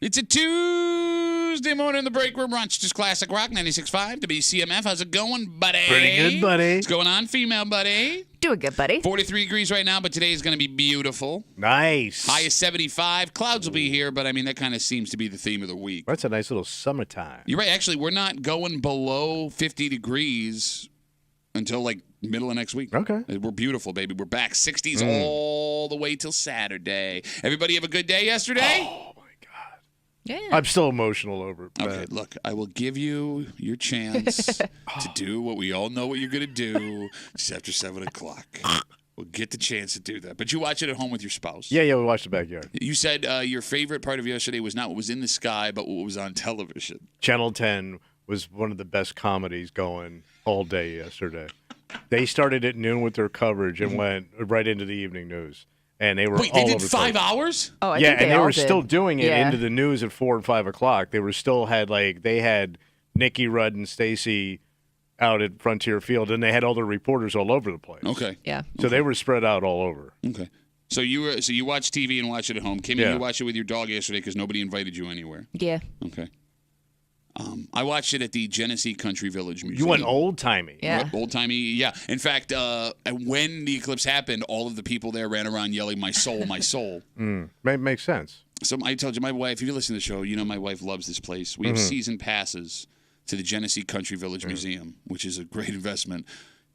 It's a Tuesday morning in the break room. Rochester's Classic Rock 96.5 WCMF. How's it going, buddy? Pretty good, buddy. What's going on, female buddy? Doing good, buddy. 43 degrees right now, but today is going to be beautiful. Nice. High is 75. Clouds will be here, but I mean, that kind of seems to be the theme of the week. That's a nice little summertime. You're right. Actually, we're not going below 50 degrees until like middle of next week. Okay. We're beautiful, baby. We're back 60s all the way till Saturday. Everybody have a good day yesterday? Oh, my God. Yeah. I'm still emotional over it. Okay, look, I will give you your chance to do what we all know what you're going to do just after 7 o'clock. We'll get the chance to do that. But you watch it at home with your spouse. Yeah, we watched the backyard. You said your favorite part of yesterday was not what was in the sky, but what was on television. Channel 10 was one of the best comedies going all day yesterday. They started at noon with their coverage and went right into the evening news. And they were Wait, all they over did the 5 place. hours? Oh, I Yeah, think and they all were did. still doing it Yeah. into the news at 4 and 5 o'clock. They were still had they had Nikki Rudd and Stacy out at Frontier Field, and they had all the reporters all over the place. Okay. Yeah. So they were spread out all over. Okay. So you watch TV and watch it at home. Kimmy, Yeah. you watched it with your dog yesterday because nobody invited you anywhere. Yeah. Okay. I watched it at the Genesee Country Village Museum. You went old-timey. Yeah. Old timey, yeah. In fact, when the eclipse happened, all of the people there ran around yelling, "My soul, my soul." Makes sense. So I told you, my wife, if you listen to the show, you know my wife loves this place. We have season passes to the Genesee Country Village Museum, which is a great investment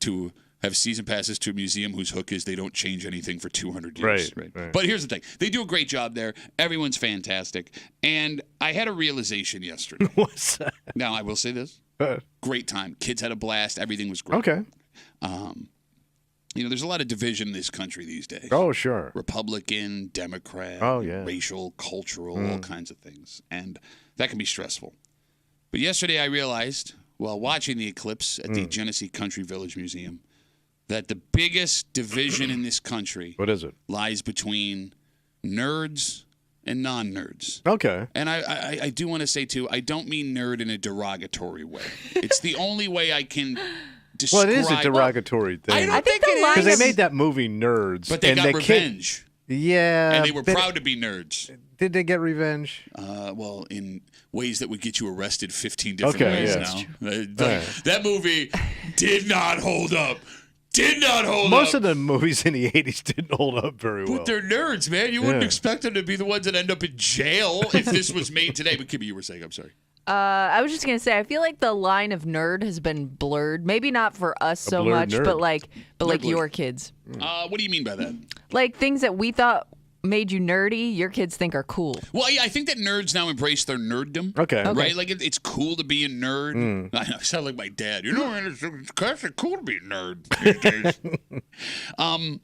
to have season passes to a museum whose hook is they don't change anything for 200 years. Right. But here's the thing. They do a great job there. Everyone's fantastic. And I had a realization yesterday. What's that? Now, I will say this. Great time. Kids had a blast. Everything was great. Okay. There's a lot of division in this country these days. Oh, sure. Republican, Democrat, Oh, yeah. racial, cultural, all kinds of things. And that can be stressful. But yesterday I realized, while watching the eclipse at the Genesee Country Village Museum, that the biggest division in this country What is it? lies between nerds and non-nerds. Okay. And I do want to say, too, I don't mean nerd in a derogatory way. It's the only way I can describe. Well, it is a derogatory thing. I don't I think think the it line is. Because they made that movie Nerds. But they and got the kid- revenge. Yeah. And they were but- proud to be nerds. Did they get revenge? Well, in ways that would get you arrested 15 different Okay, ways yeah. now. That movie did not hold up. Did not hold up. Most of the movies in the 80s didn't hold up very well. But they're nerds, man. You wouldn't Yeah. expect them to be the ones that end up in jail if this was made today. But Kimmy, you were saying, I'm sorry. I was just gonna say, I feel like the line of nerd has been blurred. Maybe not for us so blurred much, nerd. but like blurred. your kids. What do you mean by that? Like things that we thought made you nerdy, your kids think are cool. Well, yeah, I think that nerds now embrace their nerddom. Okay. Right? Like, it's cool to be a nerd. I know, I sound like my dad. It's kind of cool to be a nerd these days.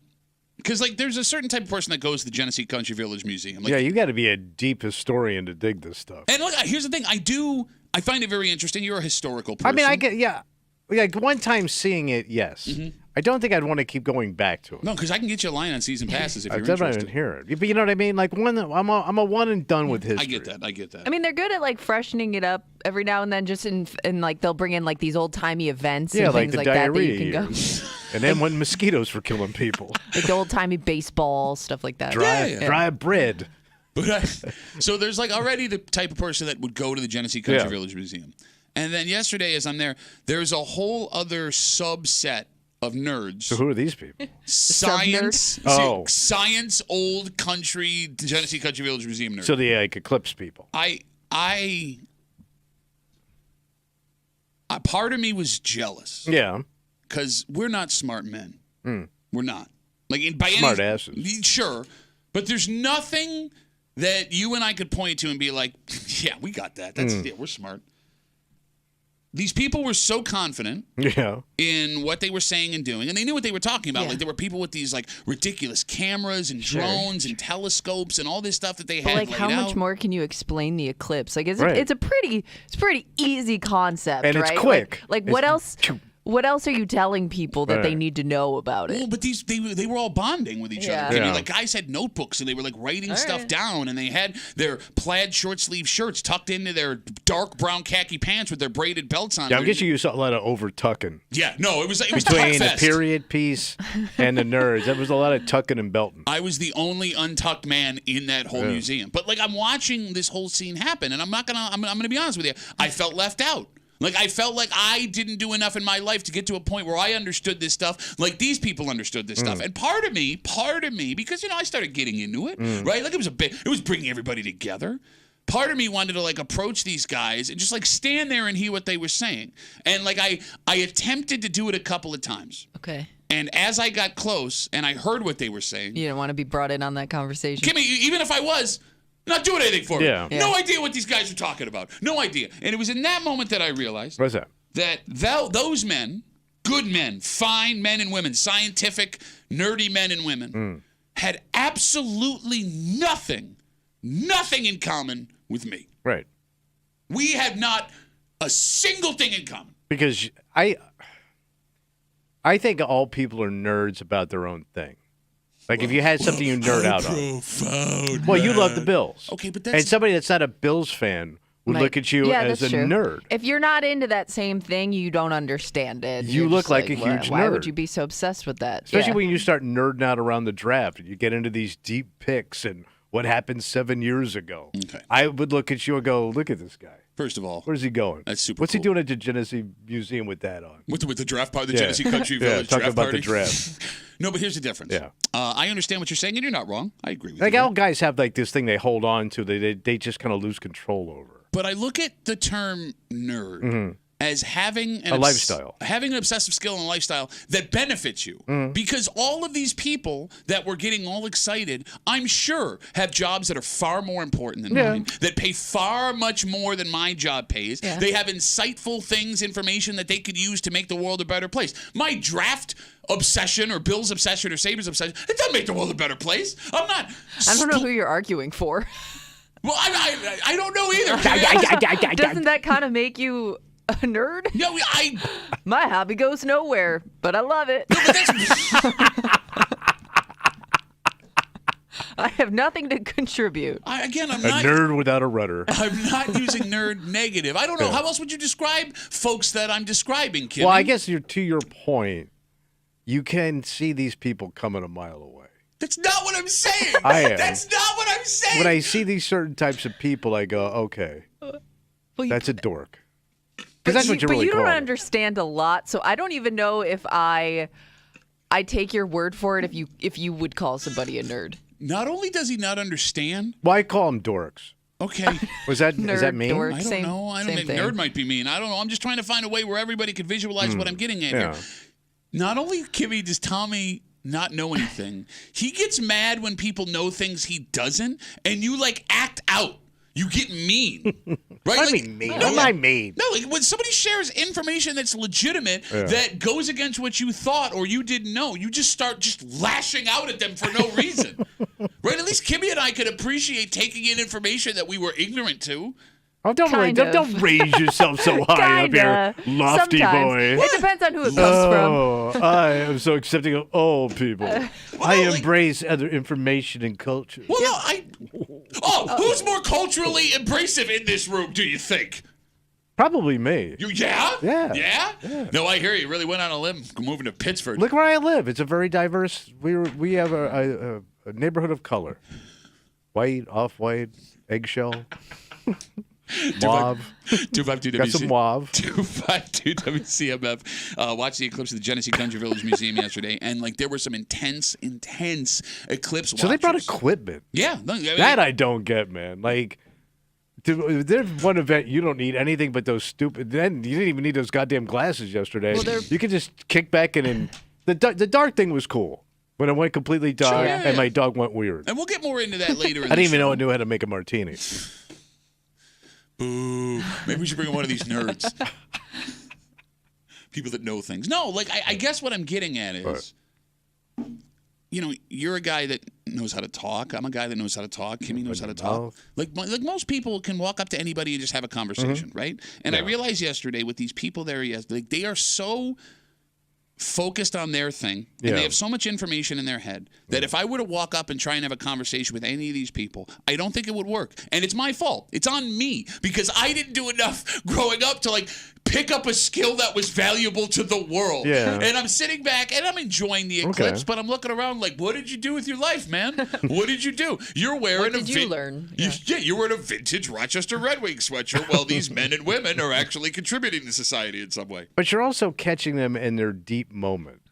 Because, there's a certain type of person that goes to the Genesee Country Village Museum. Yeah, you got to be a deep historian to dig this stuff. And look, here's the thing. I find it very interesting. You're a historical person. I mean, I get, yeah. Like one time seeing it, yes. I don't think I'd want to keep going back to it. No, because I can get you a line on season passes if you're I've never even interested. hear it. But you know what I mean? Like I'm a one and done with history. I get that. I mean, they're good at freshening it up every now and then. Just in they'll bring in these old timey events Yeah, and like things the like that diarrhea you can go. years. And then when mosquitoes were killing people. Like the old timey baseball stuff like that. Dry bread. But so there's already the type of person that would go to the Genesee Country Yeah. Village Museum. And then yesterday, as I'm there's a whole other subset of nerds. So who are these people? Science. Oh. Science, old country, Genesee Country Village Museum nerds. So the eclipse people. Part of me was jealous. Yeah. Because we're not smart men. We're not. Smart asses. Sure. But there's nothing that you and I could point to and be like, yeah, we got that. Yeah, we're smart. These people were so confident Yeah. in what they were saying and doing, and they knew what they were talking about. Yeah. There were people with these ridiculous cameras and drones and telescopes and all this stuff that they had. But laid how out. much more can you explain the eclipse? Right. It's a pretty easy concept, And right? it's quick. What else? What else are you telling people that they need to know about it? Well, but they were all bonding with each other. I mean, like guys had notebooks and they were like writing stuff down, and they had their plaid short sleeve shirts tucked into their dark brown khaki pants with their braided belts on. Yeah, I guess you saw a lot of over tucking. Yeah, no, it was between the period piece and the nerds. There was a lot of tucking and belting. I was the only untucked man in that whole museum. But like I'm watching this whole scene happen, and I'm gonna be honest with you. I felt left out. Like, I felt like I didn't do enough in my life to get to a point where I understood this stuff like these people understood this stuff. And part of me, because, I started getting into it, right? Like, it was bringing everybody together. Part of me wanted to, like, approach these guys and just, like, stand there and hear what they were saying. And, like, I attempted to do it a couple of times. Okay. And as I got close and I heard what they were saying. You didn't want to be brought in on that conversation. Kimmy, even if I was, not doing anything for me. Yeah. No idea what these guys are talking about. No idea. And it was in that moment that I realized. What's that? That those men, good men, fine men and women, scientific, nerdy men and women, had absolutely nothing in common with me. Right. We had not a single thing in common. Because I think all people are nerds about their own thing. Like, if you had something you nerd out on. Well, you love the Bills. Okay, but and somebody that's not a Bills fan would look at you as a nerd. If you're not into that same thing, you don't understand it. You look like a huge nerd. Why would you be so obsessed with that? Especially when you start nerding out around the draft. You get into these deep picks and what happened 7 years ago. Okay. I would look at you and go, look at this guy. First of all, where's he going? That's super What's he cool. doing at the Genesee Museum with that on? With the draft party, the Genesee Country Village talking draft about party? the draft. No, but here's the difference. Yeah. I understand what you're saying, and you're not wrong. I agree with like you. Like, all guys have, like, this thing they hold on to. They just kind of lose control over. But I look at the term nerd as having a lifestyle. Having an obsessive skill and lifestyle that benefits you. Because all of these people that were getting all excited, I'm sure, have jobs that are far more important than mine, that pay far much more than my job pays. Yeah. They have insightful things, information that they could use to make the world a better place. My draft obsession or Bill's obsession or Sabres obsession, it doesn't make the world a better place. I don't know who you're arguing for. Well, I don't know either. Doesn't that kind of make you a nerd? No, my hobby goes nowhere, but I love it. No, but I have nothing to contribute. I'm not a nerd without a rudder. I'm not using nerd negative. I don't know. How else would you describe folks that I'm describing, Kim? Well, I guess to your point, you can see these people coming a mile away. That's not what I'm saying. I am. That's not what I'm saying. When I see these certain types of people, I go, okay, that's a dork. Because that's what you're really calling. But you don't understand a lot, so I don't even know if I take your word for it if you would call somebody a nerd. Not only does he not understand. Well, I call them dorks. Okay. Is that mean? Dork, I don't know. I don't think nerd might be mean. I don't know. I'm just trying to find a way where everybody could visualize what I'm getting at here. Not only, Kimmy, does Tommy not know anything, he gets mad when people know things he doesn't, and you, like, act out. You get mean. Right? I mean mean. I'm not mean. No, like when somebody shares information that's legitimate that goes against what you thought or you didn't know, you just start just lashing out at them for no reason. Right? At least Kimmy and I could appreciate taking in information that we were ignorant to. Oh, don't raise yourself so high up here, lofty Sometimes. boy. It depends on who it comes from. I am so accepting of all people. I embrace other information and culture. Well, no, who's more culturally abrasive in this room, do you think? Probably me. Yeah? No, I hear you. Really went on a limb moving to Pittsburgh. Look where I live. It's a very diverse. We have a neighborhood of color. White, off-white, eggshell. Mauve. 252 Got some mauve. 252 WCMF. Watched the eclipse of the Genesee Country Village Museum yesterday, and like there were some intense eclipse watchers. So they brought equipment. Yeah. That I don't get, man. Like, there's one event you don't need anything but those stupid. Then you didn't even need those goddamn glasses yesterday. Well, you could just kick back and the dark thing was cool. When it went completely dark and my dog went weird. And we'll get more into that later. I didn't even know I knew how to make a martini. Boo. Maybe we should bring in one of these nerds. People that know things. No, like, I guess what I'm getting at is, you're a guy that knows how to talk. I'm a guy that knows how to talk. Kimmy knows how to talk. mouth. Like most people can walk up to anybody and just have a conversation, right? And I realized yesterday with these people there, like they are so focused on their thing, and they have so much information in their head that if I were to walk up and try and have a conversation with any of these people, I don't think it would work. And it's my fault. It's on me because I didn't do enough growing up to like pick up a skill that was valuable to the world. Yeah. And I'm sitting back and I'm enjoying the eclipse, but I'm looking around like, what did you do with your life, man? What did you do? You're wearing what did you learn? you're wearing a vintage Rochester Red Wing sweatshirt while these men and women are actually contributing to society in some way. But you're also catching them in their deep moment.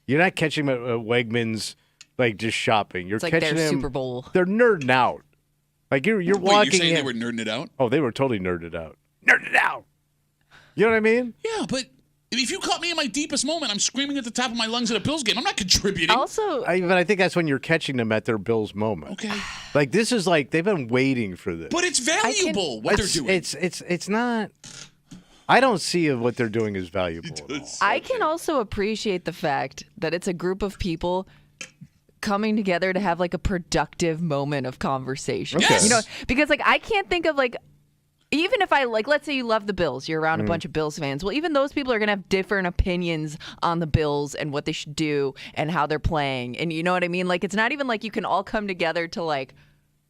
You're not catching them at Wegmans, like just shopping. You're It's like catching their them. Super Bowl. They're nerding out. Like you're Wait, walking. you're saying in. they were nerding it out? Oh, they were totally nerded out. Nerded out. You know what I mean? Yeah, but if you caught me in my deepest moment, I'm screaming at the top of my lungs at a Bills game. I'm not contributing. Also, But I think that's when you're catching them at their Bills moment. Okay. Like this is like they've been waiting for this. But it's valuable what they're doing. It's not. I don't see what they're doing as valuable at all. I can also appreciate the fact that it's a group of people coming together to have like a productive moment of conversation. Yes. You know, because like I can't think of like, even if I like, let's say you love the Bills, you're around a bunch of Bills fans. Well, even those people are going to have different opinions on the Bills and what they should do and how they're playing. And you know what I mean? Like, it's not even like you can all come together to like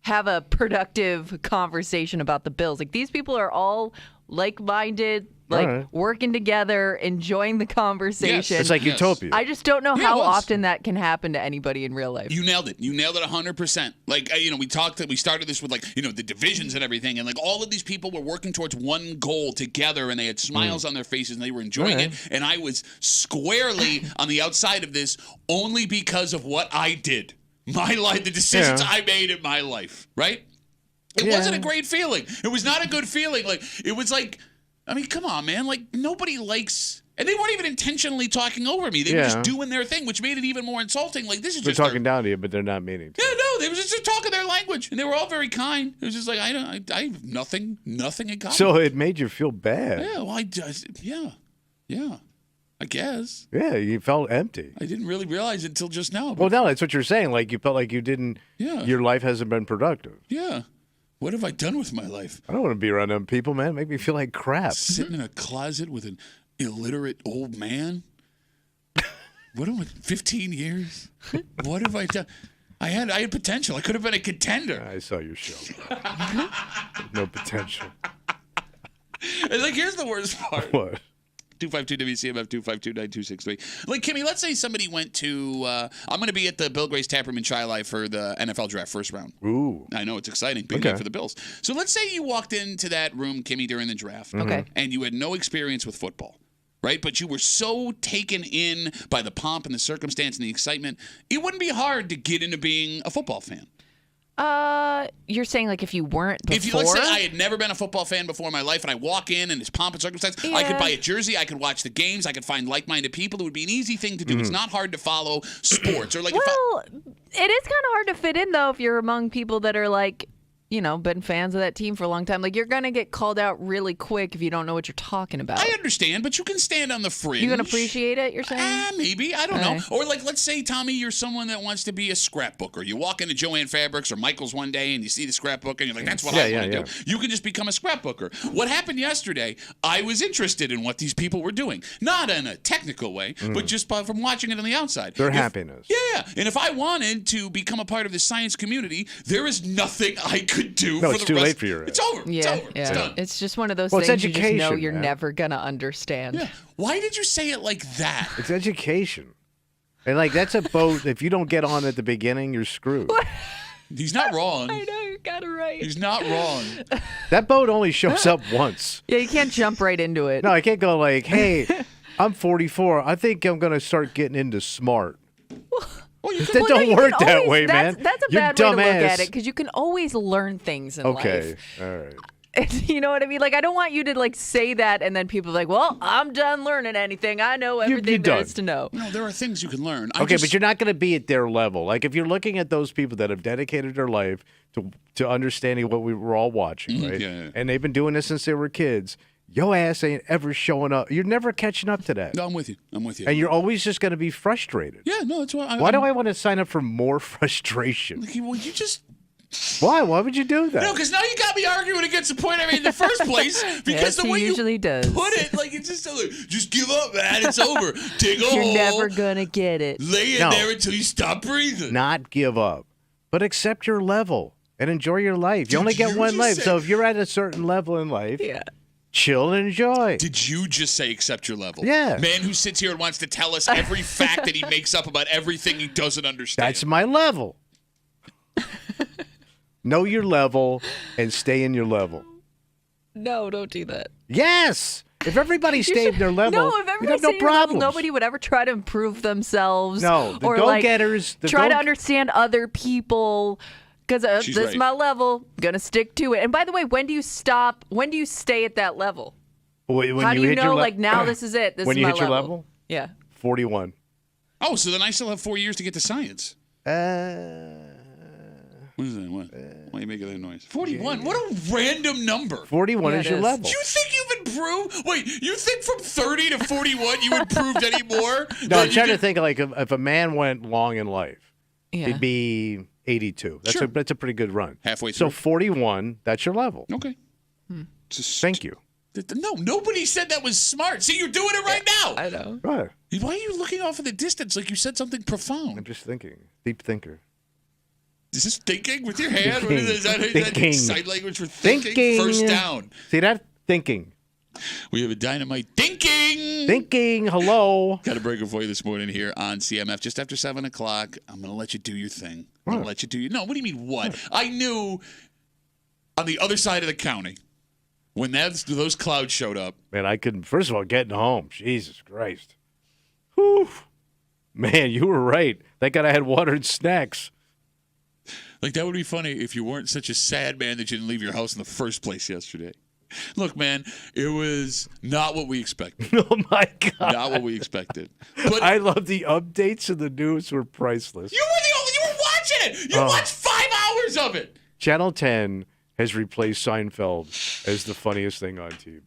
have a productive conversation about the Bills. Like, these people are all like-minded, like working together, enjoying the conversation. It's like Utopia. I just don't know Yeah, it how was. often that can happen to anybody in real life. You nailed it. You nailed it 100%. Like, we started this with like, the divisions and everything. And like all of these people were working towards one goal together and they had smiles on their faces and they were enjoying it. And I was squarely on the outside of this only because of what I did. My life, the decisions I made in my life, right? It wasn't a great feeling. It was not a good feeling. Like, it was like, I mean, come on, man. Like, nobody likes... And they weren't even intentionally talking over me. They were just doing their thing, which made it even more insulting. Like, this is They're just... talking down to you, but they're not meaning to. Yeah, no, they were just talking their language. And they were all very kind. It was just like, I have nothing in common. So it made you feel bad. Yeah, well, yeah, I guess. Yeah, you felt empty. I didn't really realize it until just now. Well, no, that's what you're saying. Like, you felt like you didn't... Yeah. Your life hasn't been productive. Yeah. What have I done with my life? I don't want to be around them people, man. Make me feel like crap. Sitting in a closet with an illiterate old man? What am I, 15 years? What have I done? I had potential. I could have been a contender. I saw your show. No potential. And like, here's the worst part. What? 252 WCMF 252-9263. Like, Kimmy, let's say somebody went to, I'm going to be at the Bill Gray's Tap Room in Chi-Li for the NFL draft first round. Ooh. I know, it's exciting. Big night for the Bills. So let's say you walked into that room, Kimmy, during the draft. Okay. And you had no experience with football, right? But you were so taken in by the pomp and the circumstance and the excitement, it wouldn't be hard to get into being a football fan. You're saying like if you weren't before? If you, let's say I had never been a football fan before in my life and I walk in and it's pomp and circumstance, I could buy a jersey, I could watch the games, I could find like-minded people. It would be an easy thing to do. It's not hard to follow sports. Or like, Well, it is kind of hard to fit in though if you're among people that are like, been fans of that team for a long time. Like, you're going to get called out really quick if you don't know what you're talking about. I understand, but you can stand on the fringe. You can appreciate it, you're saying? Maybe. I don't know. Or like, let's say, Tommy, you're someone that wants to be a scrapbooker. You walk into Joann Fabrics or Michael's one day and you see the scrapbook and you're like, that's what I want to do. You can just become a scrapbooker. What happened yesterday, I was interested in what these people were doing. Not in a technical way, but just from watching it on the outside. Their happiness. Yeah. And if I wanted to become a part of the science community, there is nothing I could do No, for it's the too rest. late for your It's over. Yeah, It's over. yeah. It's done. It's just one of those Well, it's things you just know education, you're man. never going to understand. Yeah. Why did you say it like that? It's education. And like, that's a boat. If you don't get on at the beginning, you're screwed. He's not wrong. I know, you got it right. He's not wrong. That boat only shows up once. Yeah, you can't jump right into it. No, I can't go like, hey, I'm 44. I think I'm going to start getting into smart. Well, you That can, don't you work can that always- way, that's, man. That's a You're bad way to look dumbass. at it because you can always learn things in Okay, life. all right. You know what I mean? Like, I don't want you to like say that and then people are like, well, I'm done learning anything. I know everything there is to know. no, there are things you can learn. Okay, but you're not going to be at their level. Like, if you're looking at those people that have dedicated their life to understanding what we were all watching, right? yeah. And they've been doing this since they were kids. your ass ain't ever showing up. You're never catching up to that. No, I'm with you. And you're always just going to be frustrated. Yeah, no, that's why. Why do I want to sign up for more frustration? Well, you just. Why? Why would you do that? No, because now you got me arguing against the point I made in the first place. Because Yes, the he way usually you does. put it, like it's just give up, man. It's over. Dig a You're hole. never gonna get it. Lay in there until you stop breathing. Not give up, but accept your level and enjoy your life. You Did only get you one just life. say- So if you're at a certain level in life, Yeah. chill and enjoy. Did you just say accept your level? Yeah. Man who sits here and wants to tell us every fact that he makes up about everything he doesn't understand. That's my level. Know your level and stay in your level. No, don't do that. Yes. If everybody stayed in their level, No, if you'd everybody have no stayed in their level, problems. nobody would ever try to improve themselves. No, the or go-getters, the try to go- understand other people. Because She's this right. is my level. Gonna stick to it. And by the way, when do you stop? When do you stay at that level? When How do you hit your know? le- Like now, this is it. This when is you my hit your level? Yeah. 41. Oh, so then I still have 4 years to get to science. What is that? What? Why are you making that noise? 41? What a random number. 41 Yeah, is it your is. level. Do you think you've improved? Wait, you think from 30 to 41 you improved any more? No, I'm trying to think like if a man went long in life, Yeah. he'd be 82. Sure. That's a pretty good run. Halfway So through. 41, that's your level. Okay. Just- Thank you. No, nobody said that was smart. See, you're doing it right now. I know. Right. Why are you looking off in the distance like you said something I'm profound? just thinking. Deep thinker. Is this thinking with your hand? What is that Thinking. sign language for thinking? Thinking. First down. See that? Thinking. We have a dynamite thinking. Thinking. Hello. Got a breaker for you this morning here on CMF just after 7 o'clock. I'm going to let you do your thing. I'm going to let you do your... No, what do you mean what? I knew on the other side of the county when those clouds showed up. Man, I couldn't. First of all, getting home. Jesus Christ. Whew. Man, you were right. Thank God I had water and snacks. Like, that would be funny if you weren't such a sad man that you didn't leave your house in the first place yesterday. Look, man, it was not what we expected. Oh, my God. Not what we expected. But I love the updates and the news were priceless. you were watching it. You watched 5 hours of it. Channel 10 has replaced Seinfeld as the funniest thing on TV.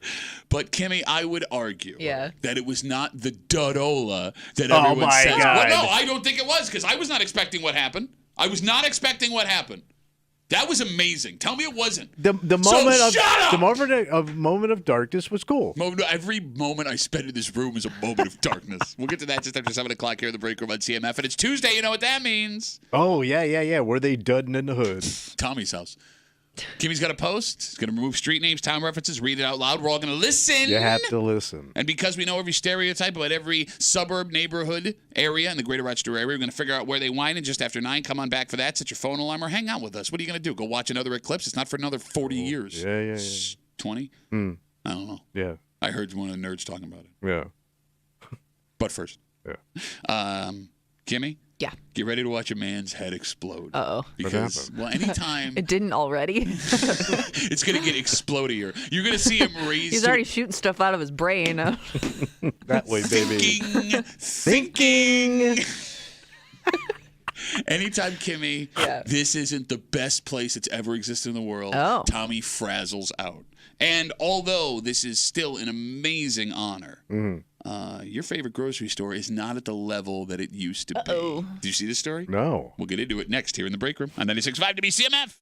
But, Kimmy, I would argue Yeah. that it was not the dudola that Oh, everyone my says. God. Well, no, I don't think it was because I was not expecting what happened. I was not expecting what happened. That was amazing. Tell me it wasn't. The moment of shut up! the moment of darkness was cool. Every moment I spend in this room is a moment of darkness. We'll get to that just after 7 o'clock here in the break room on CMF. And it's Tuesday. You know what that means. Oh yeah. Were they dudding in the hood? Tommy's house. Kimmy's got a post. He's going to remove street names, town references, read it out loud. We're all going to listen. You have to listen. And because we know every stereotype about every suburb, neighborhood, area in the greater Rochester area, we're going to figure out where they whine. And just after 9, come on back for that. Set your phone alarm or hang out with us. What are you going to do? Go watch another eclipse? It's not for another 40 years. Yeah. 20? I don't know. Yeah. I heard one of the nerds talking about it. Yeah. But first, Kimmy? Yeah. Get ready to watch a man's head explode. Uh-oh. Because, happened? well, anytime It didn't already. it's going to get explodier. You're going to see him raise He's to already shooting stuff out of his brain. That way, baby. Thinking. Anytime, Kimmy, Yeah. this isn't the best place that's ever existed in the world, Oh. Tommy frazzles out. And although this is still an amazing honor, your favorite grocery store is not at the level that it used to be. Did you see this story? No. We'll get into it next here in the break room on 96.5 WCMF.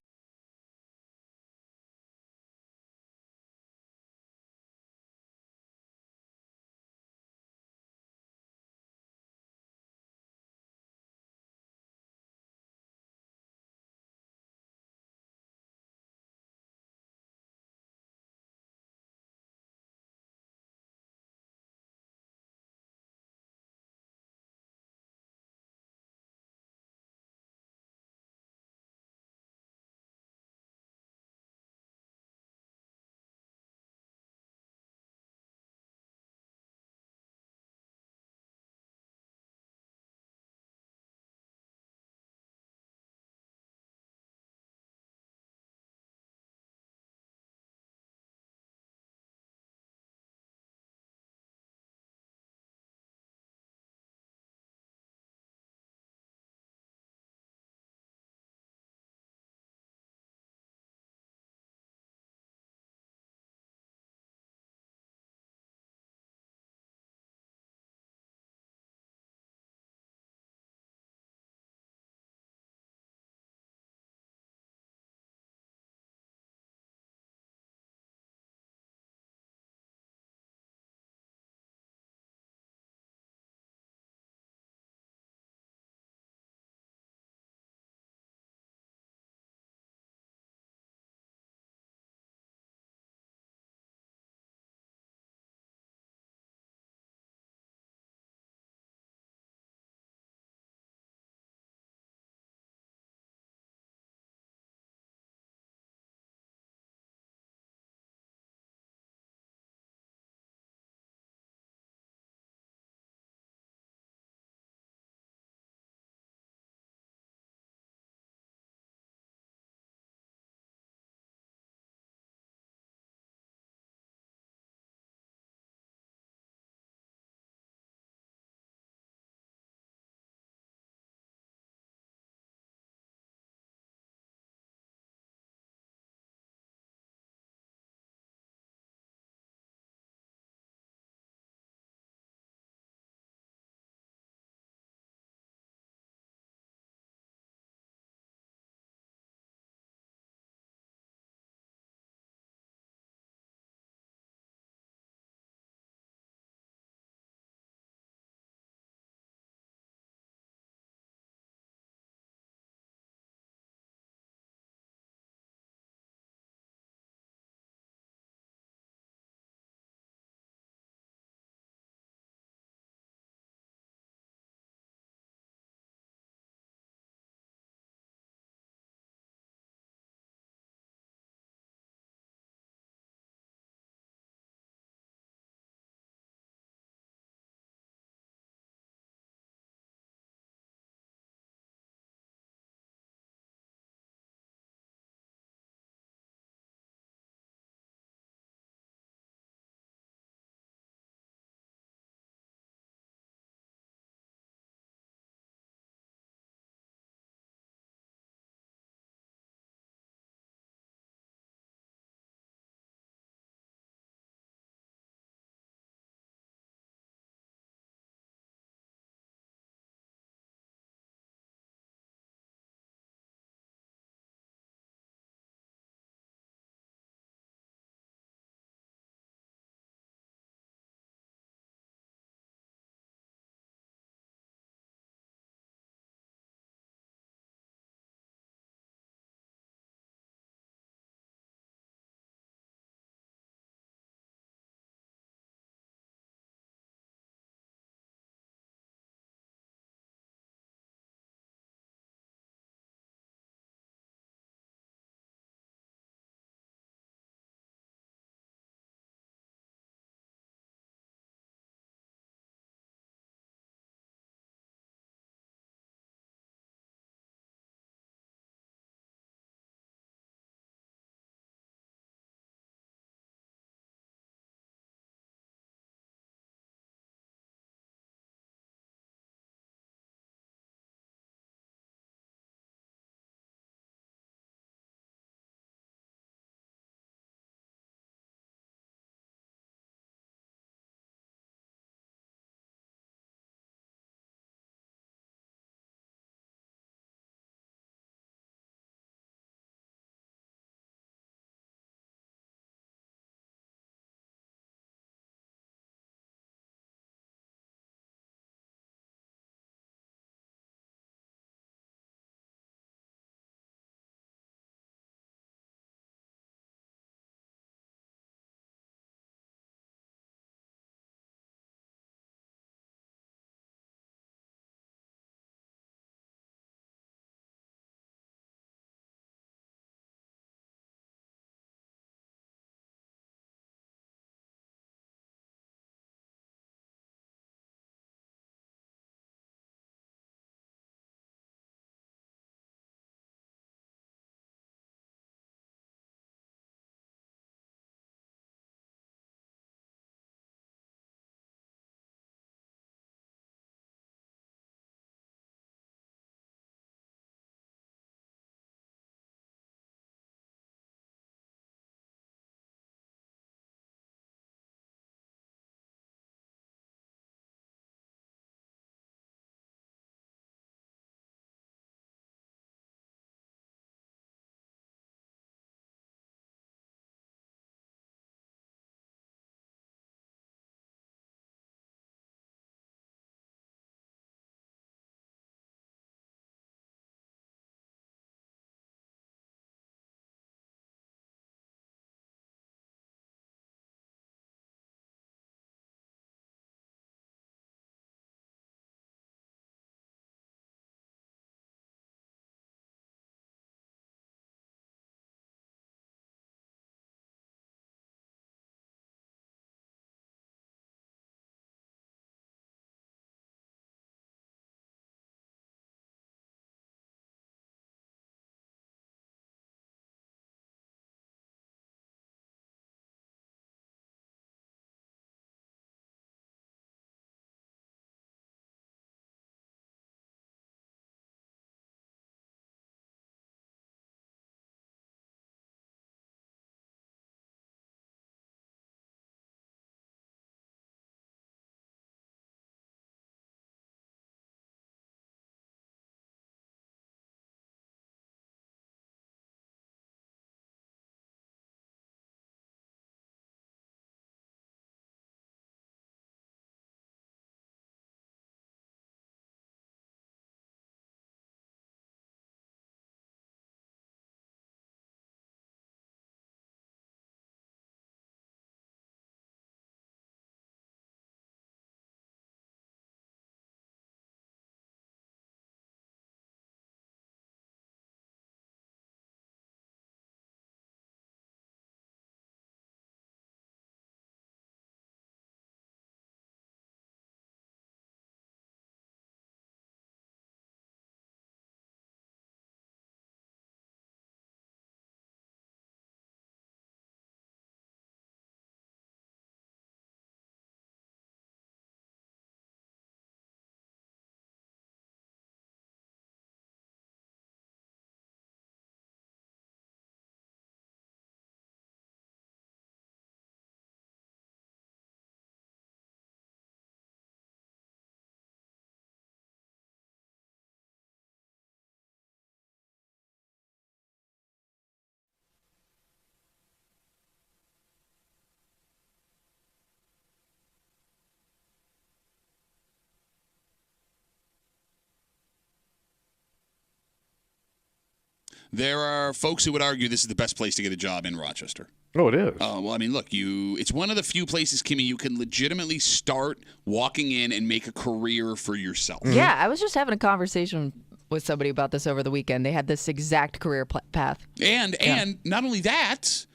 there are folks who would argue this is the best place to get a job in Rochester. Oh, it is. Well, I mean, look, it's one of the few places, Kimmy, you can legitimately start walking in and make a career for yourself. Yeah, I was just having a conversation with somebody about this over the weekend. They had this exact career path. And not only that,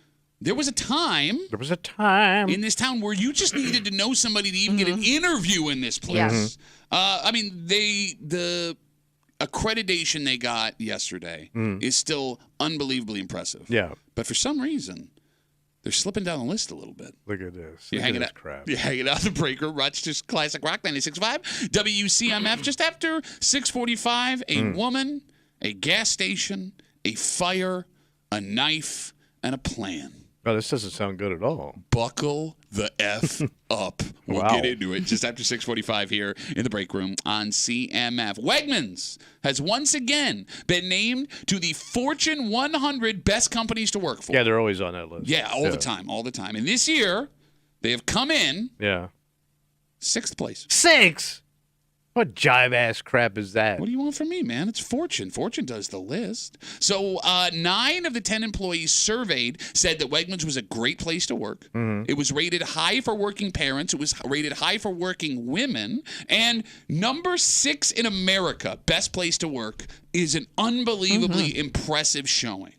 there was a time in this town where you just needed to know somebody to even get an interview in this place. I mean, the accreditation they got yesterday is still unbelievably impressive. Yeah. But for some reason, they're slipping down the list a little bit. Look at this. You're hanging out the breaker, Rochester's Classic Rock 96.5, WCMF. Just after 6:45, a woman, a gas station, a fire, a knife, and a plan. Oh, this doesn't sound good at all. Buckle the F up. We'll get into it just after 6:45 here in the break room on CMF. Wegmans has once again been named to the Fortune 100 best companies to work for. Yeah, they're always on that list. Yeah, all the time. And this year, they have come in 6th place. 6? What jive-ass crap is that? What do you want from me, man? It's Fortune. Fortune does the list. So 9 of the 10 employees surveyed said that Wegmans was a great place to work. It was rated high for working parents. It was rated high for working women. And number 6 in America, best place to work, is an unbelievably impressive showing.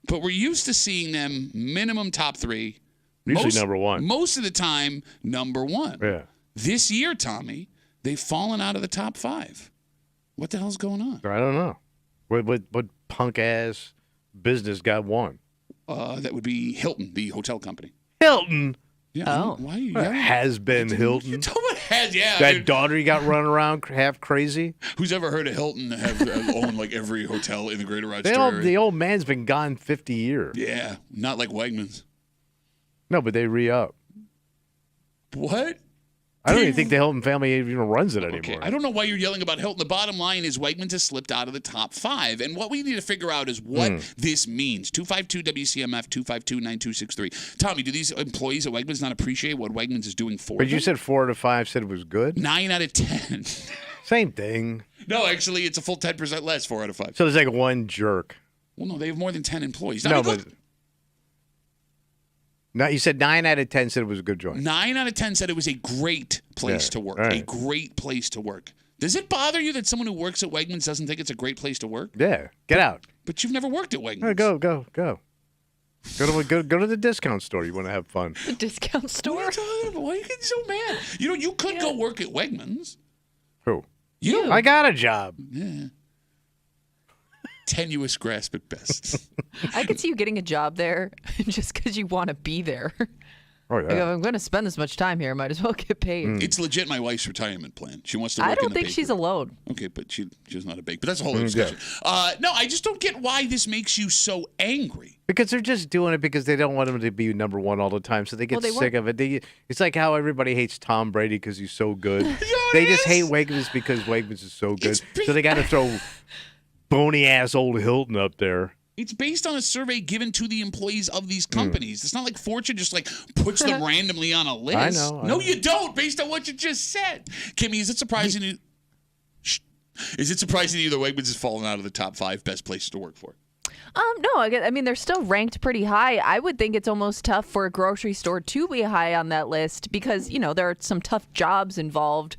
But we're used to seeing them minimum top 3. Usually number 1. Most of the time, number 1. Yeah. This year, Tommy, they've fallen out of the top 5. What the hell's going on? I don't know. What punk-ass business got 1? That would be Hilton, the hotel company. Hilton? Yeah. Oh. Why are you yelling? Has-been Hilton. You talking about has? Yeah. That daughter you got running around half crazy? Who's ever heard of Hilton have own like every hotel in the greater Rochester area? The old man's been gone 50 years. Yeah. Not like Wegmans. No, but they re-up. What? I don't even think the Hilton family even runs it anymore. Okay, I don't know why you're yelling about Hilton. The bottom line is Wegmans has slipped out of the top 5. And what we need to figure out is what this means. 252-WCMF, 252-9263. Tommy, do these employees at Wegmans not appreciate what Wegmans is doing for them? But you said 4 out of 5 said it was good? 9 out of 10. Same thing. No, actually, it's a full 10% less, 4 out of 5. So there's like one jerk. Well, no, they have more than 10 employees. No, but... No, you said 9 out of 10 said it was a good joint. 9 out of 10 said it was a great place to work. Right. A great place to work. Does it bother you that someone who works at Wegmans doesn't think it's a great place to work? Yeah, get out. But you've never worked at Wegmans. Go. Go to the discount store. You want to have fun. The discount store? What are you talking about? Why are you getting so mad? You know, you could go work at Wegmans. Who? You. I got a job. Yeah. Tenuous grasp at best. I could see you getting a job there just because you want to be there. Oh, yeah. Like, if I'm going to spend this much time here, I might as well get paid. It's legit my wife's retirement plan. She wants to work I in don't the think bakery. she's alone. Okay, but she's not a bake. But that's a whole other discussion. No, I just don't get why this makes you so angry. Because they're just doing it because they don't want him to be number 1 all the time, so they get sick of it. It's like how everybody hates Tom Brady because he's so good. They just hate Wegmans because Wegmans is so good. So they got to throw bony-ass old Hilton up there. It's based on a survey given to the employees of these companies. It's not like Fortune just like puts them randomly on a list. I know. No, you don't, based on what you just said. Kimmy, is it surprising you? Is it surprising you that Wegmans has fallen out of the top 5 best places to work for? No, I mean, they're still ranked pretty high. I would think it's almost tough for a grocery store to be high on that list because, you know, there are some tough jobs involved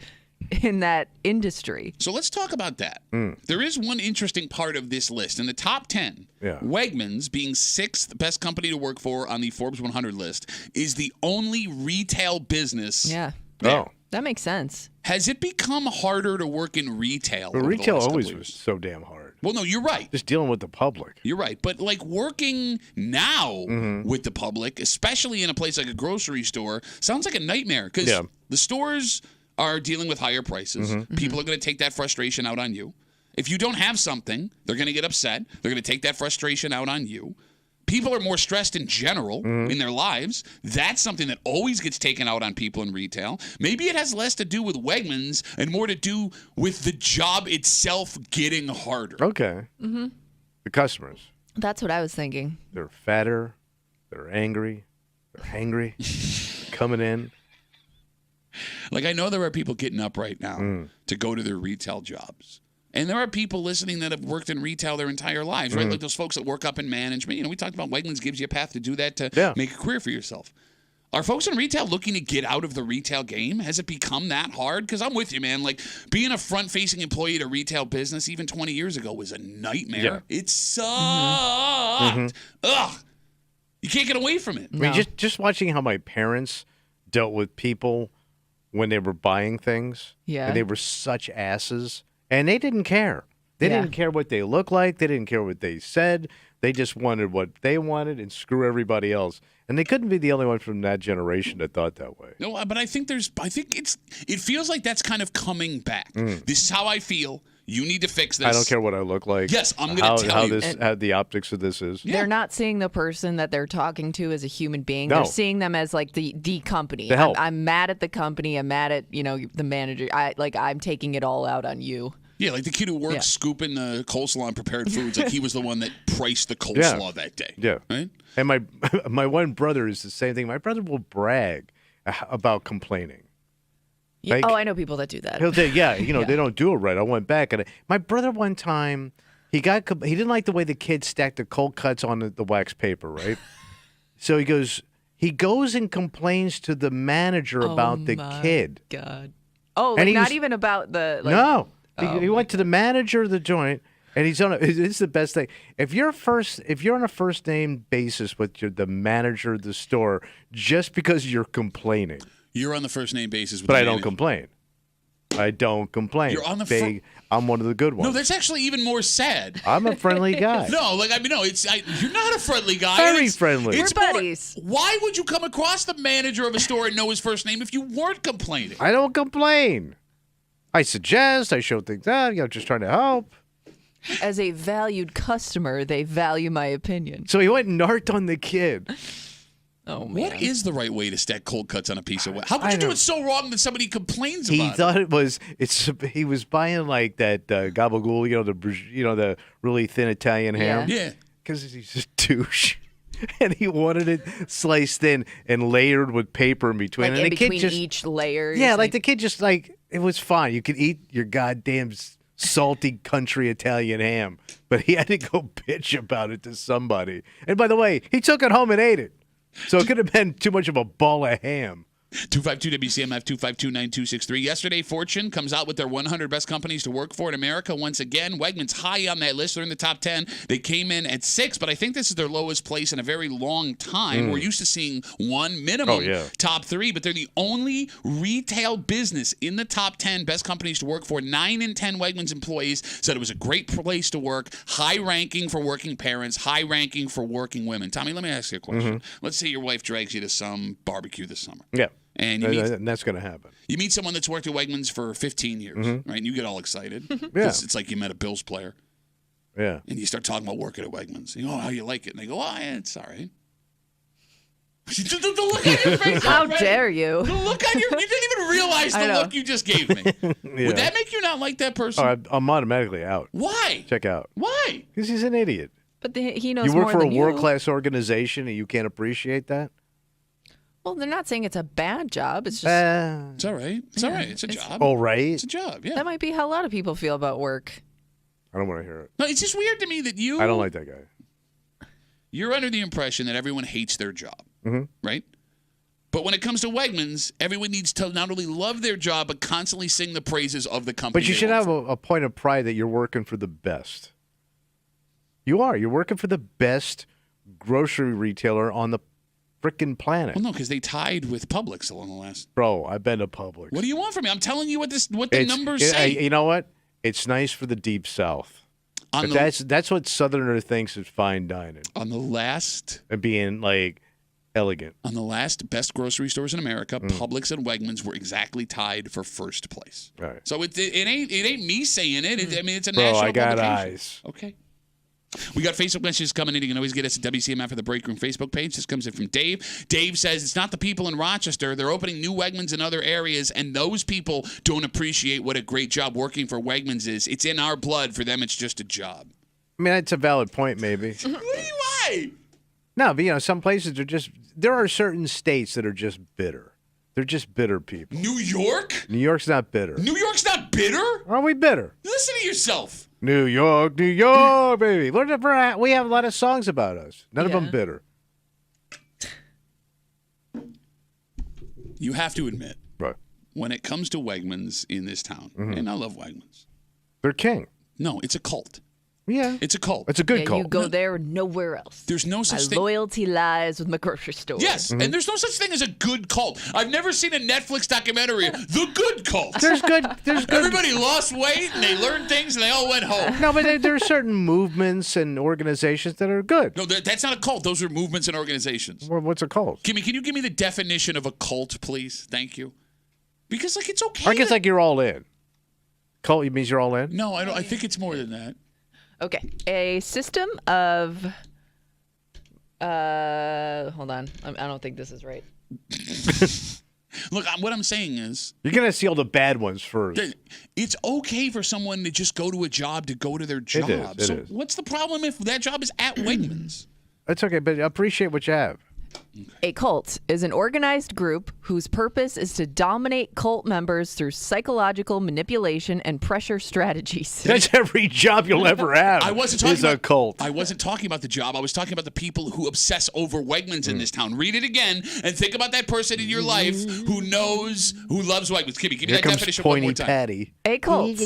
in that industry. So let's talk about that. There is one interesting part of this list. In the top 10, Wegmans, being 6th best company to work for on the Forbes 100 list, is the only retail business. Yeah. Oh. That makes sense. Has it become harder to work in retail? But over retail the last always couple was years? so damn hard. Well, no, you're right. Just dealing with the public. You're right. But like working now with the public, especially in a place like a grocery store, sounds like a nightmare because the stores are dealing with higher prices. People are going to take that frustration out on you. If you don't have something, they're going to get upset. They're going to take that frustration out on you. People are more stressed in general in their lives. That's something that always gets taken out on people in retail. Maybe it has less to do with Wegmans and more to do with the job itself getting harder. Okay. The customers. That's what I was thinking. They're fatter. They're angry. They're hangry. Coming in. Like, I know there are people getting up right now to go to their retail jobs. And there are people listening that have worked in retail their entire lives, right? Like those folks that work up in management. You know, we talked about Wegmans gives you a path to do that to make a career for yourself. Are folks in retail looking to get out of the retail game? Has it become that hard? Because I'm with you, man. Like, being a front-facing employee at a retail business even 20 years ago was a nightmare. Yeah. It sucked. Ugh. You can't get away from it. No. I mean, just watching how my parents dealt with people when they were buying things. Yeah. And they were such asses. And they didn't care. They didn't care what they looked like. They didn't care what they said. They just wanted what they wanted and screw everybody else. And they couldn't be the only one from that generation that thought that way. No, but I think it feels like that's kind of coming back. This is how I feel. You need to fix this. I don't care what I look like. Yes, I'm going to tell you. How the optics of this is. They're not seeing the person that they're talking to as a human being. No. They're seeing them as like the company. I'm mad at the company. I'm mad at, the manager. I'm taking it all out on you. Yeah, like the kid who works scooping the coleslaw and prepared foods, like he was the one that priced the coleslaw that day. Yeah. Right? And my one brother is the same thing. My brother will brag about complaining. Like, I know people that do that. He'll say, they don't do it right. I went back. And my brother one time, he didn't like the way the kids stacked the cold cuts on the wax paper, right? So he goes and complains to the manager about the kid. God. Oh, like not even about the... Like, no. He went to the manager of the joint, and he's on. It's the best thing. If you're on a first name basis with the manager of the store, just because you're complaining, you're on the first name basis. With but the I manager. don't complain. I don't complain. You're on the I'm one of the good ones. No, that's actually even more sad. I'm a friendly guy. No, you're not a friendly guy. Very friendly. We're buddies. Why would you come across the manager of a store and know his first name if you weren't complaining? I don't complain. I suggest, I show things out, just trying to help. As a valued customer, they value my opinion. So he went and narked on the kid. Oh, man. What is the right way to stack cold cuts on a piece of wood? How could you do it so wrong that somebody complains about it? He thought he was buying like that gabagool, the really thin Italian ham. Yeah. Because he's a douche. And he wanted it sliced thin and layered with paper in between. Like and in the kid between each layer? Yeah, like the kid just it was fine. You could eat your goddamn salty country Italian ham. But he had to go bitch about it to somebody. And by the way, he took it home and ate it. So it could have been too much of a ball of ham. 252-WCMF, 252-9263. Yesterday, Fortune comes out with their 100 best companies to work for in America. Once again, Wegmans high on that list. They're in the top 10. They came in at 6, but I think this is their lowest place in a very long time. We're used to seeing one minimum top 3, but they're the only retail business in the top 10 best companies to work for. 9 in 10 Wegmans employees said it was a great place to work. High ranking for working parents, high ranking for working women. Tommy, let me ask you a question. Let's say your wife drags you to some barbecue this summer. Yeah. And that's going to happen. You meet someone that's worked at Wegmans for 15 years, right? And you get all excited. It's like you met a Bills player. Yeah. And you start talking about working at Wegmans. You go, how you like it? And they go, it's all right. The look on your face. How dare you? The look on you didn't even realize the look you just gave me. Would that make you not like that person? Oh, I'm automatically out. Why? Check out. Why? Because he's an idiot. But he knows more than you. more work for than a world-class organization and you can't appreciate that? Well, they're not saying it's a bad job. It's just... it's all right. It's all right. It's a job. All right. It's a job, yeah. That might be how a lot of people feel about work. I don't want to hear it. No, it's just weird to me that I don't like that guy. You're under the impression that everyone hates their job, right? But when it comes to Wegmans, everyone needs to not only love their job, but constantly sing the praises of the company. But you should have a point of pride that you're working for the best. You are. You're working for the best grocery retailer on the frickin' planet. Well, no, because they tied with Publix along the last. Bro, I've been to Publix. What do you want from me? I'm telling you what the numbers say. You know what? It's nice for the Deep South. That's what Southerner thinks is fine dining. On the last. And being like elegant. On the last best grocery stores in America, Publix and Wegmans were exactly tied for first place. All right. So it ain't me saying it. It's a Bro, national I got publication. eyes. Okay. We got Facebook messages coming in. You can always get us at WCMF or the Break Room Facebook page. This comes in from Dave. Dave says, it's not the people in Rochester. They're opening new Wegmans in other areas, and those people don't appreciate what a great job working for Wegmans is. It's in our blood. For them, it's just a job. I mean, that's a valid point, maybe. Why? No, but, some places are just – there are certain states that are just bitter. They're just bitter people. New York? New York's not bitter. New York's not bitter? Are we bitter? Listen to yourself. New York, baby. We have a lot of songs about us. None of them bitter. You have to admit, Right. when it comes to Wegmans in this town, and I love Wegmans. They're king. No, it's a cult. Yeah. It's a cult. It's a good cult. You go there, nowhere else. There's no such thing. Loyalty lies with my grocery store. Yes, and there's no such thing as a good cult. I've never seen a Netflix documentary, The Good Cult. There's good. Everybody lost weight and they learned things and they all went home. No, but there are certain movements and organizations that are good. No, that's not a cult. Those are movements and organizations. What's a cult? Kimmy, can you give me the definition of a cult, please? Thank you. Because, like, it's okay. I guess like you're all in. Cult means you're all in? No, I don't. I think it's more than that. Okay. A system of hold on. I don't think this is right. Look, what I'm saying is, You're going to see all the bad ones first. it's okay for someone to just go to a job to go to their job. It so is. what's the problem if that job is at Wegmans? That's okay, but appreciate what you have. A cult is an organized group whose purpose is to dominate cult members through psychological manipulation and pressure strategies. That's every job you'll ever have. I wasn't talking is about a cult. I wasn't talking about the job. I was talking about the people who obsess over Wegmans in this town. Read it again and think about that person in your life who loves Wegmans. Kimmy, give me Here that comes definition Pointy one more time. Patty. A cult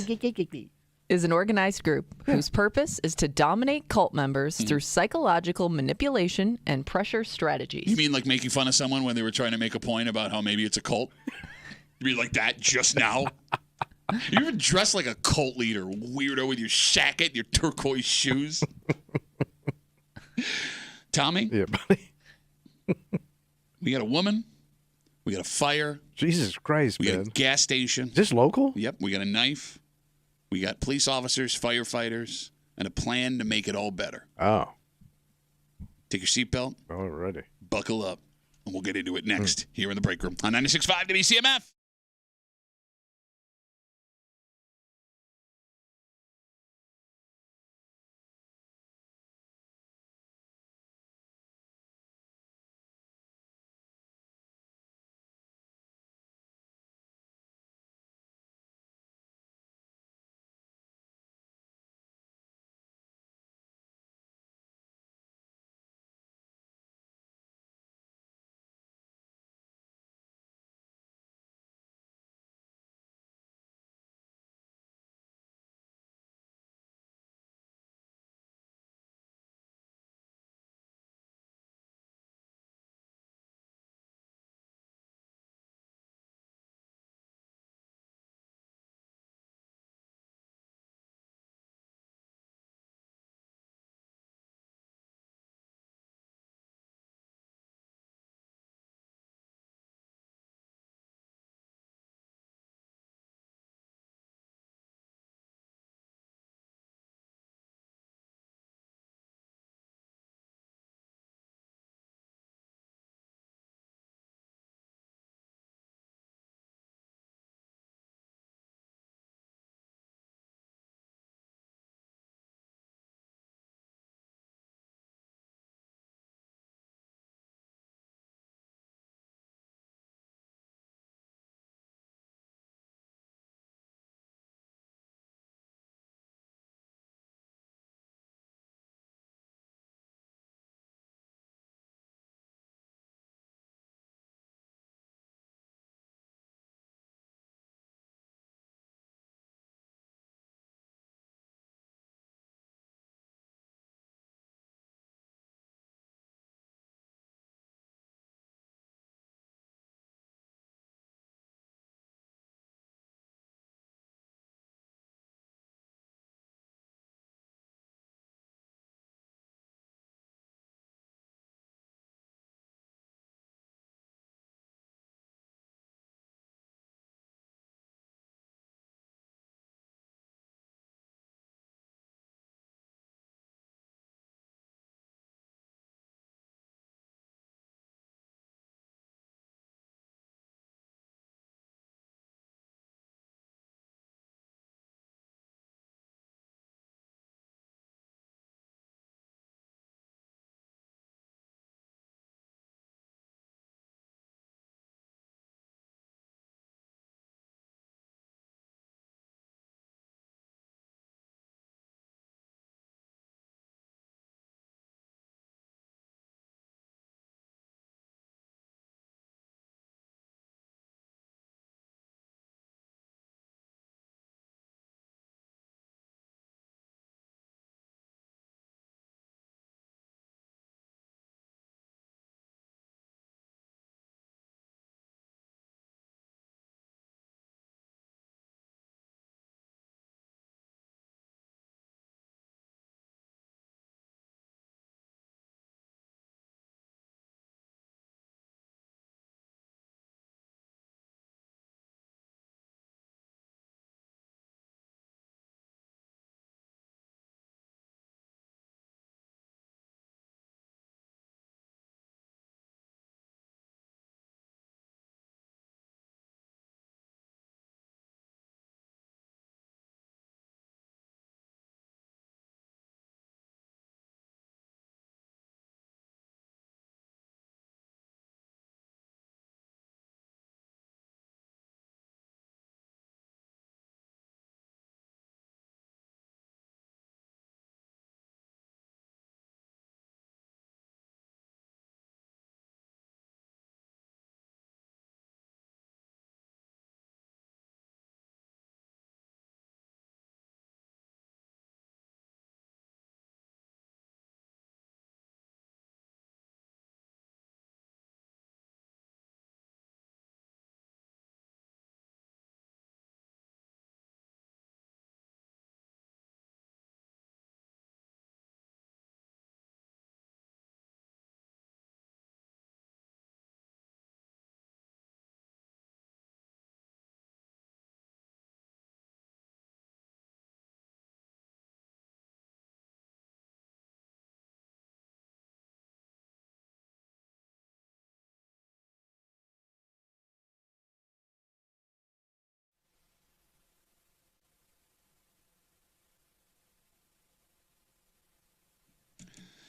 is an organized group whose purpose is to dominate cult members through psychological manipulation and pressure strategies. You mean like making fun of someone when they were trying to make a point about how maybe it's a cult? You mean like that just now? You even dressed like a cult leader, weirdo, with your shacket and your turquoise shoes. Tommy? Yeah, buddy. We got a woman. We got a fire. Jesus Christ, We got man. a gas station. Is this local? Yep. We got a knife. We got police officers, firefighters, and a plan to make it all better. Oh, Take your seatbelt, already. buckle up, and we'll get into it next here in the break room on 96.5 WCMF.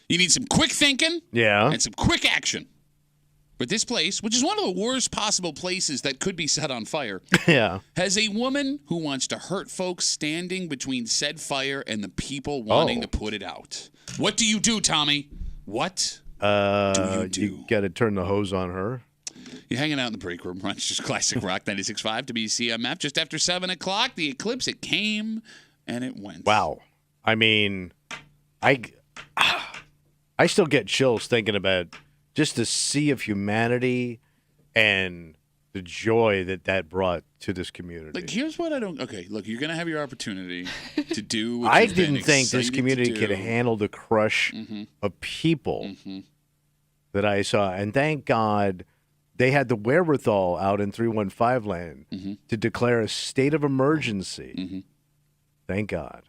You need some quick thinking and some quick action. But this place, which is one of the worst possible places that could be set on fire, has a woman who wants to hurt folks standing between said fire and the people wanting to put it out. What do you do, Tommy? What do you do? You got to turn the hose on her. You're hanging out in the break room. Rochester's Classic Rock 96.5 WCMF. Just after 7 o'clock, the eclipse, it came and it went. Wow. I mean, I still get chills thinking about just the sea of humanity and the joy that brought to this community. Like, here's what I don't... Okay, look, you're going to have your opportunity to do what I didn't think this community could handle the crush of people that I saw. And thank God they had the wherewithal out in 315 land to declare a state of emergency. Thank God.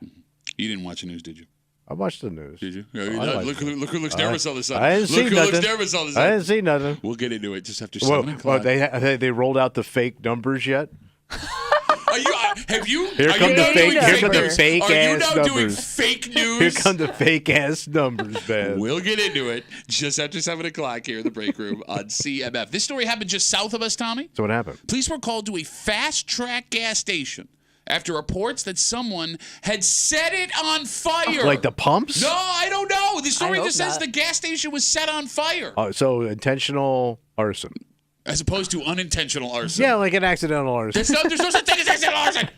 You didn't watch the news, did you? I watched the news. Did you? Look who looks nervous all of a sudden. I didn't see nothing. Look who looks nervous all of a sudden. I didn't see nothing. We'll get into it just after 7 o'clock. They rolled out the fake numbers yet? Have you? Here come the fake ass numbers. Are you now doing fake news? Here come the fake ass numbers, man. We'll get into it just after 7 o'clock here in the break room on CMF. This story happened just south of us, Tommy. So what happened? Police were called to a fast track gas station after reports that someone had set it on fire. Like the pumps? No, I don't know. The story just says the gas station was set on fire. So intentional arson. As opposed to unintentional arson. Yeah, like an accidental arson. There's no such thing as accidental arson.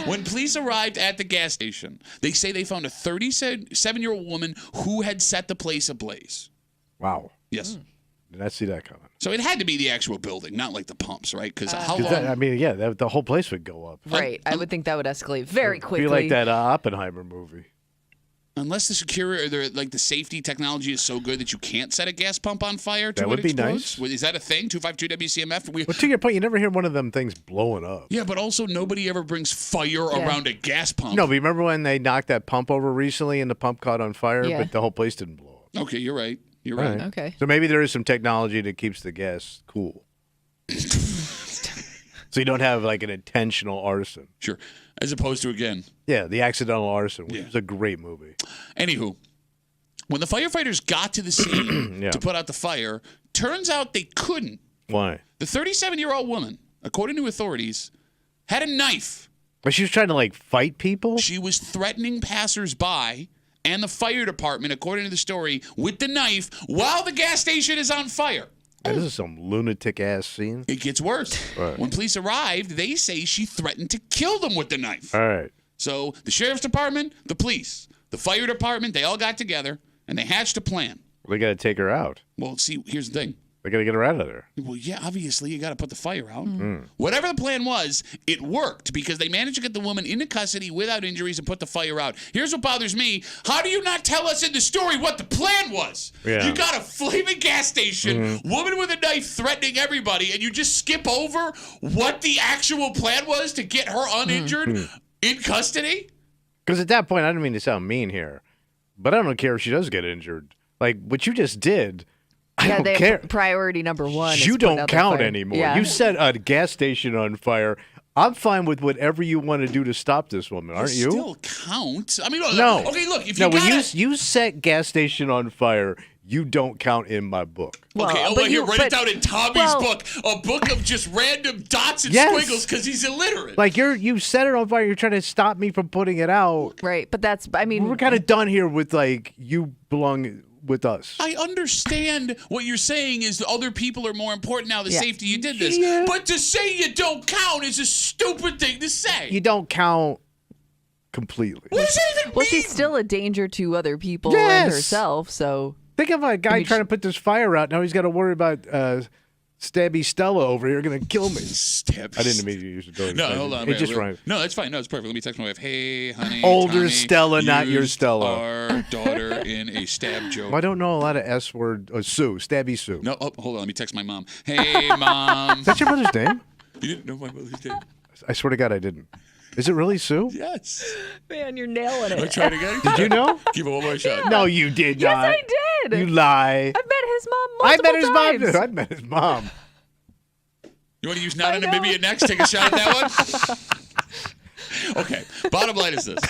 When police arrived at the gas station, they say they found a 37-year-old woman who had set the place ablaze. Wow. Yes. Did not see that coming. So it had to be the actual building, not like the pumps, right? Because how long? The whole place would go up. Right. I would think that would escalate very quickly. It'd be like that Oppenheimer movie. Unless the security or the safety technology is so good that you can't set a gas pump on fire to that would be explodes. Nice. Is that a thing? 252 WCMF? But to your point, you never hear one of them things blowing up. Yeah, but also nobody ever brings fire around a gas pump. No, but remember when they knocked that pump over recently and the pump caught on fire, but the whole place didn't blow up? Okay, you're right. You're right. Okay. So maybe there is some technology that keeps the gas cool. So you don't have like an intentional arson. Sure. As opposed to, again. Yeah, the accidental arson, which is a great movie. Anywho, when the firefighters got to the scene to put out the fire, turns out they couldn't. Why? The 37-year-old woman, according to authorities, had a knife. But she was trying to fight people? She was threatening passersby and the fire department, according to the story, with the knife while the gas station is on fire. This is some lunatic-ass scene. It gets worse. Right. When police arrived, they say she threatened to kill them with the knife. All right. So the sheriff's department, the police, the fire department, they all got together, and they hatched a plan. They got to take her out. Well, see, here's the thing. They got to get her out of there. Well, yeah, obviously, you got to put the fire out. Whatever the plan was, it worked because they managed to get the woman into custody without injuries and put the fire out. Here's what bothers me. How do you not tell us in the story what the plan was? Yeah. You got a flaming gas station, woman with a knife threatening everybody, and you just skip over what the actual plan was to get her uninjured in custody? Because at that point, I don't mean to sound mean here, but I don't care if she does get injured. Like, what you just did... I don't care. Priority number one. You don't count anymore. Yeah. You set a gas station on fire. I'm fine with whatever you want to do to stop this woman, aren't you? Still count. I mean, no. Okay, look. If you when you set gas station on fire, you don't count in my book. Well, okay, write it down in Tommy's book. A book of just random dots and squiggles because he's illiterate. Like you set it on fire. You're trying to stop me from putting it out. Right, but we're kind of done here with you belong with us. I understand what you're saying is that other people are more important now, the safety you did this. But to say you don't count is a stupid thing to say. You don't count completely. What does that even mean? Well, she's still a danger to other people and herself, so... Think of a guy trying to put this fire out. Now he's got to worry about Stabby Stella over here going to kill me. Stabby. I didn't mean to use the No, hold on. It just rhymed. No, that's fine. No, it's perfect. Let me text my wife. Hey, honey. Older Tommy Stella, not your used Stella. Our daughter in a stab joke. Well, I don't know a lot of S word. Sue. Stabby Sue. No, hold on. Let me text my mom. Hey, Mom. Is that your mother's name? You didn't know my mother's name? I swear to God, I didn't. Is it really Sue? Yes. Man, you're nailing it. I'll try it again. Did you know? Give it one more shot. No, you did not. Yes, I did. You lie. I've met his mom multiple times. I met his mom. You want to use Not in Namibia next? Take a shot at that one? Okay. Bottom line is this.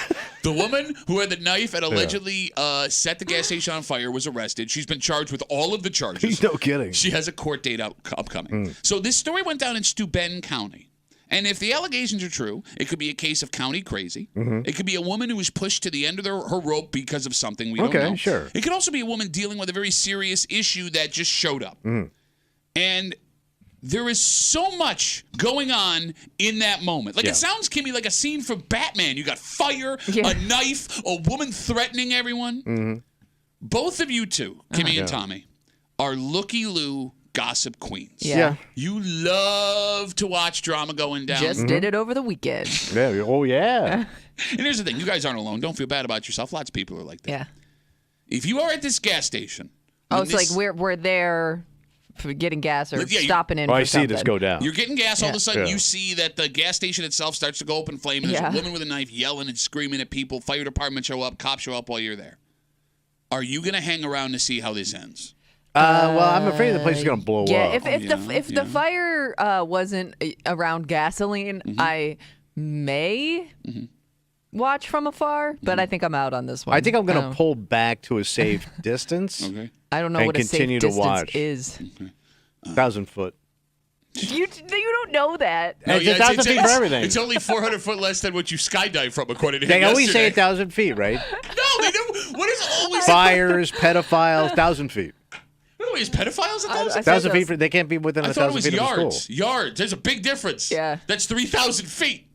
The woman who had the knife and allegedly set the gas station on fire was arrested. She's been charged with all of the charges. No kidding. She has a court date upcoming. So this story went down in Steuben County. And if the allegations are true, it could be a case of county crazy. It could be a woman who was pushed to the end of her rope because of something we don't know. Okay, sure. It could also be a woman dealing with a very serious issue that just showed up. And there is so much going on in that moment. Like, it sounds, Kimmy, like a scene from Batman. You got fire, a knife, a woman threatening everyone. Both of you two, Kimmy and Tommy, are looky-loo gossip queens. Yeah. You love to watch drama going down. Just did it over the weekend. Yeah. Oh, yeah. And here's the thing. You guys aren't alone. Don't feel bad about yourself. Lots of people are like that. Yeah. If you are at this gas station. Oh, it's like we're there for getting gas or stopping in for I see something. this go down. You're getting gas. All of a sudden, you see that the gas station itself starts to go up in flame. And there's a woman with a knife yelling and screaming at people. Fire department show up. Cops show up while you're there. Are you going to hang around to see how this ends? Well, I'm afraid the place is going to blow up. If the fire wasn't around gasoline, I may watch from afar, but I think I'm out on this one. I think I'm going to pull back to a safe distance. Okay. I don't know and what a safe continue to distance watch. is. 1,000 foot. You don't know that. No, It's 1,000 feet for everything. It's only 400 foot less than what you skydive from, according to him They always say yesterday. 1,000 feet, right? No, they don't. What is always Fires, pedophiles, 1,000 feet. By the way, is pedophiles 1,000? 1,000 feet. They can't be within I thought it 1,000 was feet of the yards. school. Yards. There's a big difference. Yeah. That's 3,000 feet.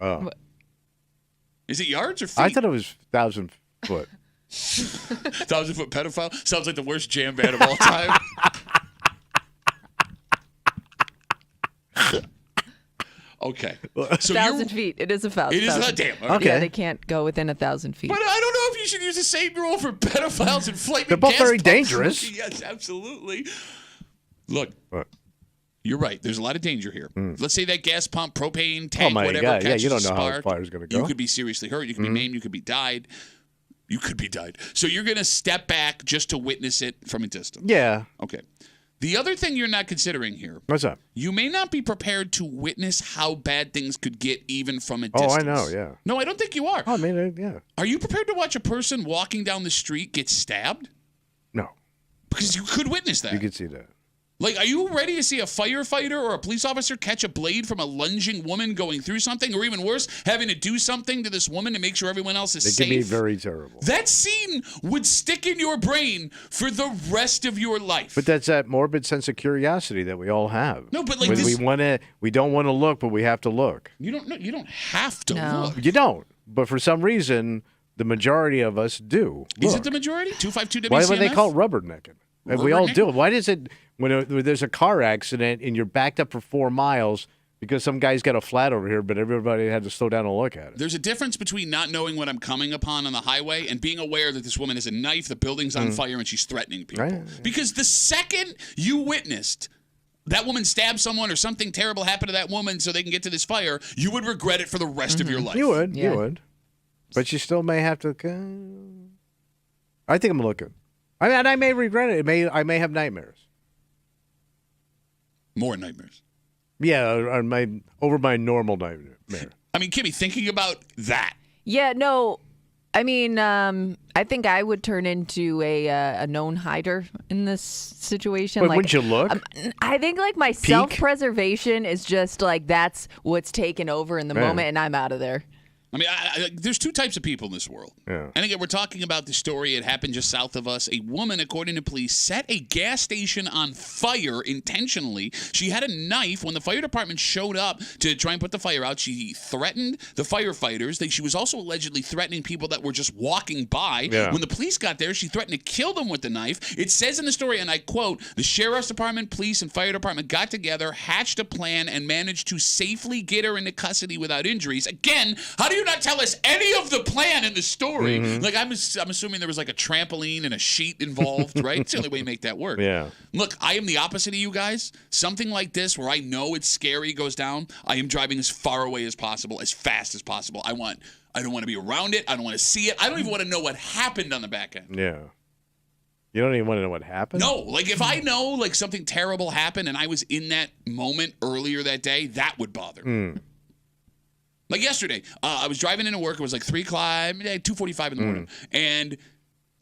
Oh. Is it yards or feet? I thought it was 1,000 foot. 1,000 foot pedophile? Sounds like the worst jam band of all time. Okay. So 1,000 feet. It is 1,000. It is not damn. All right. Okay. Yeah, they can't go within 1,000 feet. But I don't know if you should use the same rule for pedophiles and flaming They're both gas very pumps. dangerous. Yes, absolutely. Look, What? you're right. There's a lot of danger here. Let's say that gas pump, propane, Oh, tank, my whatever, God. Yeah, catches you don't a know how spark. the fire's going to go. You could be seriously hurt. You could be maimed. You could be died. You could be died. So you're going to step back just to witness it from a distance. Yeah. Okay. The other thing you're not considering here, What's up? you may not be prepared to witness how bad things could get even from a Oh, distance. I know, yeah. No, I don't think you are. Oh, I mean, yeah. Are you prepared to watch a person walking down the street get stabbed? No. Because you could witness that. You could see that. Like, are you ready to see a firefighter or a police officer catch a blade from a lunging woman going through something? Or even worse, having to do something to this woman to make sure everyone else is It safe? could be very terrible. That scene would stick in your brain for the rest of your life. But that's that morbid sense of curiosity that we all have. No, but like When this, we don't want to look, but we have to look. you don't have to No. look. You don't. But for some reason, the majority of us do. Is look. it the majority? 252 WCMF? Why do they call it rubbernecking? And we all do. Rubbernecking? Why does it, when there's a car accident and you're backed up for 4 miles because some guy's got a flat over here, but everybody had to slow down and look at it? There's a difference between not knowing what I'm coming upon on the highway and being aware that this woman has a knife, the building's on fire, and she's threatening people. Right. Because the second you witnessed that woman stab someone or something terrible happened to that woman so they can get to this fire, you would regret it for the rest of your life. You would. Yeah. You would. But you still may have to. I think I'm looking. I mean, and I may regret it. I may have nightmares. More nightmares. Yeah, over my normal nightmare. I mean, Kimmy, thinking about that. Yeah, no. I mean, I think I would turn into a known hider in this situation. But like, wouldn't you look? I think like my self-preservation is just like that's what's taken over in the moment, and I'm out of there. I mean, there's two types of people in this world. Yeah. And again, we're talking about the story. It happened just south of us. A woman, according to police, set a gas station on fire intentionally. She had a knife. When the fire department showed up to try and put the fire out, she threatened the firefighters. She was also allegedly threatening people that were just walking by. Yeah. When the police got there, she threatened to kill them with the knife. It says in the story, and I quote, the sheriff's department, police, and fire department got together, hatched a plan, and managed to safely get her into custody without injuries. Again, how do you not tell us any of the plan in the story? Like, I'm assuming there was like a trampoline and a sheet involved, right? It's the only way you make that work. Yeah. Look, I am the opposite of you guys. Something like this where I know it's scary goes down, I am driving as far away as possible, as fast as possible. I don't want to be around it. I don't want to see it. I don't even want to know what happened on the back end. Yeah. You don't even want to know what happened? No, like if I know like something terrible happened and I was in that moment earlier that day, that would bother me. Like yesterday, I was driving into work. It was like 3 o'clock, 2:45 in the morning. And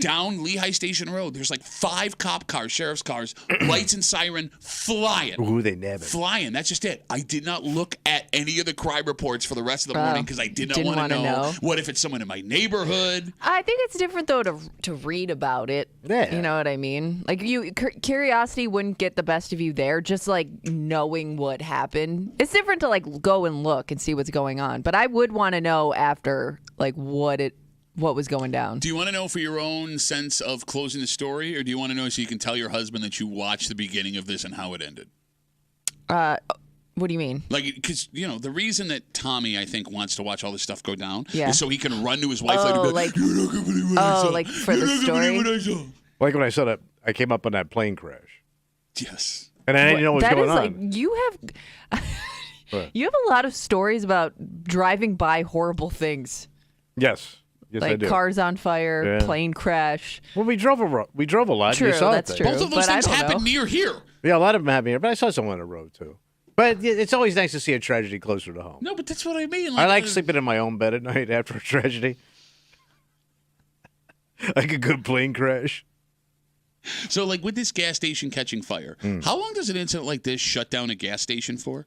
down Lehigh Station Road, there's like 5 cop cars, sheriff's cars, lights and siren flying. Ooh, they nabbing. Flying. That's just it. I did not look at any of the crime reports for the rest of the morning because I did not want to know. What if it's someone in my neighborhood? I think it's different, though, to read about it. Yeah. You know what I mean? Like, curiosity wouldn't get the best of you there, just, like, knowing what happened. It's different to, like, go and look and see what's going on. But I would want to know after, like, what was going down. Do you want to know for your own sense of closing the story, or do you want to know so you can tell your husband that you watched the beginning of this and how it ended? What do you mean? Like, because, the reason that Tommy, I think, wants to watch all this stuff go down is so he can run to his wife later and be like, you're not going to believe what I saw. Like for you're the not story? Believe what I saw. Like when I saw that, I came up on that plane crash. Yes. And I didn't know what was going on. Like, you have a lot of stories about driving by horrible things. Yes. Yes, like I do. Cars on fire, plane crash. Well, we drove a lot. True, you saw that's true. Both of those things happened near here. Yeah, a lot of them happened here, but I saw someone on the road too. But it's always nice to see a tragedy closer to home. No, but that's what I mean. I like sleeping in my own bed at night after a tragedy. Like a good plane crash. So, like, with this gas station catching fire, how long does an incident like this shut down a gas station for?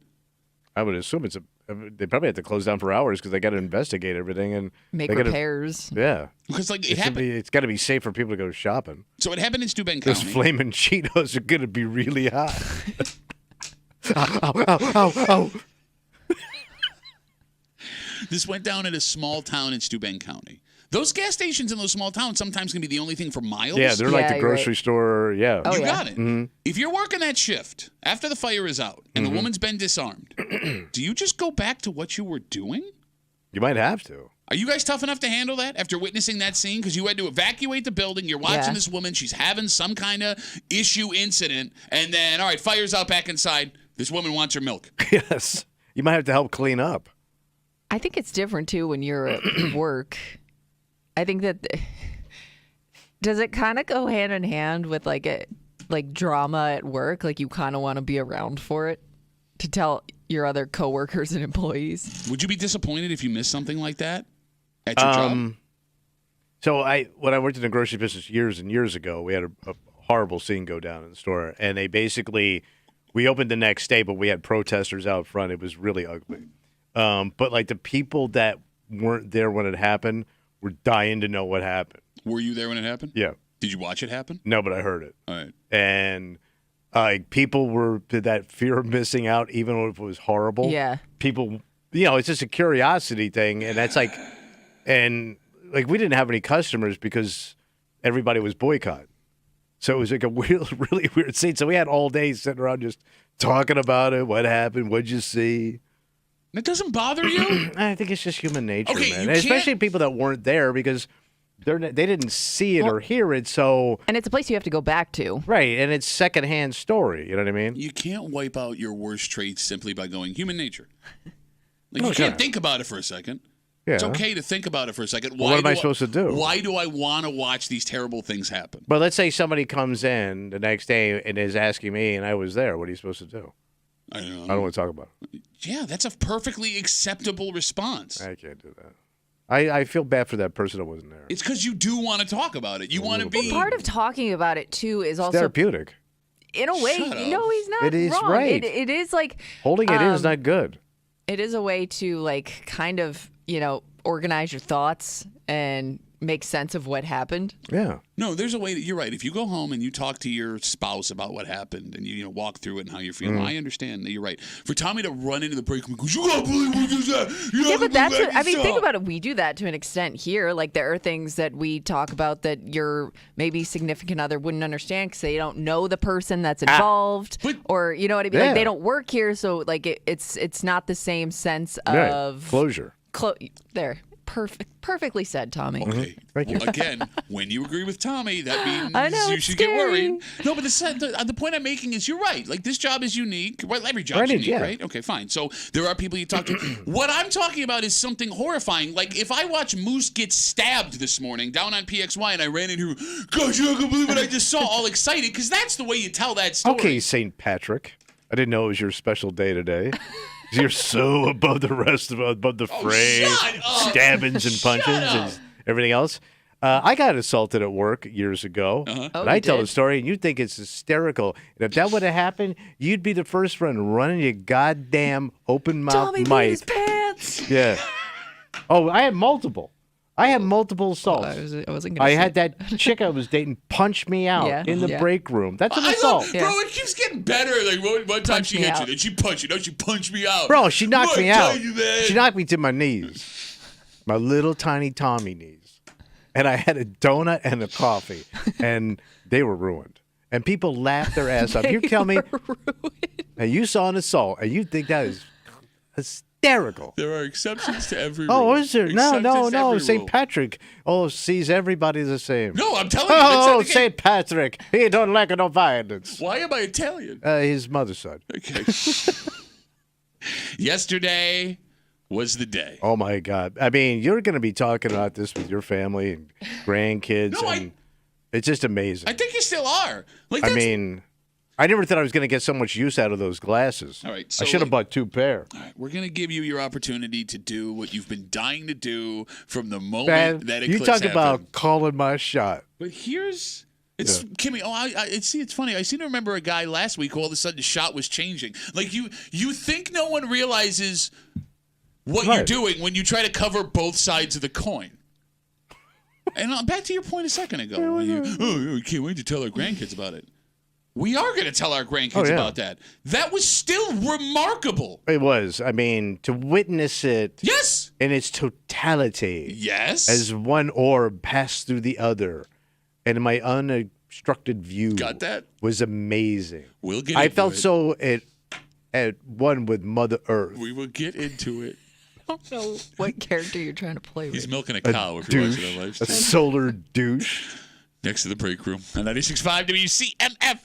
I would assume they probably have to close down for hours because they got to investigate everything and make repairs. Yeah, because like it's got to be safe for people to go shopping. So it happened in Steuben County. Those flaming Cheetos are going to be really hot. Ow. This went down in a small town in Steuben County. Those gas stations in those small towns sometimes can be the only thing for miles. Yeah, they're like the grocery store. Yeah. You got it. Mm-hmm. If you're working that shift after the fire is out and the woman's been disarmed, do you just go back to what you were doing? You might have to. Are you guys tough enough to handle that after witnessing that scene? Because you had to evacuate the building. You're watching this woman. She's having some kind of incident. And then, all right, fire's out back inside. This woman wants her milk. Yes. You might have to help clean up. I think it's different, too, when you're at work. I think that does it kind of go hand in hand with like drama at work? Like you kind of want to be around for it to tell your other coworkers and employees. Would you be disappointed if you missed something like that at your job? So when I worked in the grocery business years and years ago, we had a horrible scene go down in the store, and we opened the next day, but we had protesters out front. It was really ugly. But like the people that weren't there when it happened. We're dying to know what happened. Were you there when it happened? Yeah. Did you watch it happen? No, but I heard it. All right. And people were that fear of missing out, even if it was horrible. Yeah. People, it's just a curiosity thing, and that's like, and like we didn't have any customers because everybody was boycotting. So it was like a really weird scene. So we had all day sitting around just talking about it. What happened? What'd you see? That doesn't bother you? I think it's just human nature, man. And especially people that weren't there because they didn't see it or hear it. So and it's a place you have to go back to, right? And it's secondhand story. You know what I mean? You can't wipe out your worst traits simply by going human nature. Like you can't think about it for a second. Yeah. It's okay to think about it for a second. What am I supposed to do? Why do I want to watch these terrible things happen? But let's say somebody comes in the next day and is asking me, and I was there. What are you supposed to do? I don't know. I don't want to talk about it. Yeah, that's a perfectly acceptable response. I can't do that. I feel bad for that person that wasn't there. It's because you do want to talk about it. You want to be. Well, part of talking about it too is also therapeutic. In a way, no, he's not. It is wrong. right. It is like holding it in is not good. It is a way to like kind of organize your thoughts and make sense of what happened. Yeah. No, there's a way that you're right. If you go home and you talk to your spouse about what happened and you walk through it and how you're feeling, I understand that you're right. For Tommy to run into the break room and go, you gotta believe what you said. Yeah, but that's what, I mean, think about it. We do that to an extent here. Like there are things that we talk about that your maybe significant other wouldn't understand because they don't know the person that's involved, or you know what I mean. Yeah. Like they don't work here, so like it's not the same sense of closure. There. Perfectly said, Tommy. Okay. Thank you. Well, again, when you agree with Tommy, that means I know, you should get worried. No, but the point I'm making is you're right. Like, this job is unique. Well, every job's unique, right? Okay, fine. So there are people you talk to. What I'm talking about is something horrifying. Like, if I watch Moose get stabbed this morning down on PXY and I ran into, gosh, you're not going to believe what I just saw, all excited, because that's the way you tell that story. Okay, St. Patrick. I didn't know it was your special day today. You're so above the rest of above the fray, stabbings and punches and everything else. I got assaulted at work years ago. Oh, and I you tell did? the story, and you think it's hysterical. And if that would have happened, you'd be the first one running your goddamn open mouth Tommy mic. peed his pants. Yeah. Oh, I had multiple. assaults. I wasn't gonna I say had that chick I was dating punch me out in the break room. That's an I assault. love, bro, it keeps getting better. Like one time she hit you, then she punched you. No, she punched me out. Bro, she knocked me out. You, man. She knocked me to my knees. My little tiny Tommy knees. And I had a donut and a coffee. And they were ruined. And people laughed their ass off. You tell me, and you saw an assault, and you think that is hysterical. There are exceptions to every rule. Oh, is there? No. Every St. rule. Patrick sees everybody the same. No, I'm telling you. Oh, St. Patrick. He don't like no violence. Why am I Italian? His mother's side. Okay. Yesterday was the day. Oh, my God. I mean, you're going to be talking about this with your family and grandkids. No, and it's just amazing. I think you still are. Like, I that's, mean, I never thought I was going to get so much use out of those glasses. All right, so I should have bought 2 pair. all right, we're going to give you your opportunity to do what you've been dying to do from the moment Man, that you eclipse talk happened. about calling my shot. But here's it's Kimmy. Oh, it's funny. I seem to remember a guy last week who all of a sudden the shot was changing. Like you think no one realizes what you're doing when you try to cover both sides of the coin. And back to your point a second ago. We can't wait to tell our grandkids about it. We are going to tell our grandkids about that. That was still remarkable. It was. I mean, to witness it Yes. in its totality. Yes. As one orb passed through the other. And my unobstructed view Got that? was amazing. We'll get I into felt it. so at one with Mother Earth. We will get into it. I don't know what character you're trying to play with. He's milking a cow if you're watching our live A stream. solar douche. Next to the break room on 96.5 WCMF.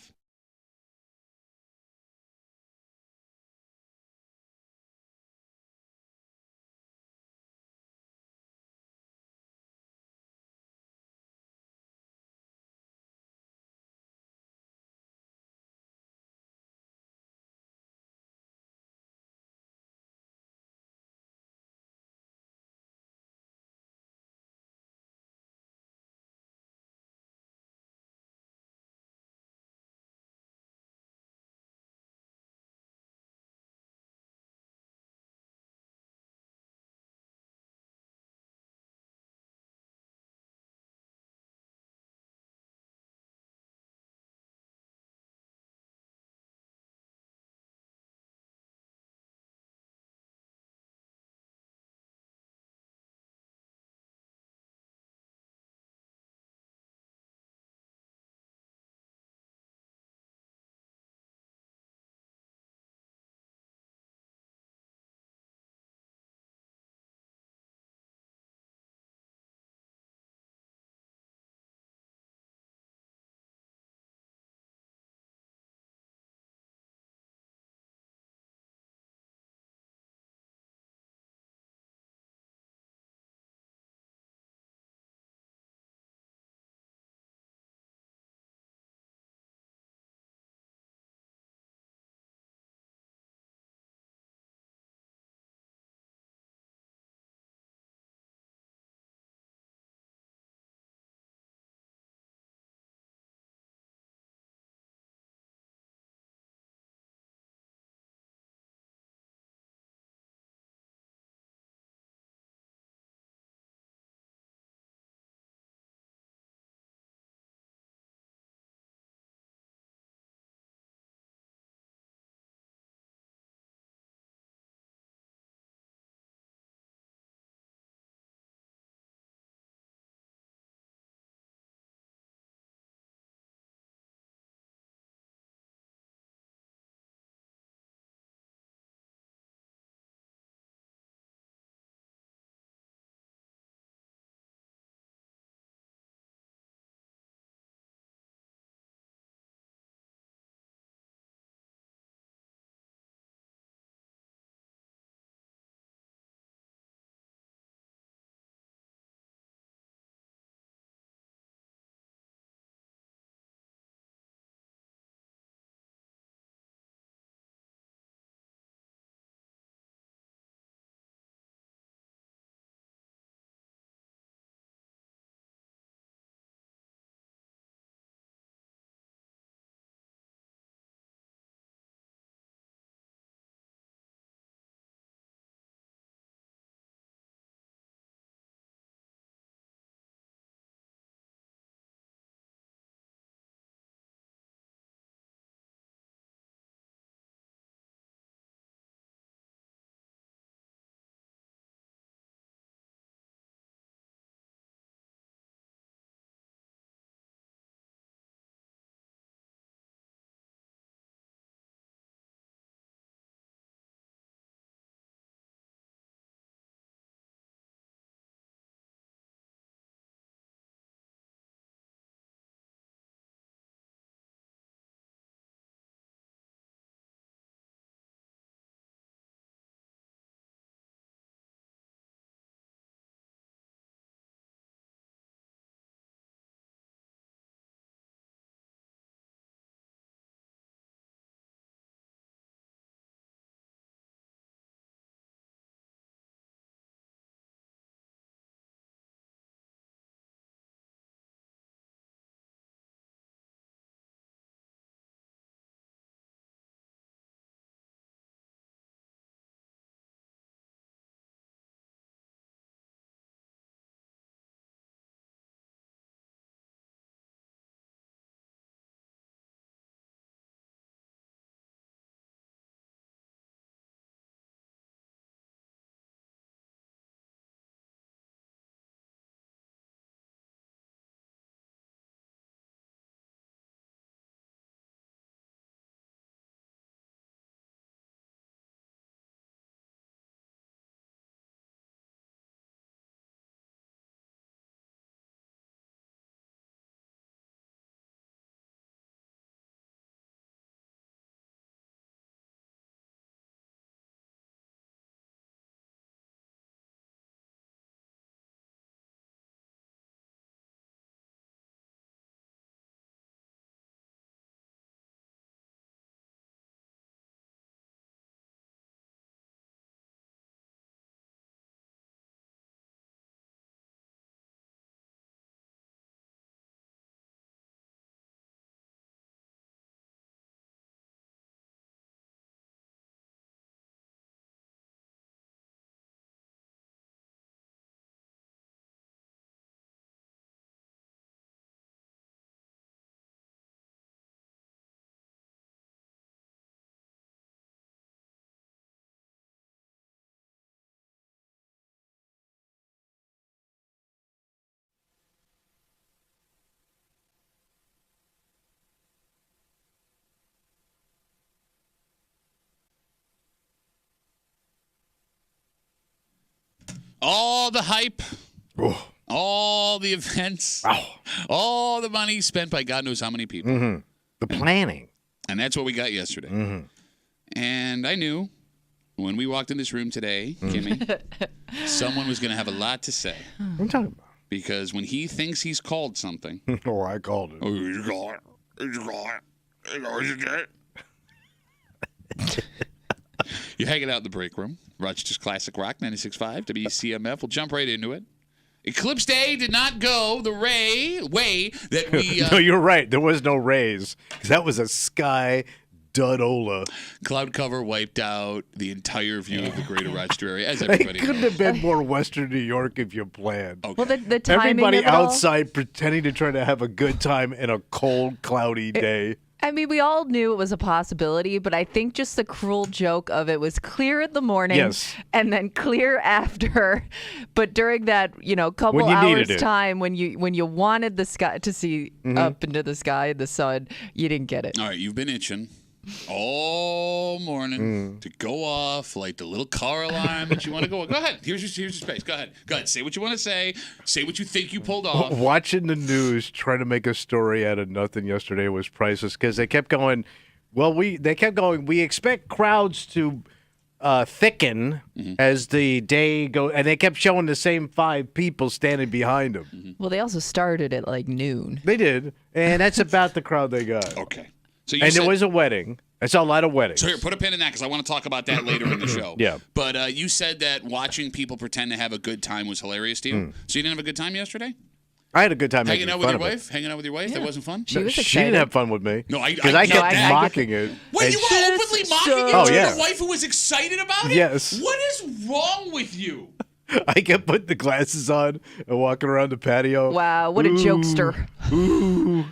all the hype, Oh. all the events, all the money spent by God knows how many people. Mm-hmm. The planning. And that's what we got yesterday. Mm-hmm. And I knew when we walked in this room today, Kimmy, someone was going to have a lot to say. What are you talking about? Because when he thinks he's called something. Oh, I called it. Oh, you call it. You call it. You know what you get. You're hanging out in the break room. Rochester's Classic Rock 96.5 WCMF. We'll jump right into it. Eclipse Day did not go the way that we... No, you're right. There was no rays. Because that was a sky dudola. Cloud cover wiped out the entire view of the greater Rochester area, as It everybody couldn't knows. have been more Western New York if you planned. Okay. Well, the timing Everybody of it all- outside pretending to try to have a good time in a cold, cloudy day. I mean, we all knew it was a possibility, but I think just the cruel joke of it was clear in the morning Yes. and then clear after. But during that, couple When you hours needed it. time when you wanted the sky to see up into the sky and the sun, you didn't get it. All right, you've been itching all morning to go off like the little car alarm that you want to go. Go ahead. Here's your space. Go ahead. Go ahead. Say what you want to say. Say what you think you pulled off. Watching the news, trying to make a story out of nothing yesterday was priceless because they kept going. We expect crowds to thicken as the day goes, and they kept showing the same 5 people standing behind them. Well, they also started at like noon. They did, and that's about the crowd they got. Okay. So And there was a wedding. I saw a lot of weddings. So here, put a pin in that because I want to talk about that later in the show. Yeah. But you said that watching people pretend to have a good time was hilarious to you. So you didn't have a good time yesterday? I had a good time Hanging making out with fun your of it. wife? Hanging out with your wife? That wasn't fun? She was She excited. didn't have fun with me. No, I because I get kept that. mocking it. Wait, and you were openly mocking it Oh, to yeah. your wife who was excited about it? Yes. What is wrong with you? I kept putting the glasses on and walking around the patio. Wow, what a jokester.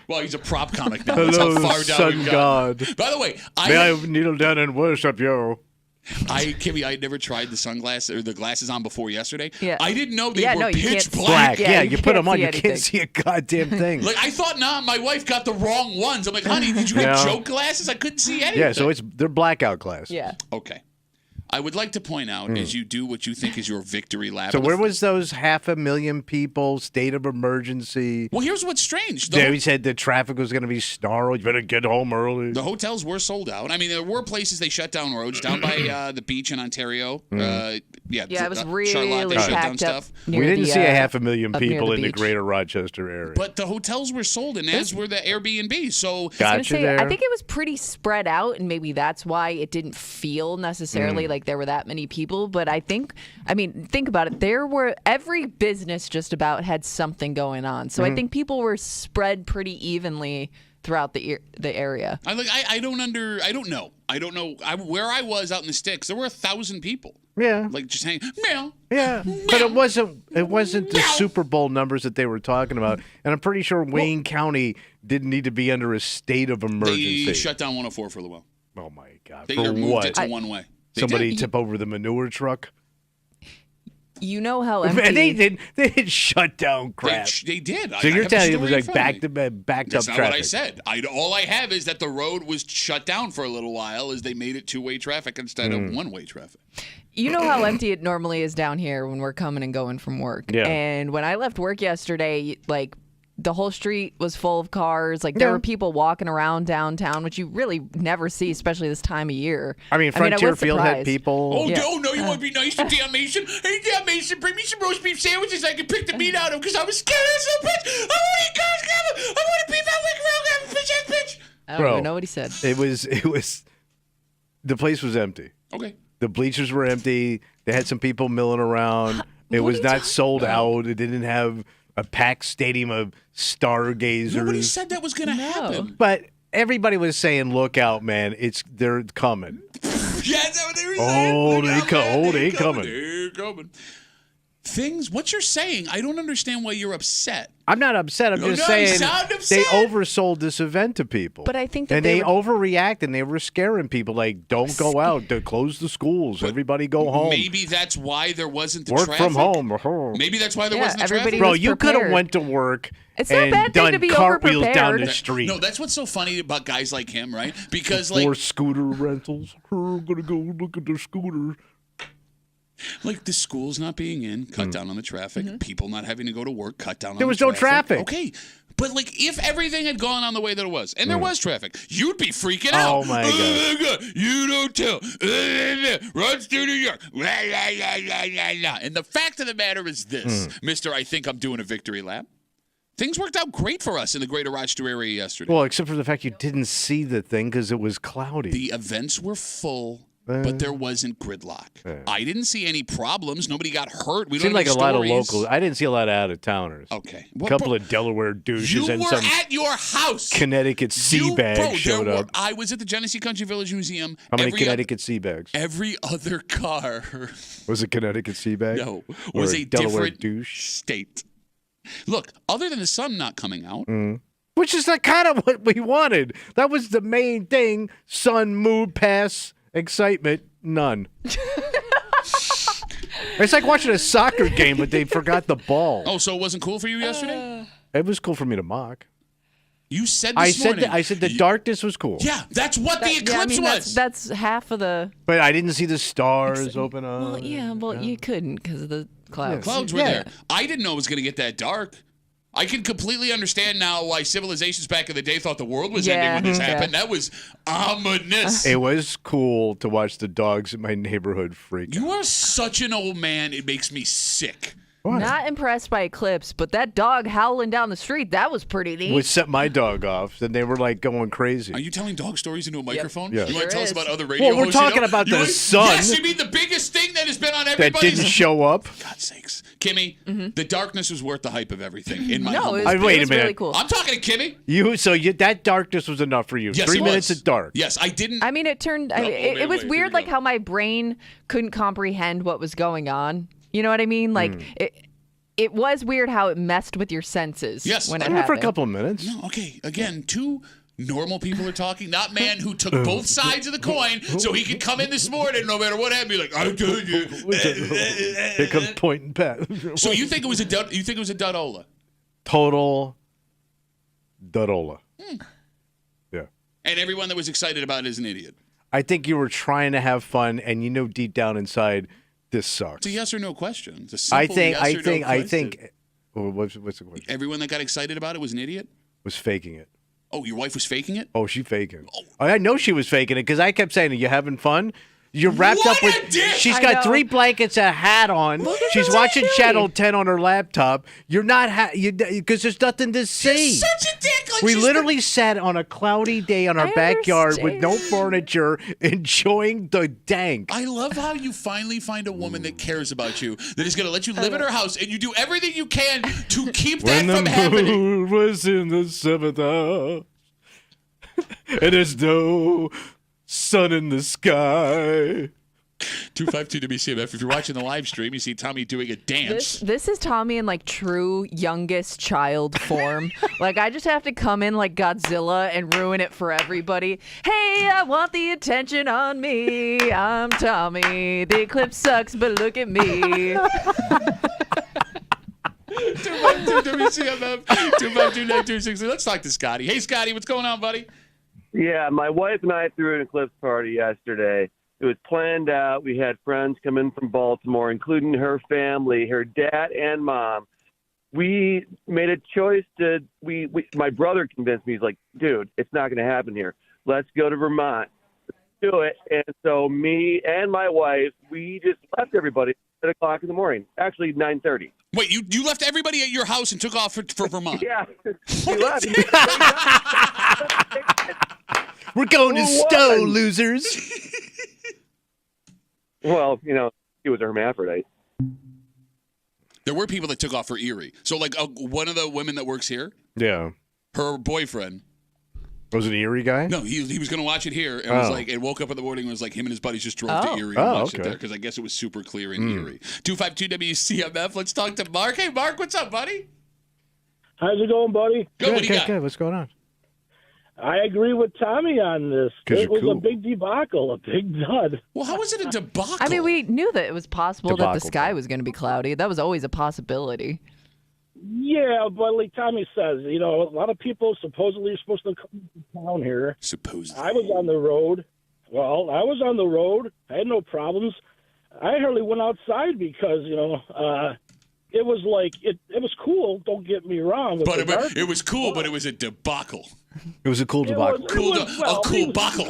Well, he's a prop comic now. That's how Hello, far down sun we've god. gotten. By the way, May I kneel down and worship you? Kimmy, I had never tried the sunglasses or the glasses on before yesterday. Yeah. I didn't know they Yeah, were no, you pitch can't- black. Yeah, you put can't them on, see you anything. can't see a goddamn thing. Like I thought, my wife got the wrong ones. I'm like, honey, did you have Yeah. joke glasses? I couldn't see anything. Yeah, so they're blackout glasses. Yeah. Okay. I would like to point out as you do what you think is your victory lap. So where was those 500,000 people, state of emergency? Well, here's what's strange. They said the traffic was going to be snarled. You better get home early. The hotels were sold out. I mean, there were places they shut down roads down by the beach in Ontario. Yeah, it was Charlotte, really they shut down packed up. stuff. near We didn't the, see 500,000 up near people the in the beach. greater Rochester area. But the hotels were sold, and as were the Airbnb. So I was Got gonna you say, there. I think it was pretty spread out, and maybe that's why it didn't feel necessarily like there were that many people. But think about it. Every business just about had something going on. So I think people were spread pretty evenly throughout the area. I don't know. Where I was out in the sticks, there were 1,000 people. yeah. Like just hanging. Meow. Yeah, but it wasn't the Super Bowl numbers that they were talking about, and I'm pretty sure Wayne County didn't need to be under a state of emergency. They shut down 104 for a little while. Oh my God! They For moved what? it to one way. They Somebody did. tip over the manure truck? You know how empty. Man, they didn't shut down crap. They did. So you're telling me it was like backed backed That's up not traffic? what I said. All I have is that the road was shut down for a little while as they made it two-way traffic instead of one-way traffic. You know how empty it normally is down here when we're coming and going from work. Yeah. And when I left work yesterday, like the whole street was full of cars. Like there were people walking around downtown, which you really never see, especially this time of year. I mean, Frontier Field had surprised. people. Oh, Yeah. no, you want to be nice to Dan Mason? Hey, Dan Mason, bring me some roast beef sandwiches I can pick the meat out of because I was scared of some bitch. I want to eat cars, I want to beef out like a bitch. I don't Bro. even know what he said. It was. The place was empty. Okay. The bleachers were empty. They had some people milling around. It What was are you not talking sold out. It didn't have a packed stadium of stargazers. Nobody said that was going to happen. But everybody was saying, "Look out, man! They're coming." Yeah, is that what they were saying? Oh, Look they out, come- man, oh, they coming. They're coming. What you're saying, I don't understand why you're upset. I'm not upset. I'm No, just no, you saying sound they upset. oversold this event to people. But I think that and they they were- overreacted. And they were scaring people like, "Don't go out. To close the schools. Everybody go home. Maybe that's why there wasn't the Work traffic. from home." Maybe that's why there Yeah, wasn't the everybody traffic. Bro, was you could have prepared. went to work It's not a and bad thing done to be cartwheels down overprepared. the street. No, that's what's so funny about guys like him, right? Because like Or scooter rentals. I'm gonna go look at the scooter. Like the schools not being in, cut down on the traffic. People not having to go to work, cut down on the traffic. There was no traffic. Okay. But, like, if everything had gone on the way that it was, and there was traffic, you'd be freaking out. Oh, my God. You don't tell. Runs through New York. And the fact of the matter is this, Mr. I think I'm doing a victory lap. Things worked out great for us in the greater Rochester area yesterday. Well, except for the fact you didn't see the thing because it was cloudy. The events were full. But there wasn't gridlock. I didn't see any problems. Nobody got hurt. We don't seemed like a lot of stories. locals. I didn't see a lot of out-of-towners. Okay. A couple of Delaware douches and You some were at your house. Connecticut sea bag showed up. I was at the Genesee Country Village Museum. How many Connecticut sea bags? Every other car. Was it Connecticut sea bag? No. Or Was a Delaware different douche? state. Look, other than the sun not coming out. Which is kind of what we wanted. That was the main thing. Sun, mood, pass, excitement. None. It's like watching a soccer game, but they forgot the ball. Oh, so it wasn't cool for you yesterday? It was cool for me to mock. You said this morning. I said the darkness was cool. Yeah, that's what the eclipse was. That's half of the. But I didn't see the stars open up. Well, you couldn't because of the clouds. Clouds were there. I didn't know it was going to get that dark. I can completely understand now why civilizations back in the day thought the world was ending when this happened. That was ominous. It was cool to watch the dogs in my neighborhood freak out. You are such an old man. It makes me sick. What? Not impressed by Eclipse, but that dog howling down the street, that was pretty neat. Would set my dog off, and they were like going crazy. Are you telling dog stories into a microphone? Yes. You want to tell us Sure about is. other radio Well, we're hosts talking about the sun. Yes, you mean the biggest thing that has been on That everybody's... didn't show up. God's sakes. Kimmy, the darkness was worth the hype of everything. In my no, humble it was, Wait it a was minute. really cool. I'm talking to Kimmy. That darkness was enough for you. Yes, 3 it minutes was. of dark. Yes, I didn't... I mean, it turned. It was weird, like how my brain couldn't comprehend what was going on. You know what I mean? Like it was weird how it messed with your senses. Yes. when it For a happened. couple of minutes. No, okay, again, two normal people are talking, not man who took both sides of the coin so he could come in this morning no matter what happened, be like, I told you. Here comes Point and Pat. So you think it was a dudola? Total dudola. Yeah. And everyone that was excited about it is an idiot. I think you were trying to have fun, and you know deep down inside, this sucks. It's a yes or no question. It's a simple yes or no question. Oh, what's the question? Everyone that got excited about it was an idiot? Was faking it. Oh, your wife was faking it? Oh, she faking. I know she was faking it because I kept saying, "Are you having fun?" You're wrapped What up with. a dick! She's I got know. 3 blankets, a hat on. She's watching Channel 10 on her laptop. You're not because there's nothing to see. You're such a dick. Like We she's literally sat on a cloudy day on our I backyard with no understand. furniture, enjoying the dank. I love how you finally find a woman that cares about you, that is going to let you live in her house, and you do everything you can to keep that When from the happening. moon was in the 7th hour, and there's no sun in the sky. 252 WCMF. If you're watching the live stream, you see Tommy doing a dance. This is Tommy in like true youngest child form. Like I just have to come in like Godzilla and ruin it for everybody. Hey, I want the attention on me. I'm Tommy. The eclipse sucks, but look at me. 252 WCMF. 252-9260. Let's talk to Scotty. Hey, Scotty, what's going on, buddy? Yeah, my wife and I threw an eclipse party yesterday. It was planned out. We had friends come in from Baltimore, including her family, her dad and mom. We made a choice to my brother convinced me. He's like, dude, it's not going to happen here. Let's go to Vermont. Let's do it. And so me and my wife, we just left everybody at 8:00 in the morning. Actually, 9:30. Wait, you left everybody at your house and took off for Vermont? Yeah, we left. We're going to Who Stowe, won? losers. Well, he was a hermaphrodite. There were people that took off for Erie. So, like, one of the women that works here, Yeah. her boyfriend, Was it an Erie guy? no, he was going to watch it here and was like, and woke up in the morning and was like, him and his buddies just drove to Erie and watched it there because I guess it was super clear in Erie. 252 WCMF. Let's talk to Mark. Hey, Mark, what's up, buddy? How's it going, buddy? Good. What do you got? Good. What's going on? I agree with Tommy on this. 'Cause It you're was cool. a big debacle, a big dud. Well, how was it a debacle? I mean, we knew that it was possible that the Debacle, sky bro. was going to be cloudy. That was always a possibility. Yeah, but like Tommy says, a lot of people supposedly are supposed to come to town here. Supposedly. I was on the road. Well, I was on the road. I had no problems. I hardly went outside because, it was like, it was cool, don't get me wrong. But it was cool, but it was a debacle. It was a cool debacle. Cool buckle.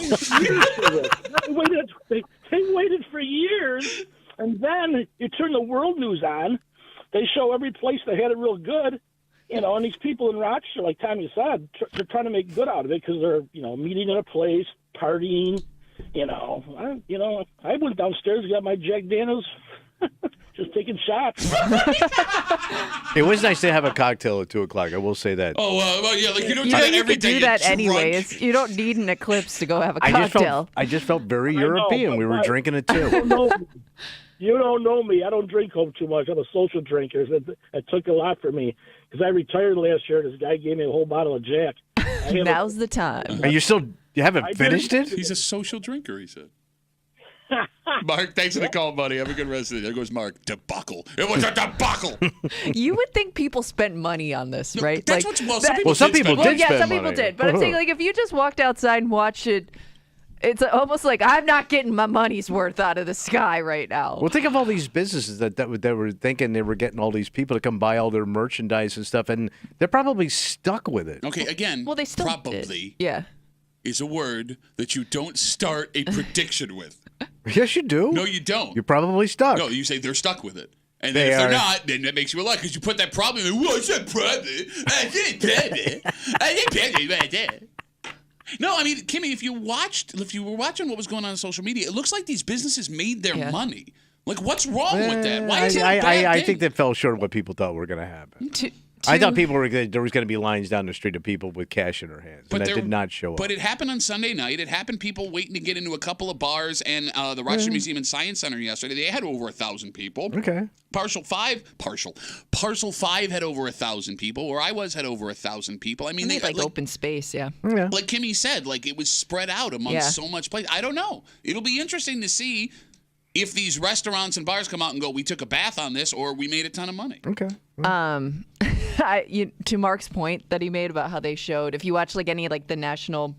They waited for years, and then you turn the world news on. They show every place they had it real good, and these people in Rochester, like Tommy said, they're trying to make good out of it because they're, meeting in a place, partying. I went downstairs, got my Jack Daniels, just taking shots. It was nice to have a cocktail at 2:00. I will say that. Oh, well, yeah, like you don't do You that don't every need to day. do that You're anyway. drunk. You don't need an eclipse to go have a cocktail. I just felt very I know, European. but We were drinking it You too. don't know me. I don't drink home too much. I'm a social drinker. It took a lot for me because I retired last year. This guy gave me a whole bottle of Jack. Now's the time. Are you still? You haven't finished it? He's a social drinker, he said. Mark, thanks for the call, buddy. Have a good rest of the day. There goes Mark. Debacle. It was a debacle. You would think people spent money on this, right? That's like, some people did. yeah, spend some people money. did. But I'm saying, like, if you just walked outside and watched it, it's almost like I'm not getting my money's worth out of the sky right now. Well, think of all these businesses that were thinking they were getting all these people to come buy all their merchandise and stuff, and they're probably stuck with it. Okay, again, Well, they still probably did. Yeah. is a word that you don't start a prediction with. Yes, you do. No, you don't. You're probably stuck. No, you say they're stuck with it. And then They if they're are. not, then that makes you a lie because you put that problem in. What's that problem? I didn't problem. I didn't problem right there. No, I mean, Kimmy, if you were watching what was going on social media, it looks like these businesses made their money. Like, what's wrong with that? Why is that a bad I thing? think that fell short of what people thought were going to happen. I thought there was going to be lines down the street of people with cash in their hands, and that did not show up. But it happened on Sunday night. It happened people waiting to get into a couple of bars and the Rochester Museum and Science Center yesterday. They had over 1,000 people. Okay. Parcel 5 had over 1,000 people. Where I was had over 1,000 people. I mean, They like open space, yeah. like Kimmy said, like it was spread out among so much place. I don't know. It'll be interesting to see if these restaurants and bars come out and go, we took a bath on this, or we made a ton of money. Okay. To Mark's point that he made about how they showed, if you watch like any like the national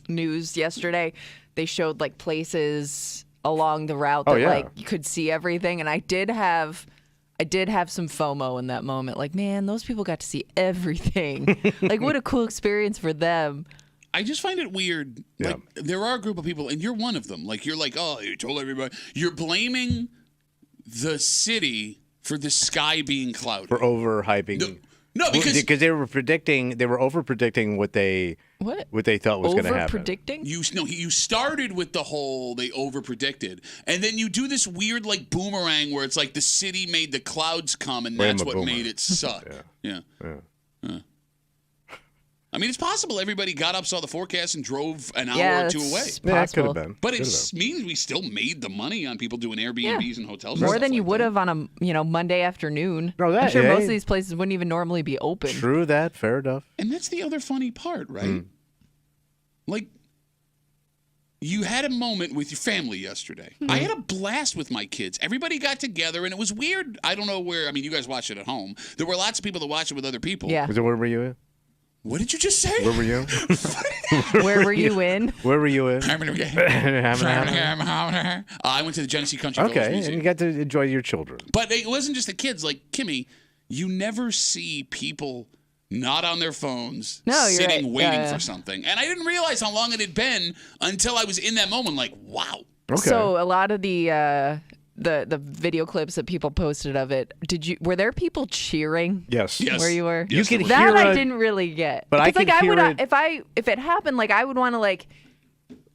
news yesterday, they showed like places along the route that like you could see everything, and I did have some FOMO in that moment. Like, man, those people got to see everything. Like, what a cool experience for them. I just find it weird. Like, there are a group of people, and you're one of them. Like, you're like, oh, you told everybody. You're blaming the city for the sky being cloudy. For overhyping. No, because they were over predicting what they thought was going to happen. Over-predicting? You started with the whole they over predicted, and then you do this weird like boomerang where it's like the city made the clouds come, and that's what made it suck. Yeah. I mean, it's possible everybody got up, saw the forecast, and drove an hour or two away. Yeah, it could have been. But it means we still made the money on people doing Airbnbs and hotels. More and than stuff you like would that. have on a Monday afternoon. No, I'm sure most of these places wouldn't even normally be open. True that. Fair enough. And that's the other funny part, right? Like, you had a moment with your family yesterday. I had a blast with my kids. Everybody got together, and it was weird. I don't know where. I mean, you guys watched it at home. There were lots of people that watched it with other people. Yeah. Where were you in? What did you just say? Where were you? Where were you in? Where were you in? I went to the Genesee Country Village Okay, Museum. and you got to enjoy your children. But it wasn't just the kids. Like, Kimmy, you never see people not on their phones, sitting waiting for something. And I didn't realize how long it had been until I was in that moment. Like, wow. Okay. So a lot of the video clips that people posted of it, were there people cheering? Yes. Where you were? Yes, you could there were. That hear I didn't really get. But I Because, could hear it. if it happened, like I would want to like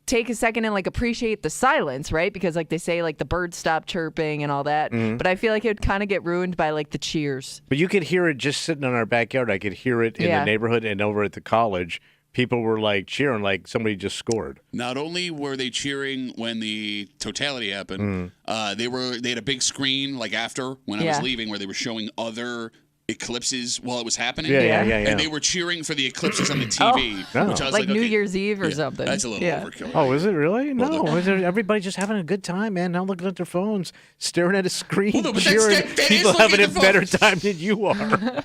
take a second and like appreciate the silence, right? Because like they say like the birds stop chirping and all that. But I feel like it would kind of get ruined by like the cheers. But you could hear it just sitting in our backyard. I could hear it in the neighborhood and over at the college. People were like cheering like somebody just scored. Not only were they cheering when the totality happened, they had a big screen like after when I was leaving where they were showing other eclipses while it was happening. Yeah. And they were cheering for the eclipses on the TV. Which I was Like New okay, Year's Eve or something. That's a little overkill. Oh, is it really? No. Everybody's just having a good time, man. Not looking at their phones, staring at a screen, Well, no, but cheering. that is People looking having at a the better phones. time than you are.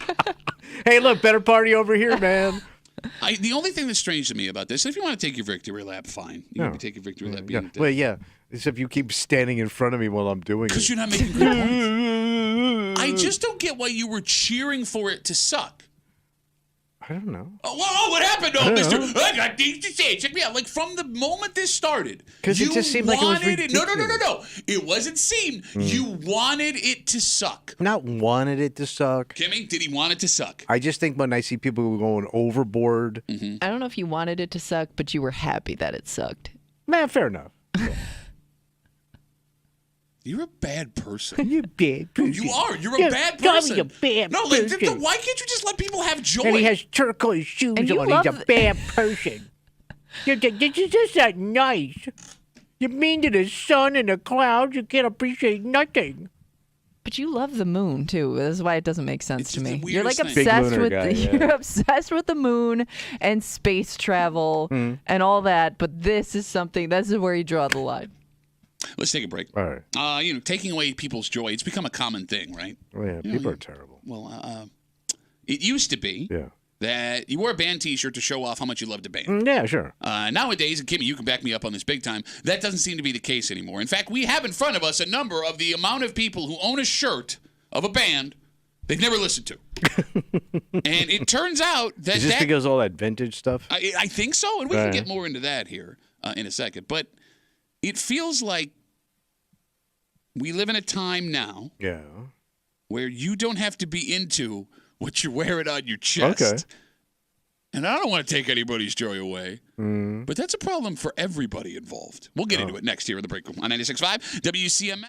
Hey, look, better party over here, man. The only thing that's strange to me about this, if you want to take your victory lap, fine. You can take your victory lap. Yeah. Well, yeah. As if you keep standing in front of me while I'm doing it. Because you're not making good points. I just don't get why you were cheering for it to suck. I don't know. Oh, what happened? Oh, mister, I got things to say. Check me out. Like, from the moment this started. Because it just seemed like it was ridiculous. No. It wasn't seemed. You wanted it to suck. Not wanted it to suck. Kimmy, did he want it to suck? I just think when I see people going overboard. I don't know if you wanted it to suck, but you were happy that it sucked. Man, fair enough. You're a bad person. You bad person. You are. You're a bad person. You're a bad no, person. why can't you just let people have joy? And he has turquoise shoes And you on. love He's a bad person. This is just not nice. You're mean to the sun and the clouds. You can't appreciate nothing. But you love the moon too. That's why it doesn't make sense It's to just me. the You're like weirdest thing. obsessed Big lunar with guy, you're yeah. obsessed with the moon and space travel and all that. But this is where you draw the line. Let's take a break. All right. Taking away people's joy, it's become a common thing, right? Oh, yeah, people are terrible. Well, it used to be that you wore a band T-shirt to show off how much you loved a band. Yeah, sure. Nowadays, and Kimmy, you can back me up on this big time, that doesn't seem to be the case anymore. In fact, we have in front of us a number of the amount of people who own a shirt of a band they've never listened to. And it turns out that Is this because all that vintage stuff? I think so, and we can get more into that here in a second. But it feels like we live in a time now where you don't have to be into what you're wearing on your chest. Okay. And I don't want to take anybody's joy away, but that's a problem for everybody involved. We'll get into it next here in the break room on 96.5 WCMF.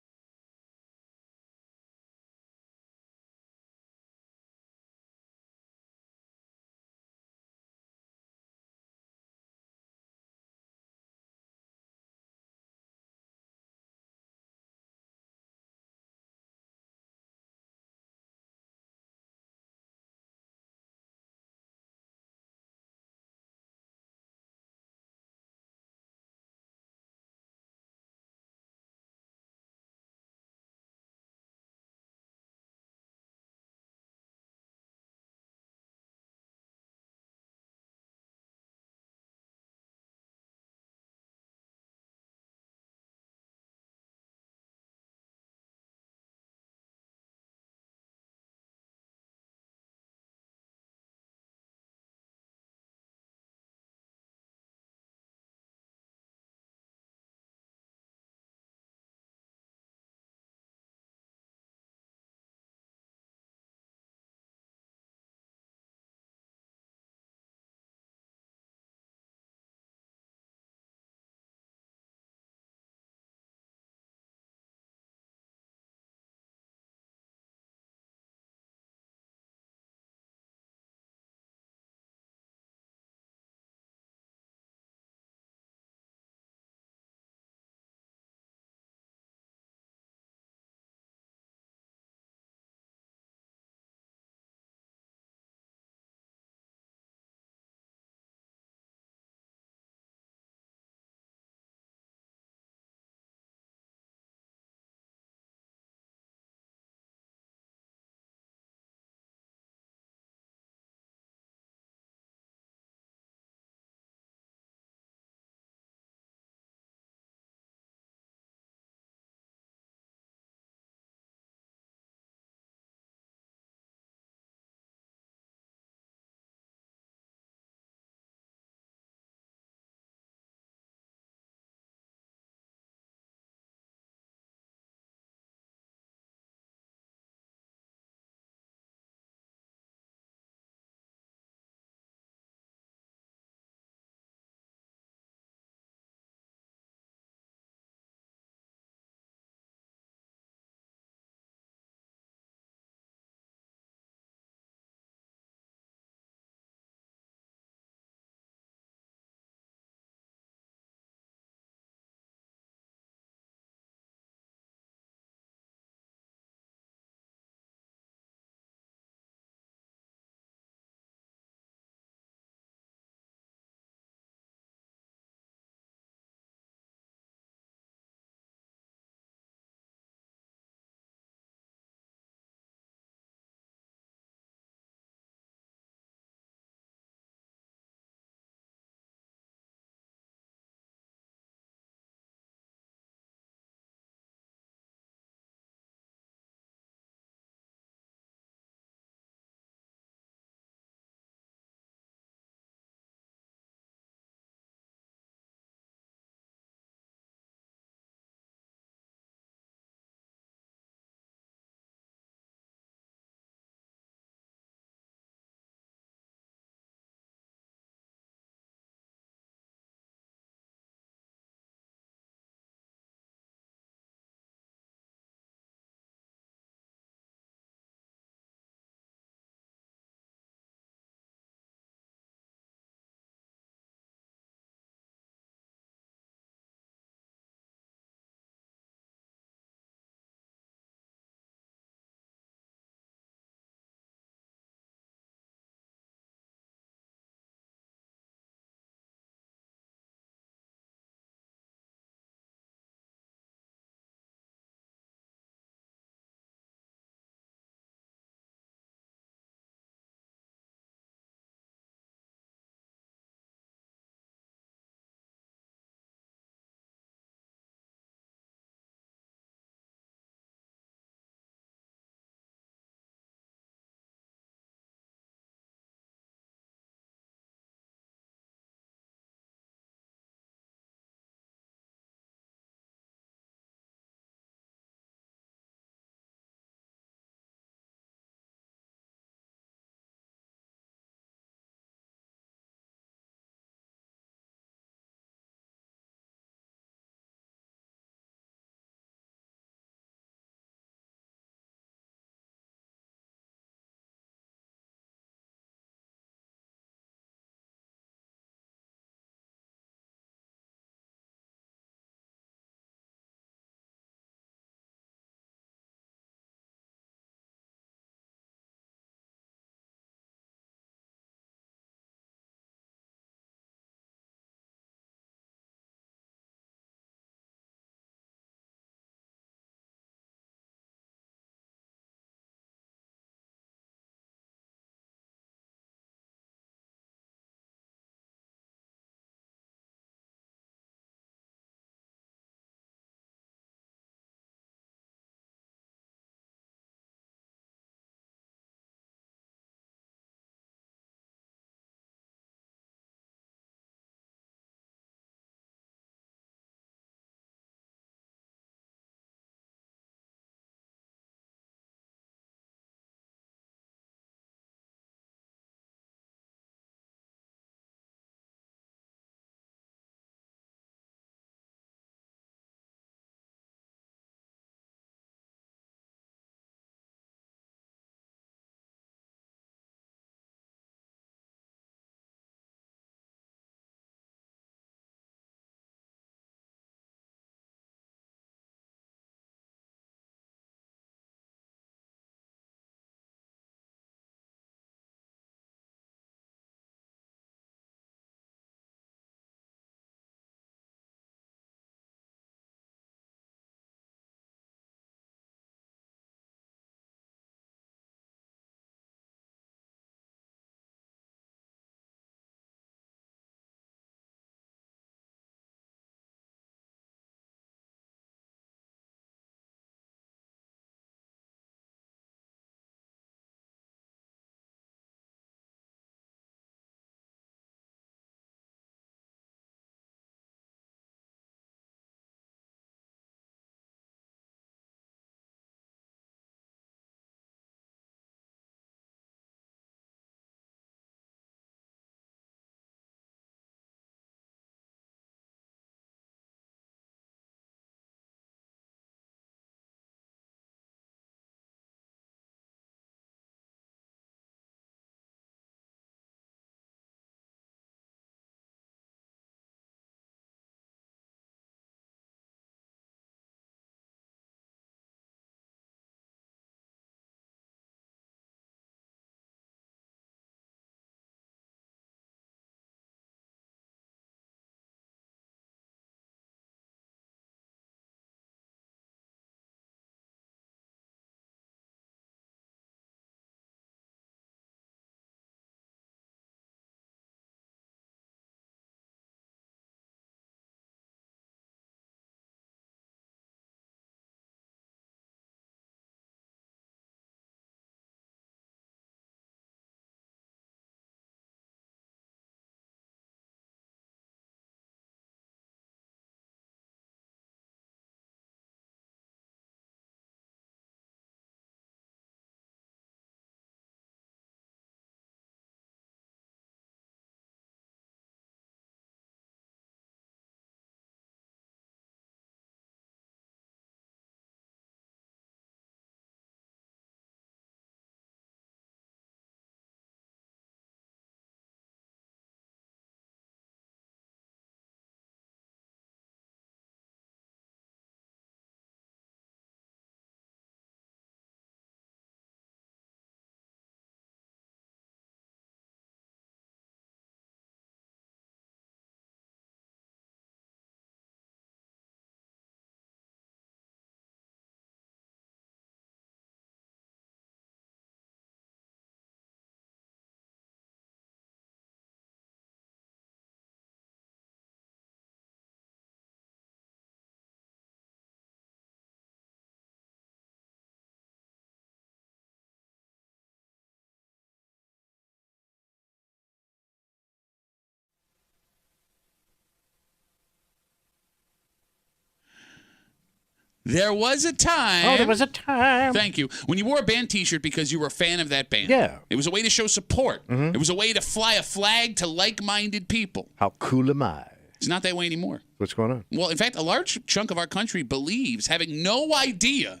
There was a time. Oh, there was a time. Thank you. When you wore a band T-shirt because you were a fan of that band. Yeah. It was a way to show support. It was a way to fly a flag to like-minded people. How cool am I? It's not that way anymore. What's going on? Well, in fact, a large chunk of our country believes having no idea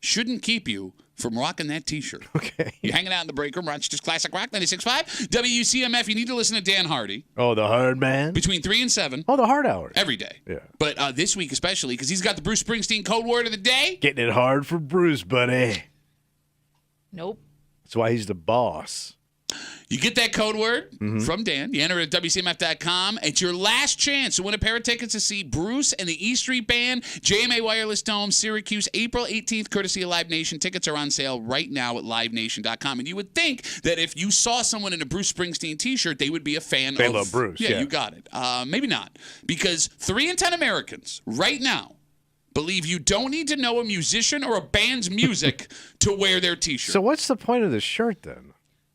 shouldn't keep you from rocking that T-shirt. Okay. You're hanging out in the break room, Rochester's Classic Rock 96.5. WCMF, you need to listen to Dan Hardy. Oh, the hard man? Between 3 and 7. Oh, the hard hours. Every day. Yeah. But this week especially, because he's got the Bruce Springsteen code word of the day. Getting it hard for Bruce, buddy. Nope. That's why he's the boss. You get that code word from Dan. You enter it at WCMF.com. It's your last chance to win a pair of tickets to see Bruce and the E Street Band, JMA Wireless Dome, Syracuse, April 18th, courtesy of Live Nation. Tickets are on sale right now at LiveNation.com. And you would think that if you saw someone in a Bruce Springsteen T-shirt, they would be a fan They of... love Bruce, Yeah, yeah. you got it. Maybe not. Because 3 in 10 Americans right now believe you don't need to know a musician or a band's music to wear their T-shirt. So what's the point of the shirt then?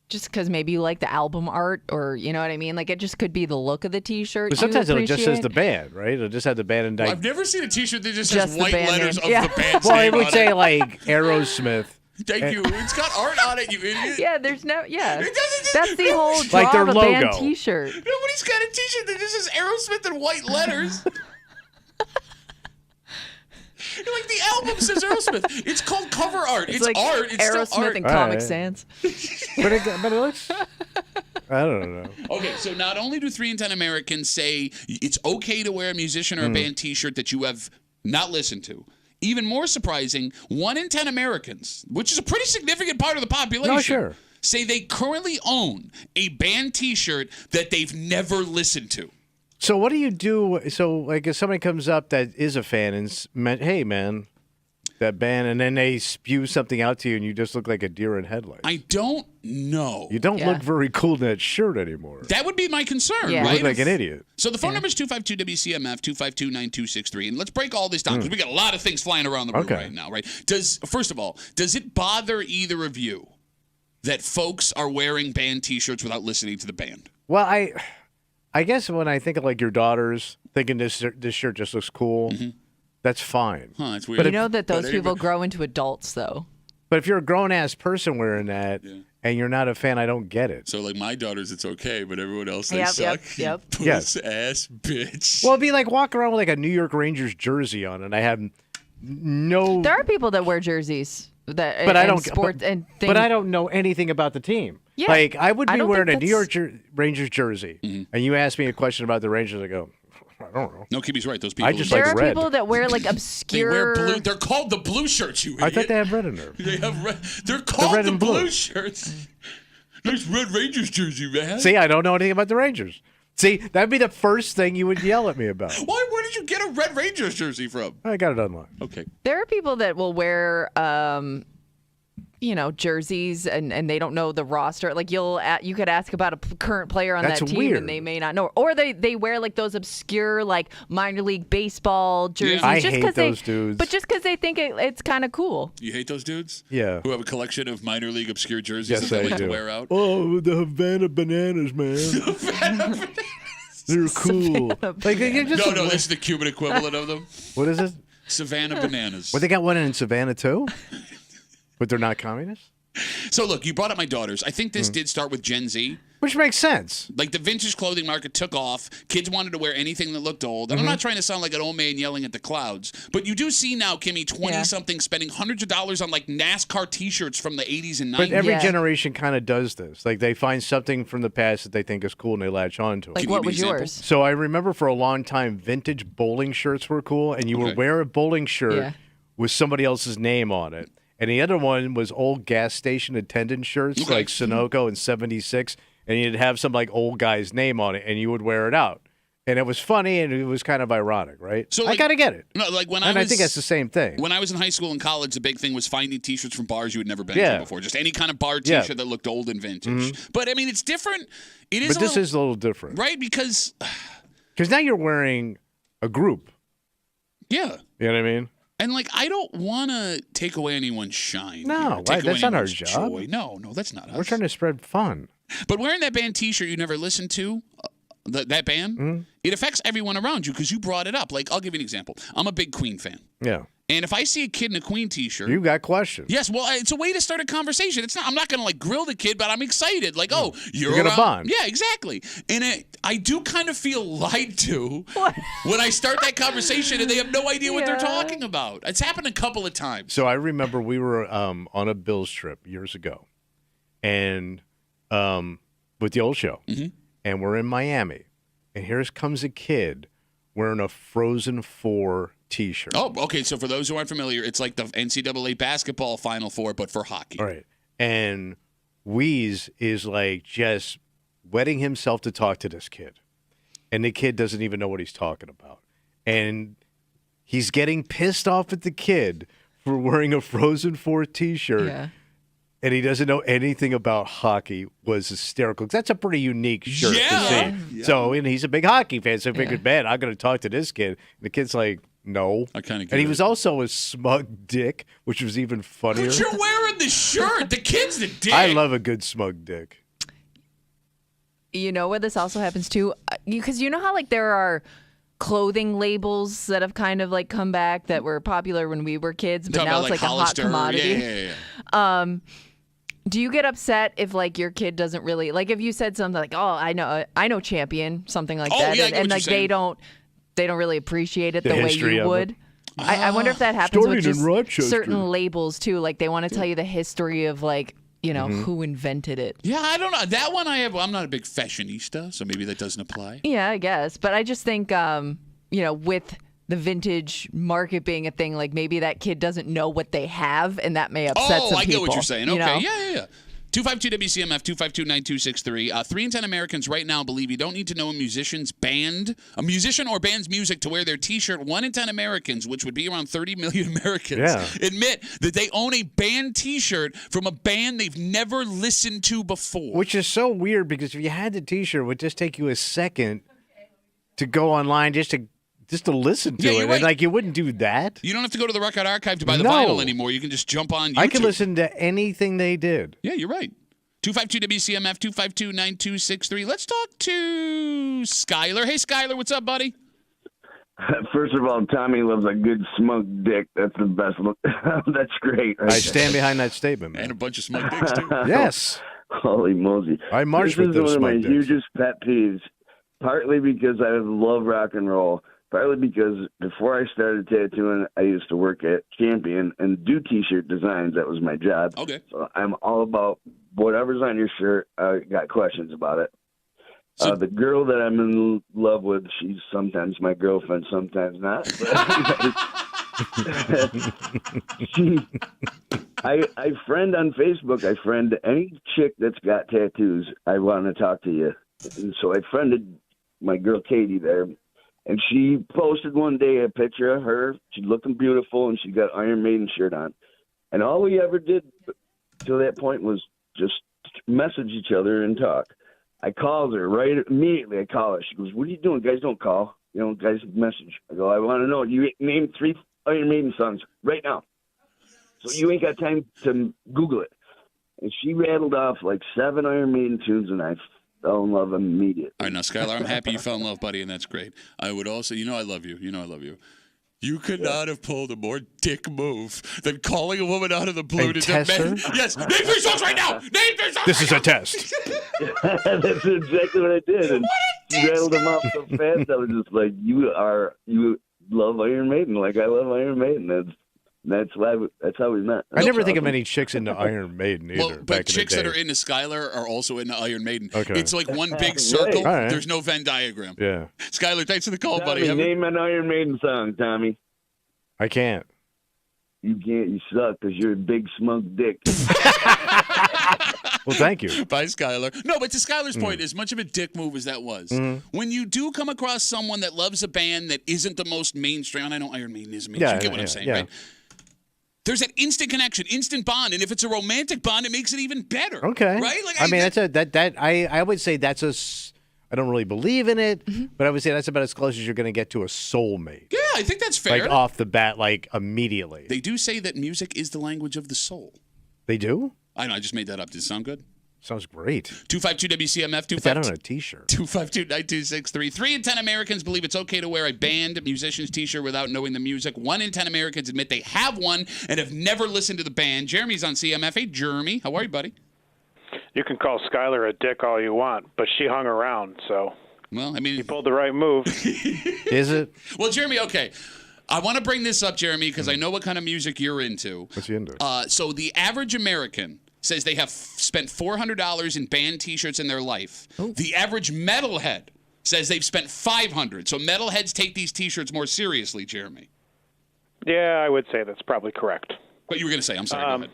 Just because maybe you like the album art, or you know what I mean? Like, it just could be the look of the T-shirt. But you sometimes it just says appreciate. the band, right? It'll just have the band and I've never seen a T-shirt that just Just has the white band letters name. of Yeah. the band's Well, name it would on say it. like Aerosmith. Thank you. It's got art on it, you idiot. Yeah, there's no. Yeah, It doesn't- that's the whole draw Like their of a band logo. T-shirt. Nobody's got a T-shirt that just says Aerosmith in white letters. Like the album says Aerosmith. It's called cover art. It's like art. It's Aerosmith still art. and All Comic right. Sans. But it looks... I don't know. Okay, so not only do 3 in 10 Americans say it's okay to wear a musician or a band T-shirt that you have not listened to, even more surprising, 1 in 10 Americans, which is a pretty significant part of the population, No, sure. say they currently own a band T-shirt that they've never listened to. So what do you do? So like if somebody comes up that is a fan and hey man, that band, and then they spew something out to you and you just look like a deer in headlights. I don't know. You don't Yeah. look very cool in that shirt anymore. That would be my concern, Yeah. You right? look like an idiot. So the phone number is 252-WCMF, 252-9263. And let's break all this down because we got a lot of things flying around the room Okay. right now, right? First of all, does it bother either of you that folks are wearing band T-shirts without listening to the band? Well, I guess when I think of like your daughters thinking this shirt just looks cool, that's fine. Huh, it's weird. But You know that those But people anyway- grow into adults, though. But if you're a grown ass person wearing that and you're not a fan, I don't get it. So like my daughters, it's okay, but everyone else, they Yep, suck. yep. You Yes. puss-ass bitch. Well, it'd be like walking around with like a New York Rangers jersey on, and I have no. There are people that wear jerseys that, But I and don't. sports but, and but things. I don't know anything about the team. Yeah. Like I would I be don't wearing a think New York Rangers jersey, and you ask me a question about the Rangers, I go, I don't know. No, Kimmy's right. Those people. just there like are red. people that wear like they obscure. wear blue. They're called the blue shirts. You idiot. I thought they have red in there. They have red. They're called red the and blue. blue shirts. Nice red Rangers jersey, man. See, I don't know anything about the Rangers. See, that'd be the first thing you would yell at me about. Why? Where did you get a red Rangers jersey from? I got it online. Okay. There are people that will wear, jerseys and they don't know the roster. Like you could ask about a current player on That's that team weird. and they may not know. Or they wear like those obscure like minor league baseball jerseys. I just hate 'cause those dudes. But just because they think it's kind of cool. You hate those dudes? Yeah. Who have a collection of minor league obscure jerseys Yes, that they I like do. to wear out? Oh, the Havana Bananas, man. They're cool. Like, you just, No, this is the Cuban equivalent of them. What is it? Savannah Bananas. Well, they got one in Savannah too, but they're not communists. So look, you brought up my daughters. I think this did start with Gen Z. Which makes sense. Like the vintage clothing market took off. Kids wanted to wear anything that looked old. And I'm not trying to sound like an old man yelling at the clouds, but you do see now, Kimmy, 20-something spending hundreds of dollars on like NASCAR T-shirts from the 80s and 90s. But every Yeah. generation kind of does this. Like they find something from the past that they think is cool and they latch on to it. Like Can you what give me was an example? yours? So I remember for a long time, vintage bowling shirts were cool, and you would Okay. wear a bowling shirt Yeah. with somebody else's name on it. And the other one was old gas station attendant shirts, Okay. like Sunoco in '76, and you'd have some like old guy's name on it, and you would wear it out. And it was funny, and it was kind of ironic, right? So, I like- gotta get it. No, like when And I I was, think that's the same thing. When I was in high school and college, the big thing was finding T-shirts from bars you had never been Yeah. to before. Just any kind of bar Yeah. T-shirt that looked old and vintage. But I mean, it's different. It is But a this little, is a little different. right because Because now you're wearing a group. yeah. You know what I mean? And like, I don't want to take away anyone's shine. No, here, why? take away That's not our anyone's job. joy. No, that's not us. We're trying to spread fun. But wearing that band T-shirt you never listened to, that band, Mm-hmm. it affects everyone around you because you brought it up. Like, I'll give you an example. I'm a big Queen fan. Yeah. And if I see a kid in a Queen T-shirt, You got questions. yes, well, it's a way to start a conversation. It's not. I'm not going to grill the kid, but I'm excited. Like, oh, you're gonna around- bond. Yeah, exactly. And I do kind of feel lied to when I start that conversation, and they have no idea what they're talking about. It's happened a couple of times. So I remember we were on a Bills trip years ago, and with the old show, and we're in Miami, and here comes a kid wearing a Frozen 4 T-shirt. Oh, okay. So for those who aren't familiar, it's like the NCAA basketball Final Four, but for hockey. All right. And Wheeze is just wetting himself to talk to this kid. And the kid doesn't even know what he's talking about. And he's getting pissed off at the kid for wearing a Frozen 4 T-shirt. Yeah. And he doesn't know anything about hockey. Was hysterical. 'Cause that's a pretty unique shirt to see. Yeah. So, and he's a big hockey fan. So I figured, man, I'm going to talk to this kid. And the kid's like, no. I kind of get And he it. was also a smug dick, which was even funnier. But you're wearing the shirt. The kid's the dick. I love a good smug dick. You know where this also happens too? Because you know how there are clothing labels that have kind of come back that were popular when we were kids, but Talking now about, it's a hot Hollister. commodity. Yeah. Do you get upset if your kid doesn't really if you said something oh, I know Champion, something like Oh, that, yeah, I get and what you're saying. they don't really appreciate it The the way history you of would. it. I wonder if that happens with Starting in just Rochester. certain labels too. They want to tell you the history of who invented it. Yeah, I don't know. That one I'm not a big fashionista, so maybe that doesn't apply. Yeah, I guess. But I just think, with the vintage market being a thing, maybe that kid doesn't know what they have, and that may upset some people. I get what you're saying. you Okay, know? yeah. 252-WCMF, 252-9263. 3 in 10 Americans right now believe you don't need to know a musician or band's music to wear their T-shirt. 1 in 10 Americans, which would be around 30 million Americans, admit that they own a band T-shirt from a band they've never listened to before. Which is so weird because if you had the T-shirt, it would just take you a second to go online just to listen to Yeah, it. you're right. And you wouldn't do that. You don't have to go to the Record Archive to buy the No. vinyl anymore. You can just jump on YouTube. I can listen to anything they did. Yeah, you're right. 252-WCMF, 252-9263. Let's talk to Skyler. Hey, Skyler, what's up, buddy? First of all, Tommy loves a good smug dick. That's the best look. That's great. I stand behind that statement, man. And a bunch of smug dicks, too. Yes. Holy Mosey. I march This with is those one of my smug dicks. hugest pet peeves, partly because I love rock and roll, partly because before I started tattooing, I used to work at Champion and do T-shirt designs. That was my job. Okay. So I'm all about whatever's on your shirt. I got questions about it. So- The girl that I'm in love with, she's sometimes my girlfriend, sometimes not. I friend on Facebook. I friend any chick that's got tattoos. I want to talk to you. And so I friended my girl Katie there. And she posted one day a picture of her. She's looking beautiful, and she got Iron Maiden shirt on. And all we ever did till that point was just message each other and talk. I called her right immediately. I call her. She goes, "What are you doing? Guys don't call. Guys message." I go, "I want to know. You name 3 Iron Maiden songs right now. So you ain't got time to Google it." And she rattled off 7 Iron Maiden tunes, and I fell in love immediately. All right, now, Skylar, I'm happy you fell in love, buddy, and that's great. I would also, I love you. I love you. You could not have pulled a more dick move than calling a woman out of the blue And to test demand. her? Yes, name 3 songs right now. Name 3 songs. This is a right now. test. That's exactly what I did. And she rattled them off so fast, I was just like, you love Iron Maiden like I love Iron Maiden. That's how we met. I never think of any chicks into Iron Maiden either. Well, back but in chicks the that day. are into Skylar are also into Iron Maiden. Okay. It's like one big circle. All right. There's no Venn diagram. Yeah, Skylar, thanks for the call, buddy. Tommy, Have a- name an Iron Maiden song, Tommy. I can't. You can't. You suck because you're a big smug dick. Well, thank you. Bye, Skylar. No, but to Skylar's point, as much of a dick move as that was, when you do come across someone that loves a band that isn't the most mainstream, and I know Iron Maiden is mainstream, Yeah, you get what yeah, I'm saying, yeah. right? There's that instant connection, instant bond, and if it's a romantic bond, it makes it even better. Okay. Right? I mean, I would say that's I don't really believe in it, but I would say that's about as close as you're going to get to a soulmate. Yeah, I think that's fair. Off the bat, immediately. They do say that music is the language of the soul. They do? I know, I just made that up. Did it sound good? Sounds great. 252-WCMF. Put that on a T-shirt. 252-9263. 3 in 10 Americans believe it's okay to wear a band musician's T-shirt without knowing the music. 1 in 10 Americans admit they have one and have never listened to the band. Jeremy's on CMF. Hey, Jeremy. How are you, buddy? You can call Skylar a dick all you want, but she hung around, so. Well, I mean, he pulled the right move. Is it? Well, Jeremy, okay. I want to bring this up, Jeremy, because I know what kind of music you're into. What's he into? So the average American says they have spent $400 in band T-shirts in their life. Ooh. The average metalhead says they've spent $500. So metalheads take these T-shirts more seriously, Jeremy. Yeah, I would say that's probably correct. What you were going to say? I'm sorry. Go ahead.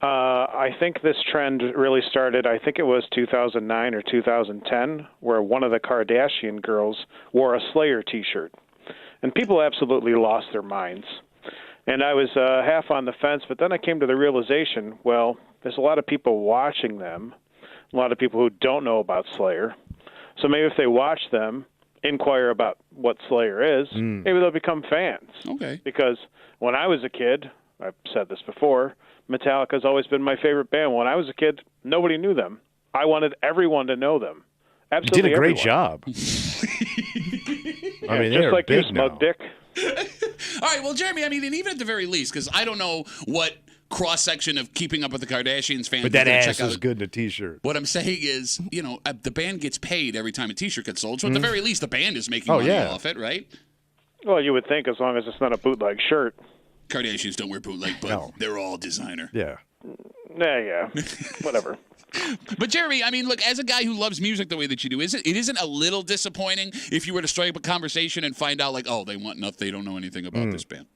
I think this trend really started, I think it was 2009 or 2010, where one of the Kardashian girls wore a Slayer T-shirt. And people absolutely lost their minds. And I was half on the fence, but then I came to the realization, well, there's a lot of people watching them, a lot of people who don't know about Slayer. So maybe if they watch them, inquire about what Slayer is, maybe they'll become fans. Okay. Because when I was a kid, I've said this before, Metallica's always been my favorite band. When I was a kid, nobody knew them. I wanted everyone to know them. Absolutely, you did a great everyone. job. I mean, just like you, big smug now. dick. All right, well, Jeremy, I mean, and even at the very least, because I don't know what cross-section of Keeping Up with the Kardashians fans But that are gonna ass check out. is good in a T-shirt. What I'm saying is, you know, the band gets paid every time a T-shirt gets sold. So at the very least, the band is making money off it, right? Well, you would think as long as it's not a bootleg shirt. Kardashians don't wear bootleg, but they're all designer. Yeah. Yeah, whatever. But Jeremy, I mean, look, as a guy who loves music the way that you do, it isn't a little disappointing if you were to strike up a conversation and find out, like, oh, they want nothing, they don't know anything about this band.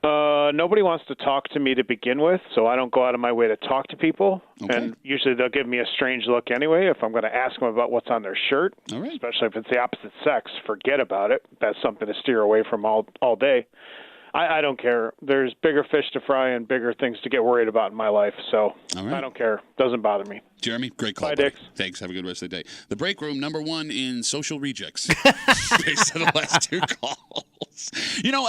Nobody wants to talk to me to begin with, so I don't go out of my way to talk to people. Okay. And usually they'll give me a strange look anyway if I'm going to ask them about what's on their shirt. All right. Especially if it's the opposite sex. Forget about it. That's something to steer away from all day. I don't care. There's bigger fish to fry and bigger things to get worried about in my life, so I don't care. Doesn't bother me. Jeremy, great call. Bye, buddy. Dix. Thanks. Have a good rest of the day. The break room, #1 in social rejects, based on the last 2 calls. You know,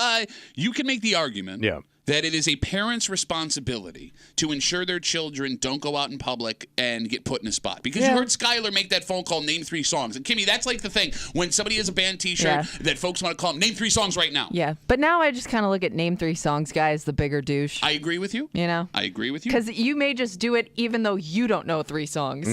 you can make the argument that it is a parent's responsibility to ensure their children don't go out in public and get put in a spot. Because you heard Skylar make that phone call, name 3 songs. And Kimmy, that's like the thing. When somebody has a band T-shirt that folks want to call them, name 3 songs right now. Yeah, but now I just kind of look at name 3 songs guy as the bigger douche. I agree with you. You know? I agree with you. Because you may just do it even though you don't know 3 songs.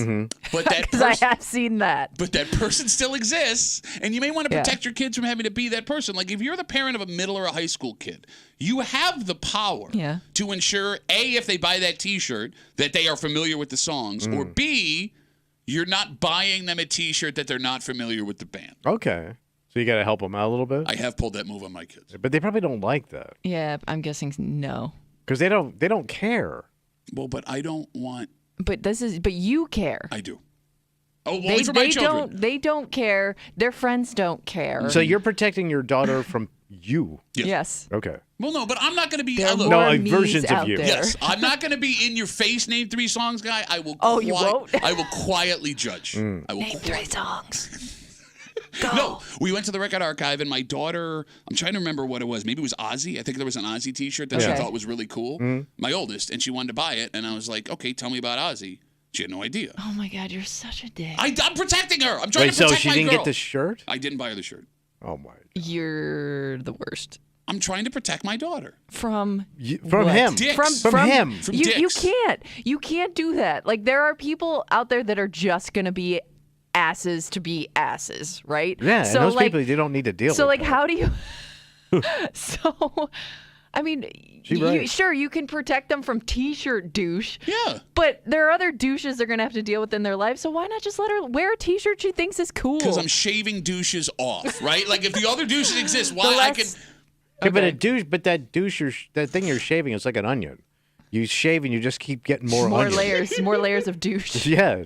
But that Because I have seen that. But that person still exists, and you may want to protect your kids from having to be that person. Like if you're the parent of a middle or a high school kid, you have the power to ensure, A, if they buy that T-shirt, that they are familiar with the songs, or B, you're not buying them a T-shirt that they're not familiar with the band. Okay. So you got to help them out a little bit? I have pulled that move on my kids. But they probably don't like that. Yeah, I'm guessing no. Because they don't care. Well, but I don't want... But you care. I do. Oh, only for my children. They don't care. Their friends don't care. So you're protecting your daughter from you? Yes. Okay. Well, no, but I'm not going to be... There are look, more like me's versions of out you. there. Yes, I'm not going to be in your face, name 3 songs guy. I will. You won't? I will quietly judge. I will Name 3 songs. Go. No, we went to the record archive, and my daughter, I'm trying to remember what it was. Maybe it was Ozzy. I think there was an Ozzy T-shirt that she thought was really cool. My oldest, and she wanted to buy it, and I was like, okay, tell me about Ozzy. She had no idea. Oh, my God, you're such a dick. I'm protecting her. I'm trying to protect my girl. So she didn't get the shirt? I didn't buy her the shirt. Oh, my God. You're the worst. I'm trying to protect my daughter. From what? him. Dicks. From him. From You dicks. can't. You can't do that. Like, there are people out there that are just going to be asses to be asses, right? Yeah, so, and those like, people, they don't need to deal with So, like, that. how do you... So, I mean, right. sure, you can protect them from T-shirt douche. Yeah. But there are other douches they're going to have to deal with in their life, so why not just let her wear a T-shirt she thinks is cool? Because I'm shaving douches off, right? Like, if the other douches exist, why I can... Yeah, but that that thing you're shaving is like an onion. You shave and you just keep getting more onion. more layers of douche. Yeah.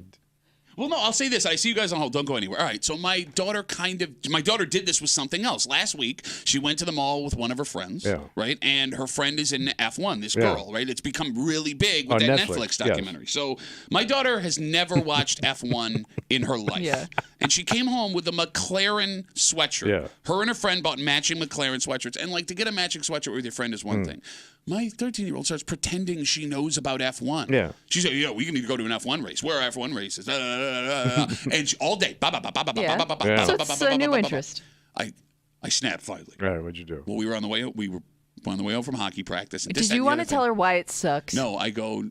Well, no, I'll say this. I see you guys on hold. Don't go anywhere. All right, so my daughter did this with something else. Last week, she went to the mall with one of her friends, right? And her friend is in F1, this girl, right? It's become really big with that Netflix documentary. Yes. So my daughter has never watched F1 in her life. Yeah. And she came home with a McLaren sweatshirt. Yeah. Her and her friend bought matching McLaren sweatshirts. And, like, to get a matching sweatshirt with your friend is one thing. My 13-year-old starts pretending she knows about F1. Yeah. She's like, we can go to an F1 race. Where are F1 races? And all day. Yeah. So it's a new interest. I snapped finally. All right, what'd you do? Well, we were on the way home from hockey practice. And Did you want to tell her why it sucks? No, I go,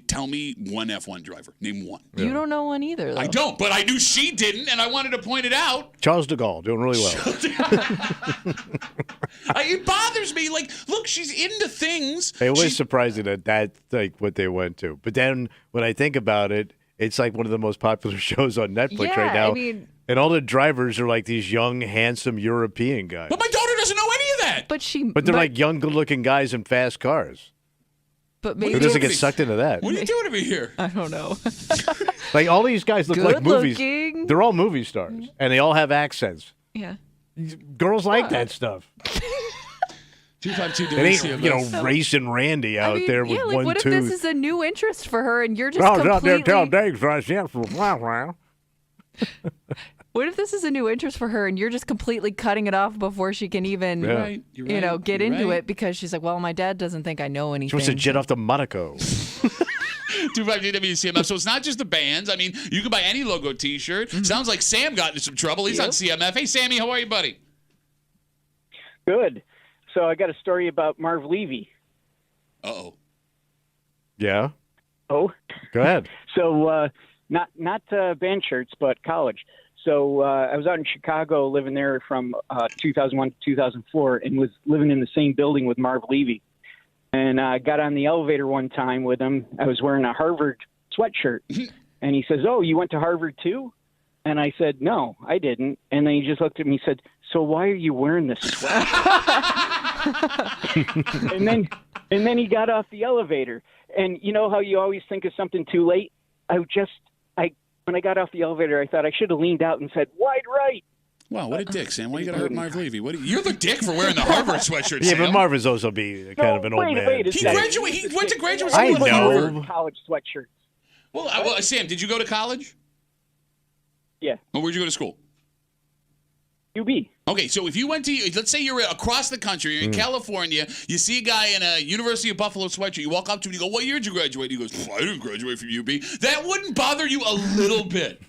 tell me one F1 driver. Name one. Yeah. You don't know one either, though. I don't, but I knew she didn't, and I wanted to point it out. Charles de Gaulle, doing really well. It bothers me. Like, look, she's into things. It was surprising that's like what they went to. But then when I think about it, it's like one of the most popular shows on Netflix right now. I mean, and all the drivers are like these young, handsome European guys. But my daughter doesn't know any of that. But they're like young, good-looking guys in fast cars. But maybe who doesn't get sucked into that? What are you doing to me here? I don't know. Like all these guys look like movies. Looking. They're all movie stars, and they all have accents. Yeah. Girls like that stuff. 252 It ain't, racing Randy out there with one what tooth. If this is a new interest for her and you're just completely... What if this is a new interest for her and you're just completely cutting it off before she can even, get into it because she's like, well, my dad doesn't think I know anything. She wants to jet off to Monaco. 252 WCMF. So it's not just the bands. I mean, you can buy any logo T-shirt. Mm-hmm. Sounds like Sam got into some trouble. He's on CMF. Hey, Sammy, how are you, buddy? Good. So I got a story about Marv Levy. Uh-oh. Yeah? Oh? Go ahead. So not band shirts, but college. So I was out in Chicago living there from 2001 to 2004 and was living in the same building with Marv Levy. And I got on the elevator one time with him. I was wearing a Harvard sweatshirt. And he says, oh, you went to Harvard too? And I said, no, I didn't. And then he just looked at me and said, so why are you wearing this sweatshirt? and then he got off the elevator. And you know how you always think of something too late? When I got off the elevator, I thought I should have leaned out and said, wide right. Wow, what a dick, Sam. Why you got to hurt Marv Levy? You're the dick for wearing the Harvard sweatshirt, Yeah, Sam. but Marv is also kind of an old man. He went to graduate school I in Harvard. know. College sweatshirts. Well, Sam, did you go to college? Yeah. Or where'd you go to school? UB. Okay, so if you went to, let's say you're across the country, you're in California, you see a guy in a University of Buffalo sweatshirt, you walk up to him and you go, what year did you graduate? He goes, I didn't graduate from UB. That wouldn't bother you a little bit.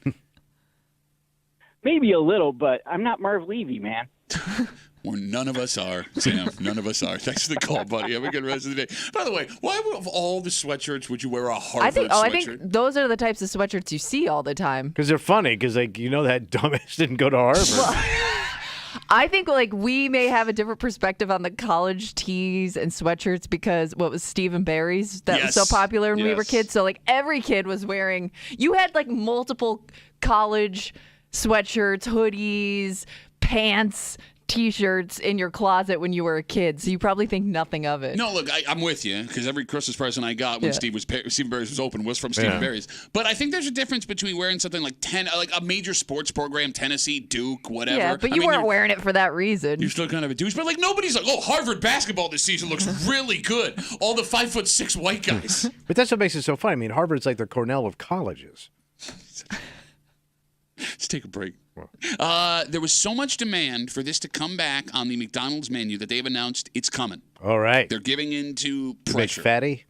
Maybe a little, but I'm not Marv Levy, man. Well, none of us are, Sam. None of us are. Thanks for the call, buddy. Have a good rest of the day. By the way, why of all the sweatshirts would you wear a Harvard sweatshirt? I think those are the types of sweatshirts you see all the time. Because they're funny, because that dumbass didn't go to Harvard. Well, I think we may have a different perspective on the college tees and sweatshirts because what was Stephen Barry's that was so popular when we were kids. So every kid was wearing. You had multiple college sweatshirts, hoodies, pants, T-shirts in your closet when you were a kid, so you probably think nothing of it. No, look, I'm with you because every Christmas present I got when Stephen Barry's was open was from Stephen Barry's. But I think there's a difference between wearing something like a major sports program, Tennessee, Duke, whatever. Yeah, but you weren't wearing it for that reason. You're still kind of a douche, but nobody's like, oh, Harvard basketball this season looks really good. All the 5'6" white guys. But that's what makes it so fun. I mean, Harvard's like the Cornell of colleges. Let's take a break. There was so much demand for this to come back on the McDonald's menu that they've announced it's coming. All right. They're giving into pressure. McFatty?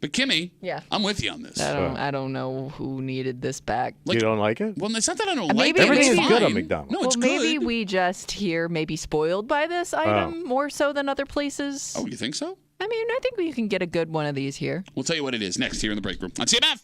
But Kimmy, I'm with you on this. I don't know who needed this back. You don't like it? Well, it's not that I don't like it. Everything is good on McDonald's. No, it's maybe good. we just here maybe spoiled by this item more so than other places. Oh, you think so? I mean, I think we can get a good one of these here. We'll tell you what it is next here in the break room on CMF.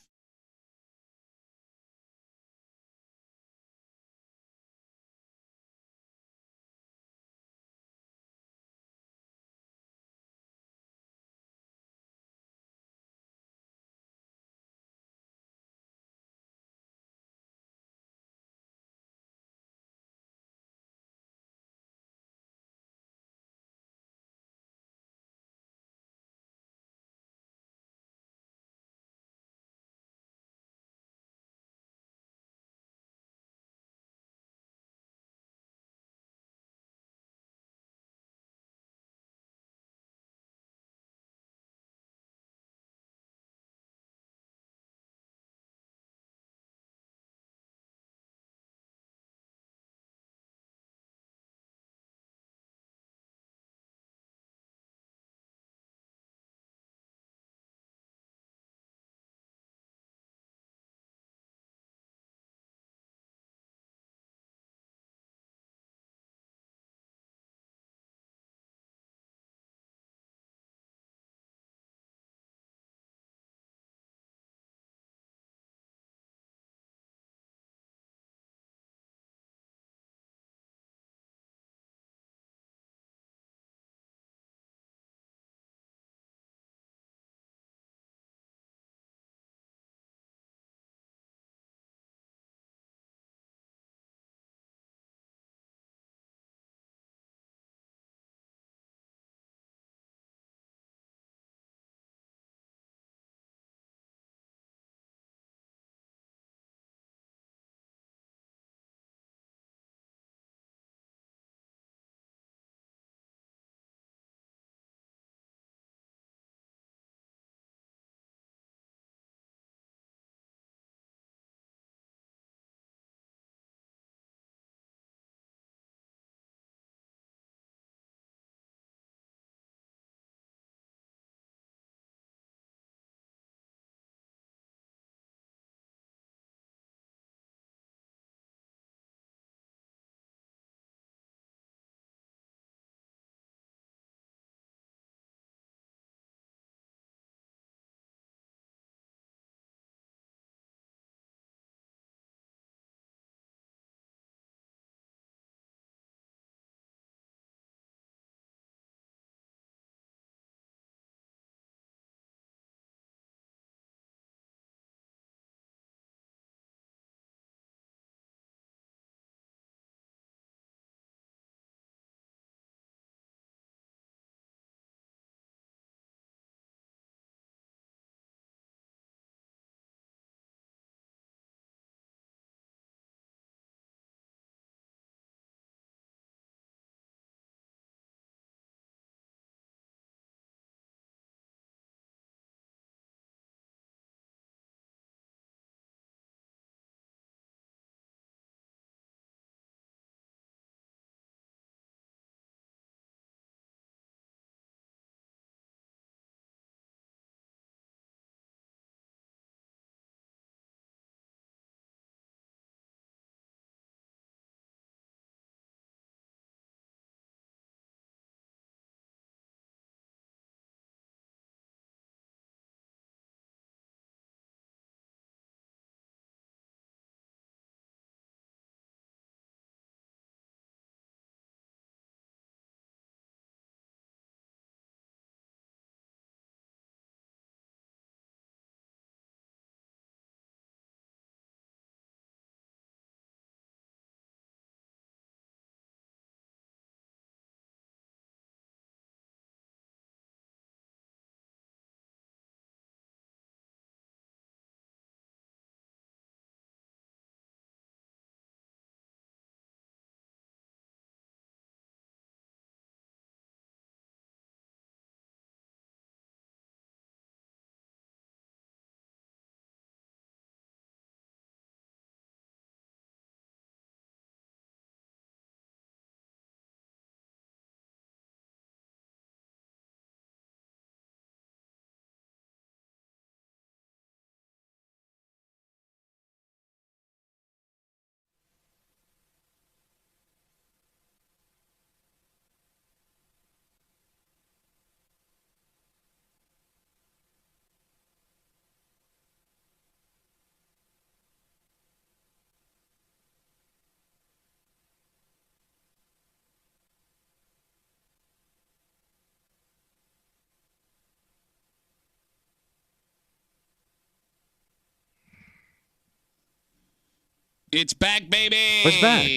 It's back, baby. What's back?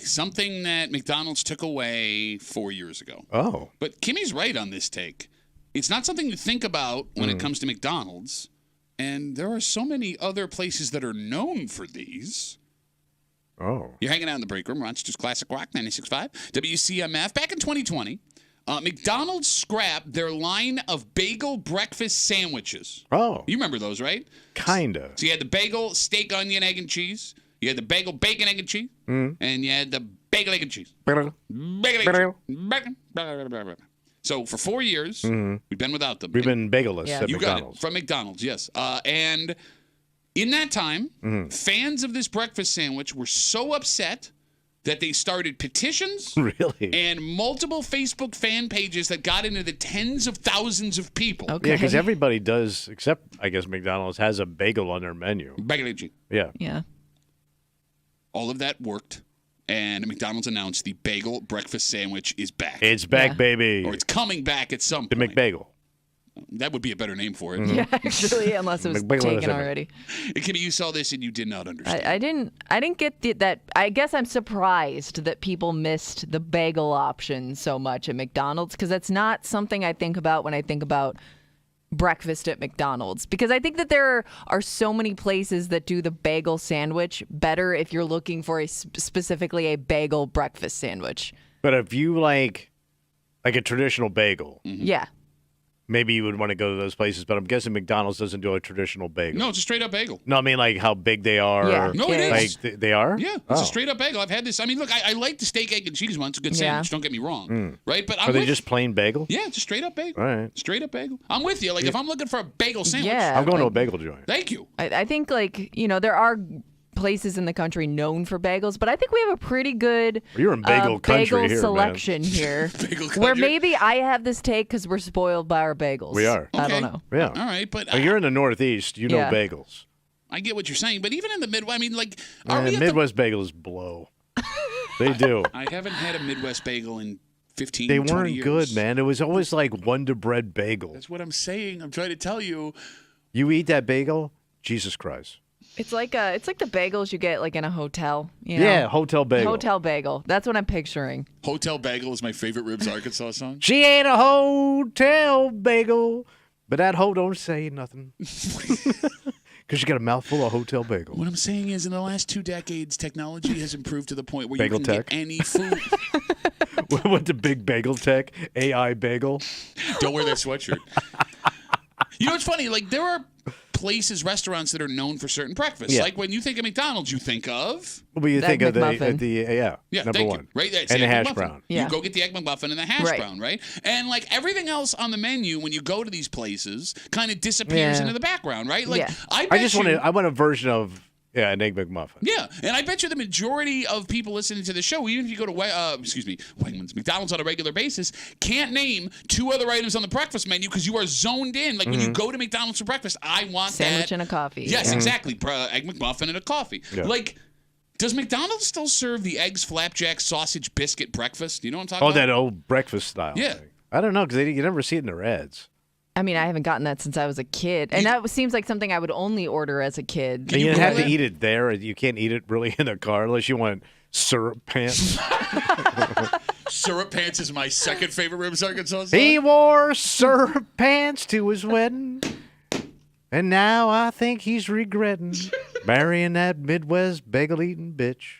Something that McDonald's took away 4 years ago. Oh. But Kimmy's right on this take. It's not something you think about when it comes to McDonald's. And there are so many other places that are known for these. Oh. You're hanging out in the break room, Rochester's Classic Rock, 96.5, WCMF. Back in 2020, McDonald's scrapped their line of bagel breakfast sandwiches. Oh. You remember those, right? Kinda. So you had the bagel, steak, onion, egg, and cheese. You had the bagel, bacon, egg, and cheese. And you had the bagel, egg, and cheese. Bagel, egg, and cheese. So for 4 years, we've been without them. We've been bagelless at you McDonald's. got it. From McDonald's, yes. And in that time, fans of this breakfast sandwich were so upset that they started petitions Really? and multiple Facebook fan pages that got into the tens of thousands of people. Okay. Yeah, because everybody does, except I guess McDonald's has a bagel on their menu. Bagel, egg, and cheese. Yeah. Yeah. All of that worked, and McDonald's announced the bagel breakfast sandwich is back. It's back, Yeah. baby. Or it's coming back at some The point. McBagel. That would be a better name for it. Yeah, actually, unless it was McBagel taken is in it. already. Kimmy, you saw this and you did not understand. I didn't get that. I guess I'm surprised that people missed the bagel option so much at McDonald's, because that's not something I think about when I think about breakfast at McDonald's, because I think that there are so many places that do the bagel sandwich better if you're looking for specifically a bagel breakfast sandwich. But if you like a traditional bagel, Yeah. maybe you would want to go to those places. But I'm guessing McDonald's doesn't do a traditional bagel. No, it's a straight up bagel. No, I mean like how big they are. Yeah. No, it Like is. they are? Yeah, it's Oh. a straight up bagel. I've had this. I mean, look, I like the steak, egg, and cheese one. It's a good Yeah. sandwich. Don't get me wrong. Right? But I'm Are they with just plain bagel? Yeah, it's a straight up bagel. All right. Straight up bagel. I'm with you. Like, if I'm looking for a bagel sandwich, Yeah. I'm going to a like- bagel joint. thank you. I think, like, there are places in the country known for bagels, but I think we have a pretty good You're in bagel country bagel here, man. selection here. Bagel Where country. maybe I have this take because we're spoiled by our bagels. We are. I Okay. don't know. Yeah. All right, but Well, you're in the Northeast. You know Yeah. bagels. I get what you're saying. But even in the Midwest, I mean, like, are we And at Midwest bagels blow. They do. I haven't had a Midwest bagel in 15, They 20 weren't years. good, man. It was always like Wonder Bread bagel. That's what I'm saying. I'm trying to tell you. You eat that bagel, Jesus Christ. It's like the bagels you get like in a hotel. You know? Yeah, hotel bagel. Hotel bagel. That's what I'm picturing. Hotel Bagel is my favorite Ribs Arkansas song. She ain't a hotel bagel, but that hoe don't say nothing. Because you got a mouthful of hotel bagel. What I'm saying is, in the last 2 decades, technology has improved to the point where Bagel you can tech. get any food. With the big bagel tech, AI bagel. Don't wear that sweatshirt. You know what's funny? Like, there are places, restaurants that are known for certain breakfasts. Yeah. Like, when you think of McDonald's, you think of... Well, you That think of McMuffin. Yeah, number thank one. you. Right? That's And the egg hash McMuffin. brown. Yeah. You go get the egg McMuffin and the hash Right. brown, right? And, like, everything else on the menu, when you go to these places, kind of disappears Yeah. into the background, right? Like, Yeah. I want a version of an egg McMuffin. Yeah, and I bet you the majority of people listening to the show, even if you go to Wegmans, McDonald's on a regular basis, can't name 2 other items on the breakfast menu because you are zoned in. Like when you go to McDonald's for breakfast, I want Sandwich that and a coffee. Yes, exactly. Egg McMuffin and a coffee. Yeah. Like, does McDonald's still serve the eggs, flapjack, sausage, biscuit breakfast? You know what I'm talking Oh, about? that old breakfast style Yeah. thing. I don't know, because you never see it in their ads. I mean, I haven't gotten that since I was a kid. And that seems like something I would only order as a kid. And you Google have to that? eat it there. You can't eat it really in a car unless you want syrup pants. Syrup Pants is my second favorite Ribs Arkansas song. He wore syrup pants to his wedding, and now I think he's regretting marrying that Midwest bagel-eating bitch.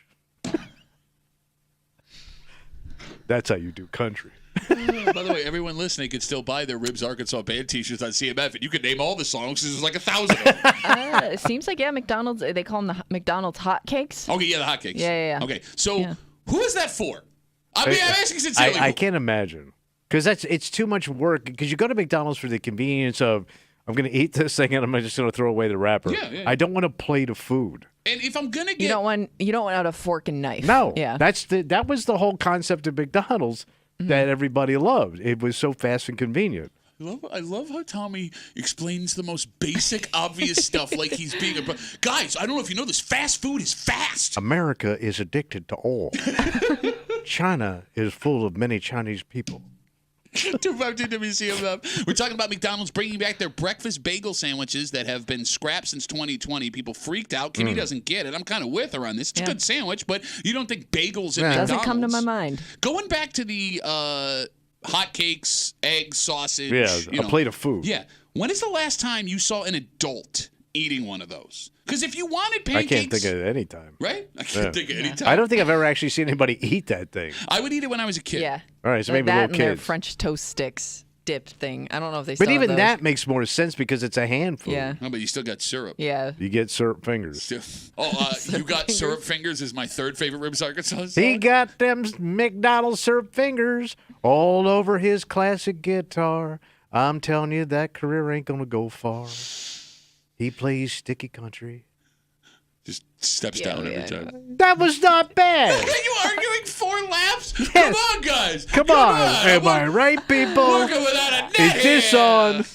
That's how you do country. By the way, everyone listening can still buy their Ribs Arkansas band T-shirts on CMF, and you can name all the songs because there's like 1,000 of them. It seems like, McDonald's, they call them the McDonald's hotcakes. Okay, yeah, the hotcakes. Yeah. Okay, so Yeah. who is that for? I'm asking sincerely. I can't imagine, because it's too much work. Because you go to McDonald's for the convenience of, I'm going to eat this thing and I'm just going to throw away the wrapper. Yeah. I don't want a plate of food. And if I'm gonna get, You don't want out a fork and knife. No, Yeah. that was the whole concept of McDonald's that everybody loved. It was so fast and convenient. I love how Tommy explains the most basic, obvious stuff like he's being a. Guys, I don't know if you know this. Fast food is fast. America is addicted to oil. China is full of many Chinese people. 252 WCMF. We're talking about McDonald's bringing back their breakfast bagel sandwiches that have been scrapped since 2020. People freaked out. Kimmy doesn't get it. I'm kind of with her on this. It's a good sandwich, but you don't think bagels at McDonald's. Doesn't come to my mind. Going back to the hotcakes, eggs, sausage. Yeah, a plate of food. Yeah. When is the last time you saw an adult eating one of those? Because if you wanted pancakes... I can't think of any time. Right? I can't think of any time. I don't think I've ever actually seen anybody eat that thing. I would eat it when I was a kid. Yeah. All right, so Like maybe that little and their kids. French toast sticks dip thing. I don't know if they But still have even those. that makes more sense because it's a hand food. Yeah. No, but you still got syrup. Yeah. You get syrup fingers. You got syrup fingers is my third favorite Ribs Arkansas song. He got them McDonald's syrup fingers all over his classic guitar. I'm telling you, that career ain't going to go far. He plays sticky country. Just steps down every time. That was not bad. Are you arguing 4 laps? Yes. Come on, guys. Come on. Am I right, people? Working without a net Is this here. on?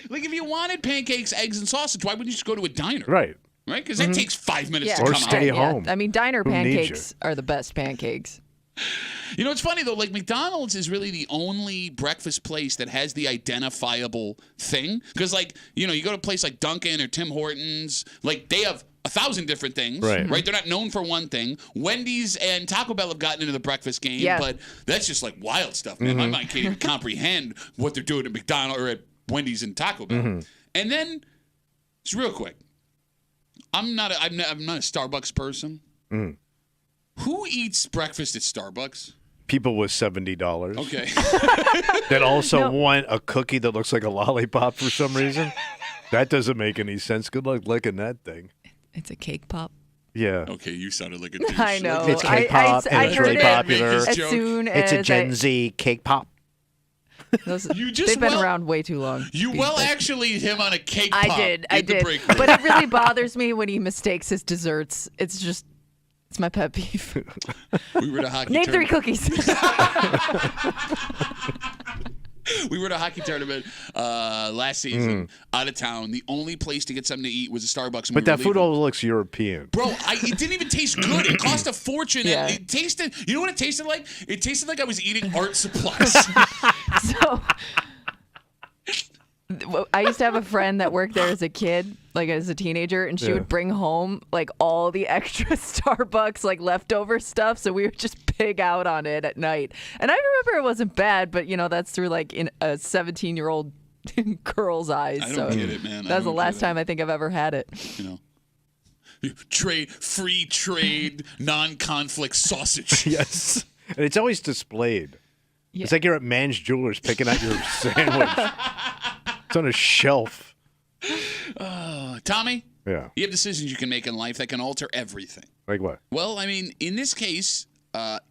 Like, if you wanted pancakes, eggs, and sausage, why wouldn't you just go to a diner? Right. Right? Because that takes 5 minutes to Or come stay out. home. I mean, diner Who needs pancakes are the best pancakes. You know, it's funny, though. Like, McDonald's is really the only breakfast place that has the identifiable thing. Because, like, you know, you go to a place like Dunkin' or Tim Hortons, like, they have 1,000 different things. Right. They're not known for one thing. Wendy's and Taco Bell have gotten into the breakfast game. Yeah. But that's just, like, wild stuff, man. My mind can't even comprehend what they're doing at McDonald's or at Wendy's and Taco Bell. And then, just real quick, I'm not a Starbucks person. Who eats breakfast at Starbucks? People with $70. Okay. That also want a cookie that looks like a lollipop for some reason. That doesn't make any sense. Good luck licking that thing. It's a cake pop. Yeah. Okay, you sounded like a douche. I know. It's cake pop, and I it's heard really it popular. as Joke. soon It's a as Gen Z cake pop. they've been around way too long. You actually him on a cake pop. I did. in the break room. But it really bothers me when he mistakes his desserts. It's my pet peeve. We were at a hockey Name 3 tournament. cookies. We were at a hockey tournament last season, out of town. The only place to get something to eat was a Starbucks. But that food always looks European. Bro, it didn't even taste good. It cost a fortune. Yeah. It tasted, you know what it tasted like? It tasted like I was eating art supplies. So I used to have a friend that worked there as a kid, like as a teenager, and she would bring home like all the extra Starbucks, like leftover stuff. So we would just pig out on it at night. And I remember it wasn't bad, but you know, that's through like in a 17-year-old girl's eyes. I don't get it, man. That's the last time I think I've ever had it. You know. Free trade, non-conflict sausage. Yes. And it's always displayed. Yeah. It's like you're at Man's Jewelers picking out your sandwich. It's on a shelf. Tommy, Yeah. you have decisions you can make in life that can alter everything. Like what? Well, I mean, in this case,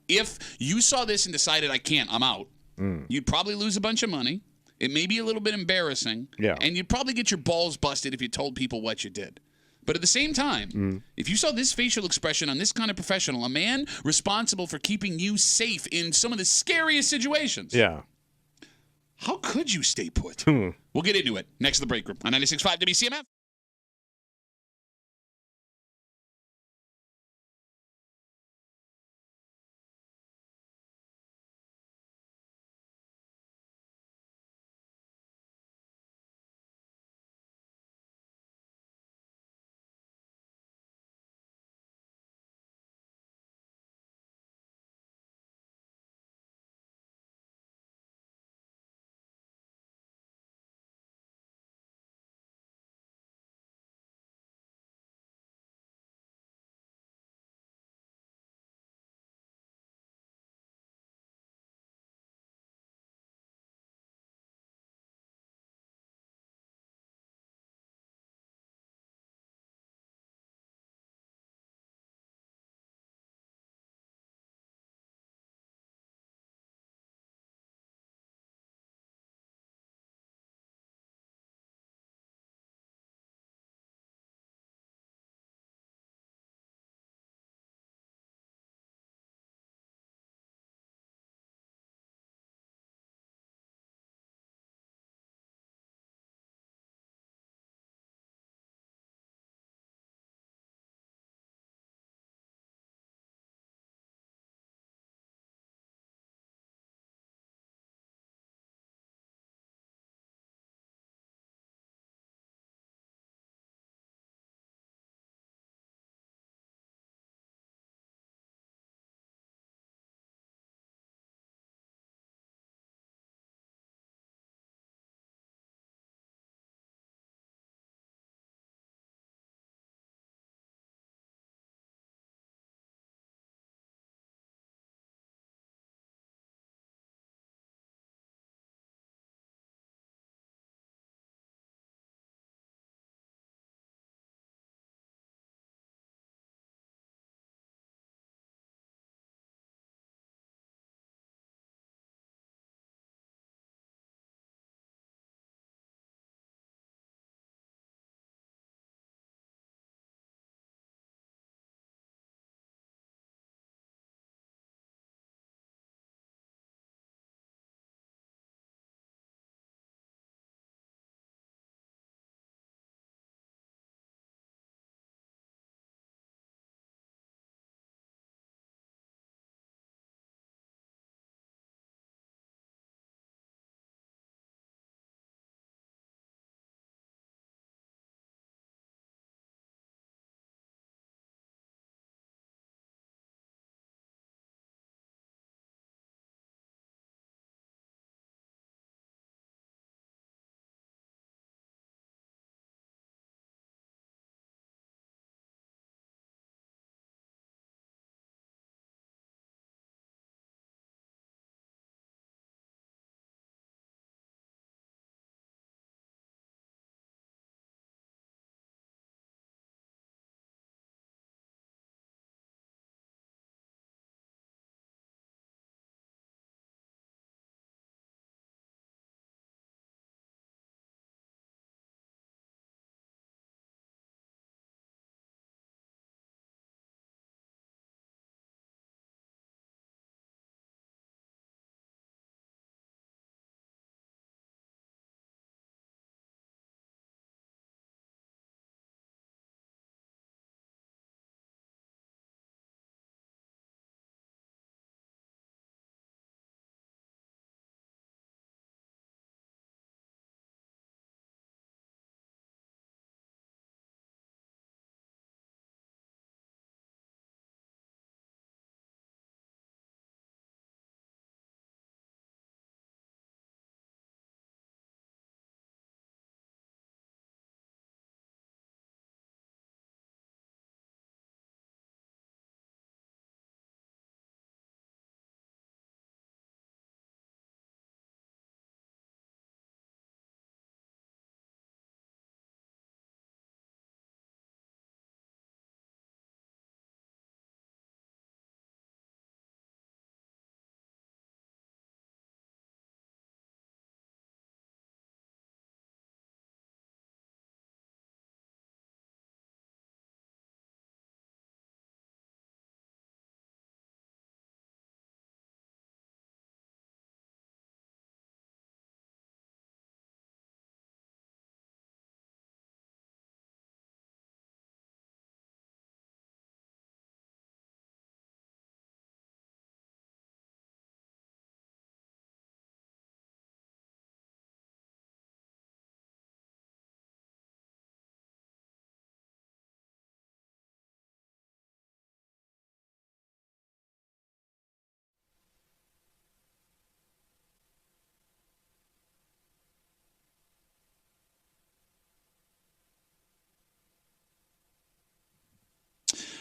if you saw this and decided I can't, I'm out, you'd probably lose a bunch of money. It may be a little bit embarrassing. Yeah. And you'd probably get your balls busted if you told people what you did. But at the same time, if you saw this facial expression on this kind of professional, a man responsible for keeping you safe in some of the scariest situations, Yeah. how could you stay put? We'll get into it next to the break room on 96.5 WCMF.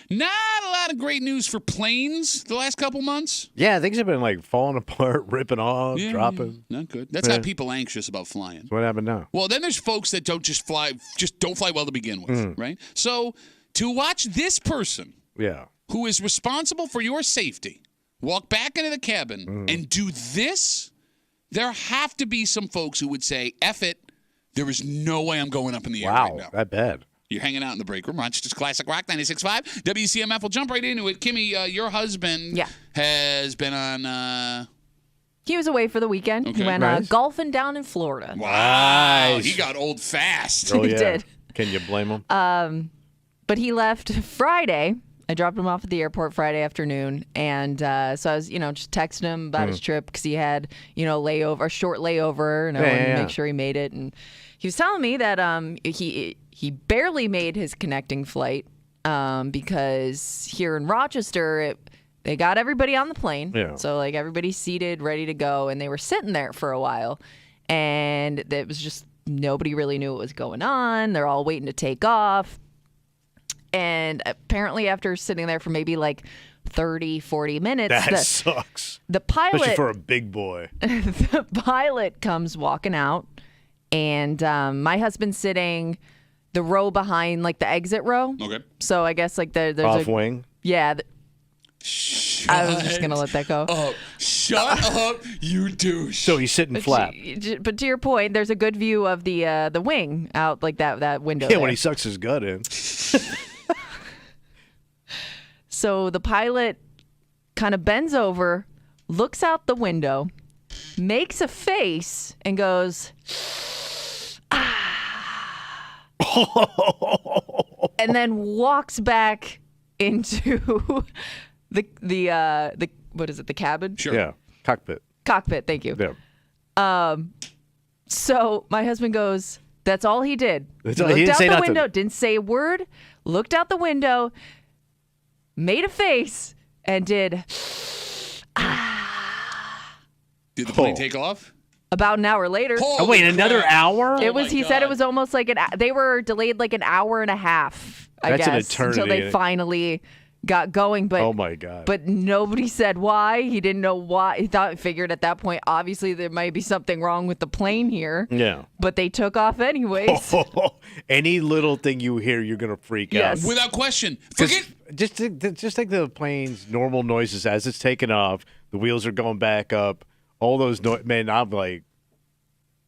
Not a lot of great news for planes the last couple months. Yeah, things have been like falling apart, ripping off, dropping. Not good. That's got people anxious about flying. What happened now? Well, then there's folks that don't just don't fly well to begin with, right? So to watch this person who is responsible for your safety walk back into the cabin and do this, there have to be some folks who would say, F it, there is no way I'm going up in the air right now. Wow, that bad. You're hanging out in the break room. Rochester's Classic Rock 96.5. WCMF will jump right into it. Kimmy, your husband has been on... He was away for the weekend. Okay. He went golfing down in Florida. Wow. Nice. He got old fast. Oh, yeah. He did. Can you blame him? But he left Friday. I dropped him off at the airport Friday afternoon, and so I was, just texting him about his trip because he had, a short layover, and I wanted to make sure he made it. And he was telling me that he barely made his connecting flight because here in Rochester, they got everybody on the plane, so like everybody's seated, ready to go, and they were sitting there for a while, and it was just nobody really knew what was going on. They're all waiting to take off. And apparently after sitting there for maybe like 30, 40 minutes. That sucks. The pilot. Especially for a big boy. The pilot comes walking out. And my husband's sitting the row behind, like the exit row. Okay. So I guess like there's Off wing? Yeah. Shut I was just going to let that go. up. Shut up, you douche. So he's sitting flat. But to your point, there's a good view of the wing out like that window. Yeah, there. when he sucks his gut in. So the pilot kind of bends over, looks out the window, makes a face, and goes, ah. And then walks back into the what is it, the cabin? Sure. Yeah, cockpit. Cockpit, thank you. Yeah. So my husband goes, that's all he did. That's He all- he looked didn't out say the nothing. window, didn't say a word, looked out the window, made a face, and did Did the plane take off? about an hour later. Oh, wait, another hour? It was. my He said it God. was almost like they were delayed like an hour and a half. I That's an guess eternity. until they finally got going. But Oh, my God. But nobody said why. He didn't know why. He figured at that point, obviously there might be something wrong with the plane here. Yeah. But they took off anyways. Any little thing you hear, you're going to freak Yes. out. Without question. 'Cause Forget. just think the plane's normal noises as it's taking off. The wheels are going back up. All those man, I'm like,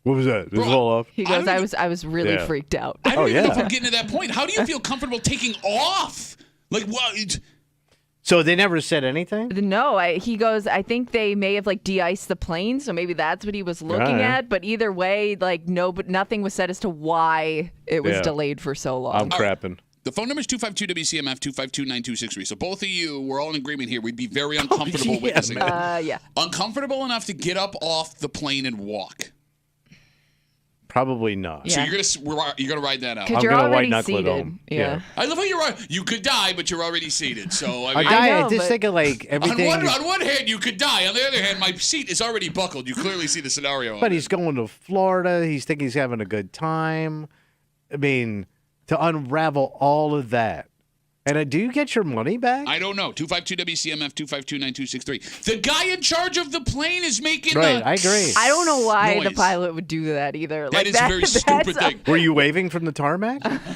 what was that? This is all off. He I goes, don't I was really Yeah. freaked out. I don't even know if yeah. I'm getting to that point. How do you feel comfortable taking off? Like, what? So they never said anything? No, he goes, I think they may have like de-iced the plane, so maybe that's what he was looking Yeah. at. But either way, like but nothing was said as to why it was Yeah. delayed for so long. I'm crapping. The phone number is 252-WCMF, 252-9263. So both of you, we're all in agreement here. We'd be very uncomfortable witnessing that. Yeah. Uncomfortable enough to get up off the plane and walk. Probably not. So Yeah. you're gonna ride that out. Because I'm you're gonna already white-knuckle it seated. home. Yeah. Yeah. I love how you could die, but you're already seated. So I A mean, guy, know, I just but- think of like everything. on one hand, you could die. On the other hand, my seat is already buckled. You clearly see the scenario. But he's going to Florida. He's thinking he's having a good time. I mean, to unravel all of that. And do you get your money back? I don't know. 252-WCMF, 252-9263. The guy in charge of the plane is making Right, the I agree. I don't know why the Noise. pilot would do that either. That is a very stupid thing. Were you waving from the tarmac? Don't do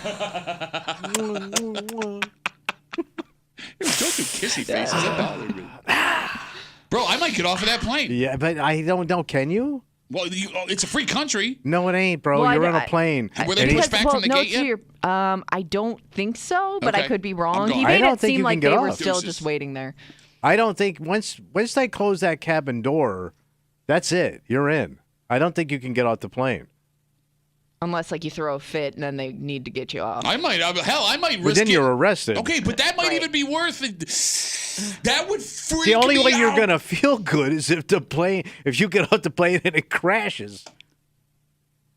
kissy faces. That bothers me. Bro, I might get off of that plane. Yeah, but I don't know. Can you? Well, it's a free country. No, it ain't, bro. Well, You're I- on a plane. Were they And pushed back from the no, gate yet? I don't think so, but Okay. I could be I'm wrong. going. He I made don't it think seem you like can they get were off. still Deuces. just waiting there. I don't think once they close that cabin door, that's it. You're in. I don't think you can get off the plane. Unless like you throw a fit and then they need to get you off. I might risk But then it. you're arrested. Okay, but that might Right. even be worth it. That would freak The only me way you're out. gonna feel good is if you get off the plane and it crashes.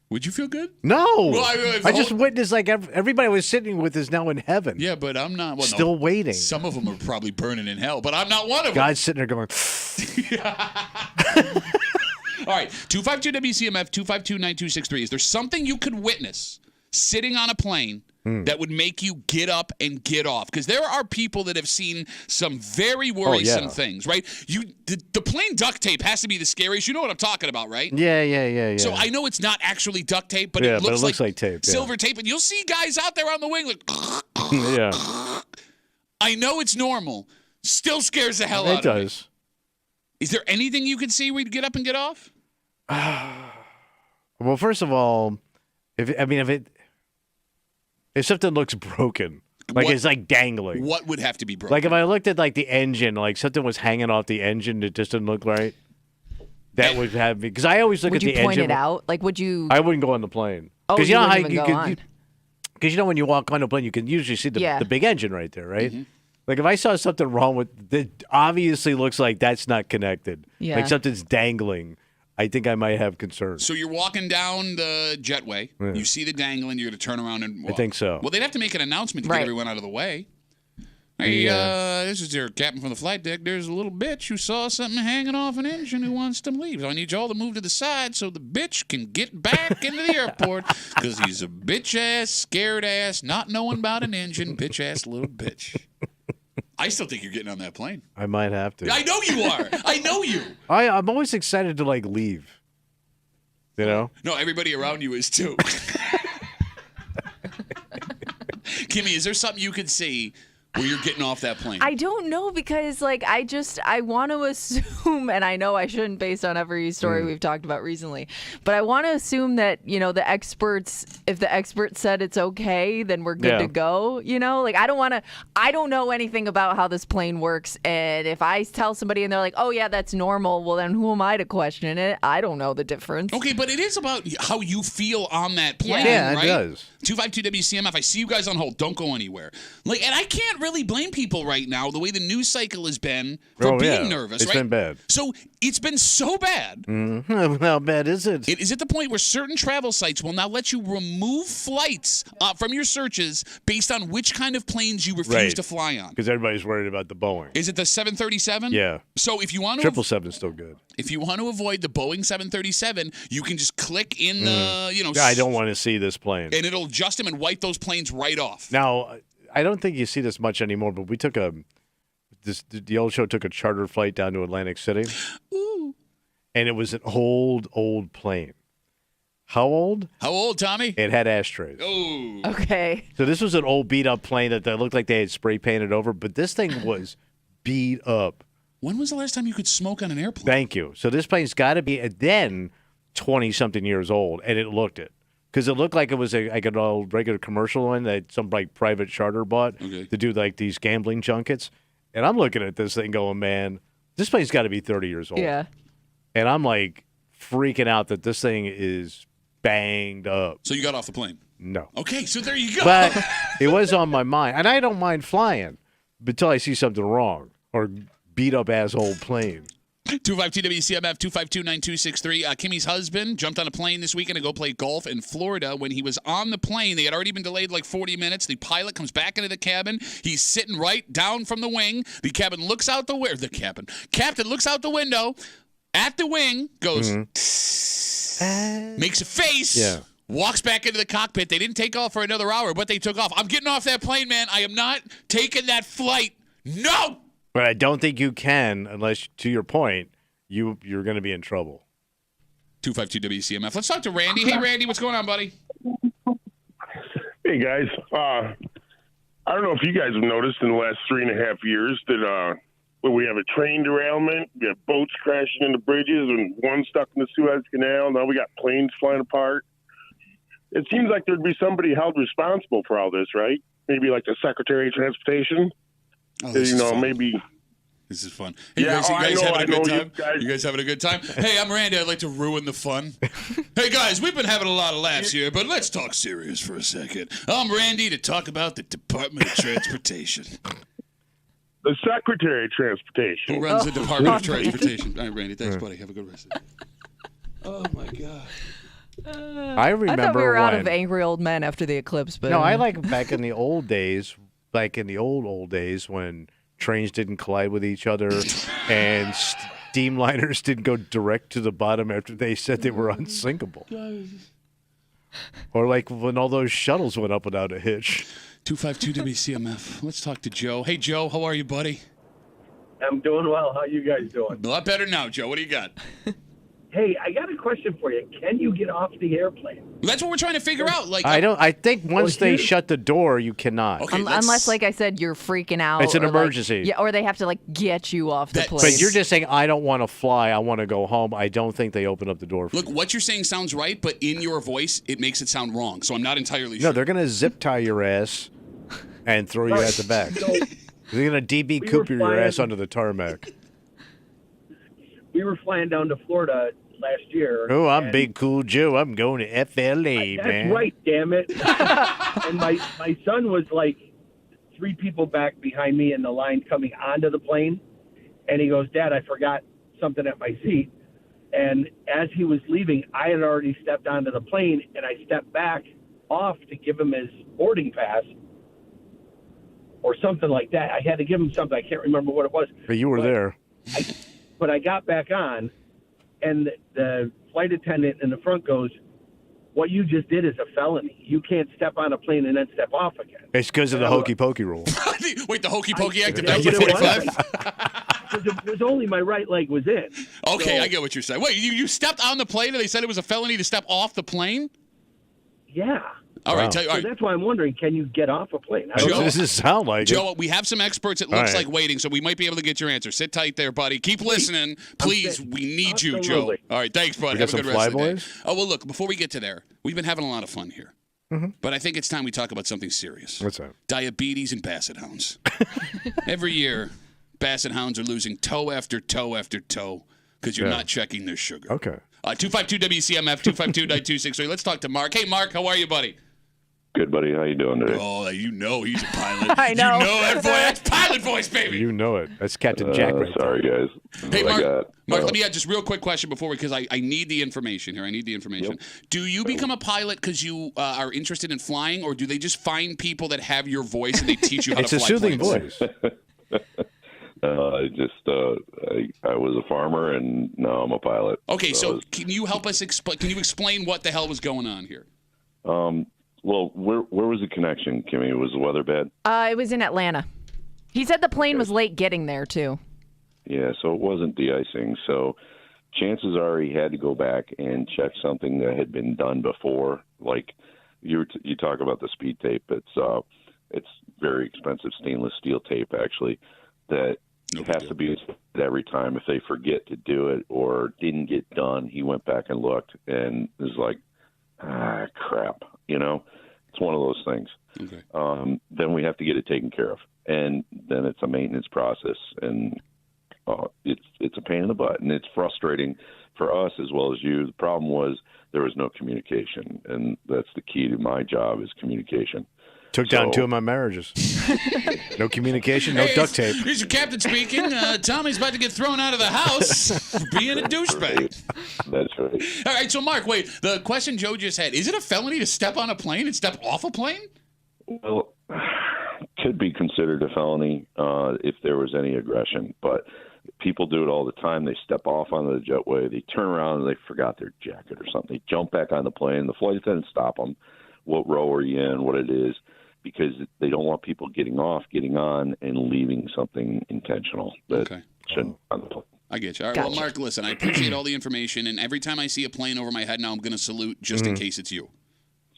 Would you feel good? No, Well, I just witnessed like everybody I was sitting with is now in heaven. Yeah, but I'm not. Well, Still no. waiting. Some of them are probably burning in hell, but I'm not one of them. God's sitting there going, All right, 252-WCMF, 252-9263. Is there something you could witness sitting on a plane that would make you get up and get off? Because there are people that have seen some very worrisome things, right? The plain duct tape has to be the scariest. You know what I'm talking about, right? Yeah. So I know it's not actually duct tape, but it looks like tape, silver tape. And you'll see guys out there on the wing like, yeah. I know it's normal. Still scares the hell out of me. It does. Is there anything you could see where you'd get up and get off? Well, first of all, if something looks broken, like it's like dangling. What would have to be broken? Like if I looked at like the engine, like something was hanging off the engine that just didn't look right. That would have me, because I always look at the engine. Would you point it out? Like, would you? I wouldn't go on the plane. Oh, you wouldn't even go on. Because you know when you walk on a plane, you can usually see the big engine right there, right? Mm-hmm. Like if I saw something wrong with that, obviously looks like that's not connected. Yeah. Like something's dangling. I think I might have concerns. So you're walking down the jetway. Yeah. You see the dangling. You're going to turn around and walk. I think so. Well, they'd have to make an announcement to get everyone out of the way. Hey, this is your captain from the flight deck. There's a little bitch who saw something hanging off an engine who wants to leave. So I need you all to move to the side so the bitch can get back into the airport because he's a bitch-ass, scared-ass, not knowing about an engine, bitch-ass little bitch. I still think you're getting on that plane. I might have to. I know you are. I know you. I'm always excited to, like, leave. You know? No, everybody around you is, too. Kimmy, is there something you could see where you're getting off that plane? I don't know, because like I want to assume, and I know I shouldn't based on every story we've talked about recently, but I want to assume that, you know, the experts, if the experts said it's okay, then we're good to go, you know? Like I don't know anything about how this plane works, and if I tell somebody and they're like, "Oh yeah, that's normal," well then who am I to question it? I don't know the difference. Okay, but it is about how you feel on that plane, right? It does. 252 WCMF. I see you guys on hold. Don't go anywhere. Like, and I can't really blame people right now the way the news cycle has been for being nervous. It's been bad. So it's been so bad. Mm-hmm. How bad is it? It is at the point where certain travel sites will now let you remove flights from your searches based on which kind of planes you refuse to fly on. Because everybody's worried about the Boeing. Is it the 737? Yeah. So if you want to 777 is still good. If you want to avoid the Boeing 737, you can just click in the, you know. I don't want to see this plane. And it'll adjust them and wipe those planes right off. Now, I don't think you see this much anymore, but we took the old show took a charter flight down to Atlantic City. Ooh. And it was an old plane. How old? How old, Tommy? It had ashtrays. Oh. Okay. So this was an old beat-up plane that looked like they had spray painted over, but this thing was beat up. When was the last time you could smoke on an airplane? Thank you. So this plane's got to be then 20-something years old, and it looked it. Because it looked like it was like an old regular commercial one that some like private charter bought to do like these gambling junkets. And I'm looking at this thing going, man, this plane's got to be 30 years old. Yeah. And I'm like freaking out that this thing is banged up. So you got off the plane? No. Okay, so there you go. But it was on my mind. And I don't mind flying until I see something wrong or beat up ass old plane. 252 WCMF 252-9263. Kimmy's husband jumped on a plane this weekend to go play golf in Florida. When he was on the plane, they had already been delayed like 40 minutes. The pilot comes back into the cabin. He's sitting right down from the wing. The cabin looks out the window. Captain looks out the window at the wing, goes, makes a face. Walks back into the cockpit. They didn't take off for another hour, but they took off. I'm getting off that plane, man. I am not taking that flight. No! But I don't think you can unless, to your point, you're going to be in trouble. 252 WCMF. Let's talk to Randy. Hey, Randy, what's going on, buddy? Hey, guys. I don't know if you guys have noticed in the last 3.5 years that when we have a train derailment, we have boats crashing into bridges and one stuck in the Suez Canal. Now we got planes flying apart. It seems like there'd be somebody held responsible for all this, right? Maybe like the Secretary of Transportation. Oh, this is fun. Maybe. This is fun. Hey, you guys having a good time? You guys having a good time? Hey, I'm Randy. I'd like to ruin the fun. Hey, guys, we've been having a lot of laughs here, but let's talk serious for a second. I'm Randy to talk about the Department of Transportation. The Secretary of Transportation. Who runs the Department of Transportation? All right, Randy. Thanks, buddy. Have a good rest of the day. Oh, my God. I remember I thought we were out of angry old men after the eclipse. But no, I like back in the old days, like in the old days when trains didn't collide with each other and steamliners didn't go direct to the bottom after they said they were unsinkable. Or like when all those shuttles went up without a hitch. 252 WCMF. Let's talk to Joe. Hey, Joe, how are you, buddy? I'm doing well. How you guys doing? A lot better now, Joe. What do you got? Hey, I got a question for you. Can you get off the airplane? That's what we're trying to figure out. Like, I think once they shut the door, you cannot. Okay, unless, like I said, you're freaking out. It's an or emergency. Like, yeah, or they have to get you off the plane. But you're just saying, I don't want to fly. I want to go home. I don't think they open up the door for Look, what you're saying sounds right, but in your voice, it makes it sound wrong. So I'm not entirely sure. No, they're going to zip tie your ass and throw you at the back. They're going to DB Cooper your ass onto the tarmac. We were flying down to Florida last year. Oh, I'm Big Cool Joe. I'm going to FLA, That's man. right, damn it. And my son was like 3 people back behind me in the line coming onto the plane. And he goes, Dad, I forgot something at my seat. And as he was leaving, I had already stepped onto the plane, and I stepped back off to give him his boarding pass or something like that. I had to give him something. I can't remember what it was. But you were there. But I got back on, and the flight attendant in the front goes, what you just did is a felony. You can't step on a plane and then step off again. It's because of the hokey pokey rule. Wait, the hokey pokey act of That's what it 1945? It was only my right leg was in. Okay, So- I get what you're saying. Wait, you stepped on the plane and they said it was a felony to step off the plane? Yeah. All right, Wow. tell you, all So right. that's why I'm wondering, can you get off a plane? I don't Joe- know. This doesn't sound like it. Joe, we have some experts. It All looks right. like waiting, so we might be able to get your answer. Sit tight there, buddy. Keep listening. Please, saying- we need you, Joe. Absolutely. All right, thanks, buddy. We got Have a good some rest of the day. flyboys? Oh, well, look, before we get to there, we've been having a lot of fun here. Mm-hmm. But I think it's time we talk about something serious. What's that? Diabetes and basset hounds. Every year, basset hounds are losing toe after toe after toe because you're Yeah. not checking their sugar. Okay. 252 WCMF, 252-9263. Let's talk to Mark. Hey, Mark, how are you, buddy? Good, buddy. How you doing today? Oh, you know he's a pilot. I know. You know that voice. That's pilot voice, baby. You know it. That's Captain Jack right Sorry, guys. Hey, What I Mark, got? let me add just real quick question before because I need the information here. I need the information. Do you become a pilot because you are interested in flying, or do they just find people that have your voice and they teach you how It's to a fly soothing planes? voice. I was a farmer, and now I'm a pilot. Okay, so can you help us can you explain what the hell was going on here? Well, where was the connection, Kimmy? Was the weather bad? It was in Atlanta. He said the plane was late getting there, too. Yeah, so it wasn't de-icing. So chances are he had to go back and check something that had been done before. Like you talk about the speed tape. It's very expensive stainless steel tape, actually, that has to be inspected every time. If they forget to do it or didn't get done, he went back and looked and was like, crap, It's one of those things. Okay. Then we have to get it taken care of, and then it's a maintenance process, and it's a pain in the butt, and it's frustrating for us as well as you. The problem was there was no communication, and that's the key to my job is communication. Took down 2 of my marriages. No communication, no duct tape. Here's your captain speaking. Tommy's about to get thrown out of the house for being a douchebag. Right. That's right. All right, so Mark, wait. The question Joe just had, is it a felony to step on a plane and step off a plane? Well, could be considered a felony if there was any aggression, but people do it all the time. They step off onto the jetway, they turn around and they forgot their jacket or something. They jump back on the plane. The flight attendant stop them. What row are you in? What it is? Because they don't want people getting off, getting on, and leaving something intentional that shouldn't be on the plane. I get you. All right, well, Mark, listen, I appreciate all the information, and every time I see a plane over my head now, I'm going to salute just in case it's you.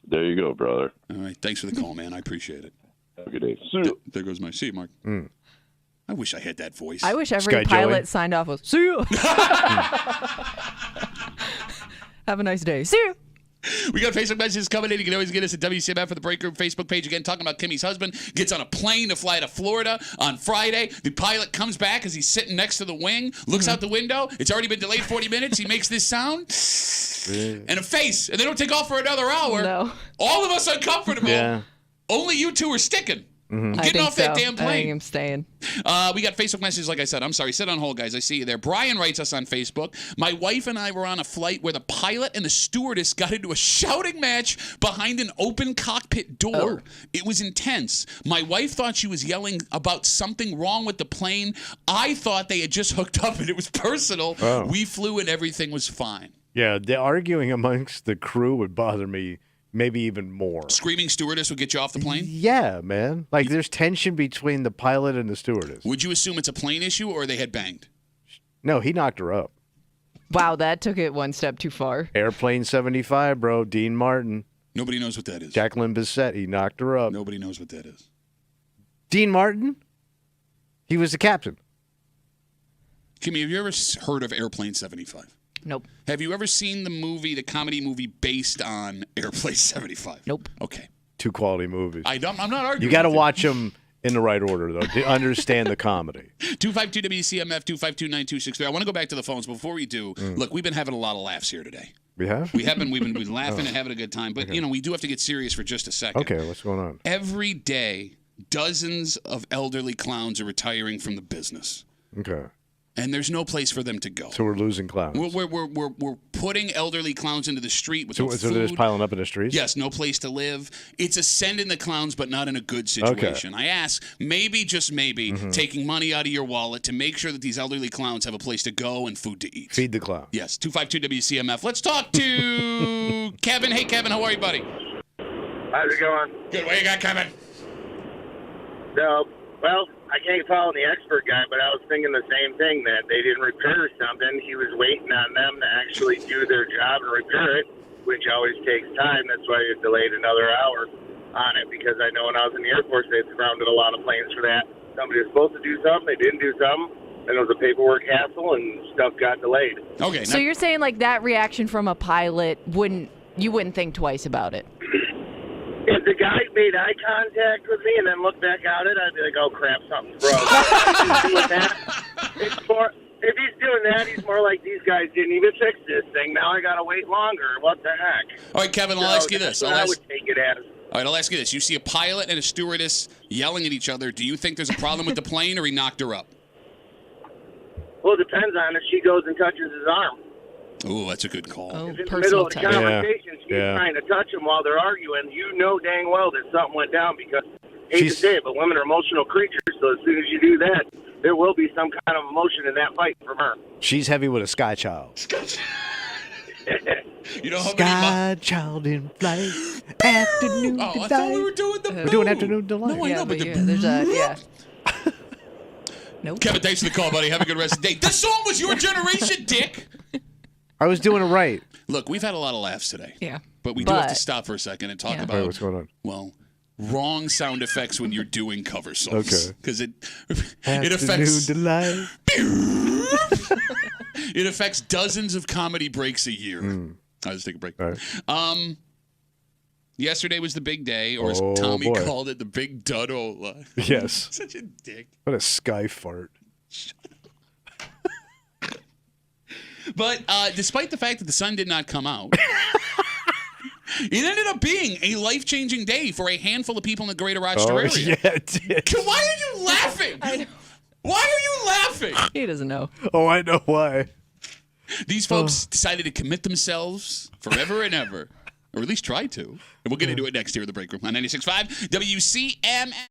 There you go, brother. All right, thanks for the call, man. I appreciate it. Have a good day. There goes my seat, Mark. I wish I had that voice. I wish every Sky pilot Joey. signed off with, see you. Have a nice day. See you. We got Facebook messages coming in. You can always get us at WCMF for the Break Room Facebook page. Again, talking about Kimmy's husband gets on a plane to fly to Florida on Friday. The pilot comes back as he's sitting next to the wing, looks out the window. It's already been delayed 40 minutes. He makes this sound and a face, and they don't take off for another hour. No. All of us uncomfortable. Yeah. Only you two are sticking. I Getting think off that so. damn I think plane. I'm staying. We got Facebook messages, like I said. I'm sorry. Sit on hold, guys. I see you there. Brian writes us on Facebook. My wife and I were on a flight where the pilot and the stewardess got into a shouting match behind an open cockpit door. It was intense. My wife thought she was yelling about something wrong with the plane. I thought they had just hooked up and it was personal. We flew and everything was fine. Yeah, the arguing amongst the crew would bother me maybe even more. Screaming stewardess would get you off the plane? Yeah, man. Like there's tension between the pilot and the stewardess. Would you assume it's a plane issue or they had banged? No, he knocked her up. Wow, that took it one step too far. Airplane 75, bro. Dean Martin. Nobody knows what that is. Jacqueline Bisset. He knocked her up. Nobody knows what that is. Dean Martin? He was the captain. Kimmy, have you ever heard of Airplane 75? Nope. Have you ever seen the comedy movie based on Airplane 75? Nope. Okay. 2 quality movies. I'm not arguing. You got to watch them in the right order, though, to understand the comedy. 252 WCMF 252-9263. I want to go back to the phones. Before we do, look, we've been having a lot of laughs here today. We have? We've been laughing and having a good time. But, we do have to get serious for just a second. Okay, what's going on? Every day, dozens of elderly clowns are retiring from the business. Okay. And there's no place for them to go. So we're losing clowns. We're putting elderly clowns into the street with no food. So they're just piling up in the streets? Yes, no place to live. It's a send in the clowns, but not in a good situation. Okay. I ask, maybe, just maybe, taking money out of your wallet to make sure that these elderly clowns have a place to go and food to eat. Feed the clown. Yes, 252 WCMF. Let's talk to Kevin. Hey, Kevin, how are you, buddy? How's it going? Good. What you got, Kevin? So, well, I can't follow the expert guy, but I was thinking the same thing, that they didn't repair something. He was waiting on them to actually do their job and repair it, which always takes time. That's why it delayed another hour on it, because I know when I was in the Air Force, they grounded a lot of planes for that. Somebody was supposed to do something, they didn't do something, and it was a paperwork hassle, and stuff got delayed. Okay. So you're saying like that reaction from a pilot you wouldn't think twice about it? If the guy made eye contact with me and then looked back at it, I'd be like, oh, crap, something's broke. If he's doing that, he's more like, these guys didn't even fix this thing. Now I got to wait longer. What the heck? All right, Kevin, I'll ask you this. I would take it as. All right, I'll ask you this. You see a pilot and a stewardess yelling at each other. Do you think there's a problem with the plane, or he knocked her up? Well, it depends on if she goes and touches his arm. Oh, that's a good call. Oh, in the middle of the conversation, she's Yeah. trying to touch him while they're arguing. You know dang well that something went down, because, hate to say it, but women are emotional creatures, so as soon as you do that, there will be some kind of emotion in that fight from her. She's heavy with a sky child. You know how Sky child in flight. Afternoon delight. I thought we were doing the We're doing afternoon delight. No, I know, but there's a Nope. Kevin, thanks for the call, buddy. Have a good rest of the day. This song was your generation, dick. I was doing it right. Look, we've had a lot of laughs today. Yeah. But we do have to stop for a second and talk about what's going on? Well, wrong sound effects when you're doing cover songs. Okay. Because it Afternoon affects delight. it affects dozens of comedy breaks a year. I'll just take a break. All right. Yesterday was the big day, or as Oh, Tommy boy. called it, the big dudola. Yes. Such a dick. What a sky fart. But despite the fact that the sun did not come out, it ended up being a life-changing day for a handful of people in the greater Rochester area. Yeah, it did. Why are you laughing? I know. Why are you laughing? He doesn't know. Oh, I know why. These folks decided to commit themselves forever and ever, or at least try to. And we'll get into it next here in the break room on 96.5 WCMF.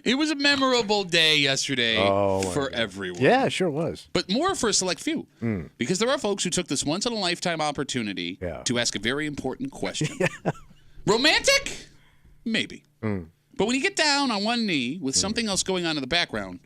It was a memorable day yesterday for everyone. Yeah, it sure was. But more for a select few. Because there are folks who took this once-in-a-lifetime opportunity to ask a very important question. Romantic? Maybe. But when you get down on one knee with something else going on in the background,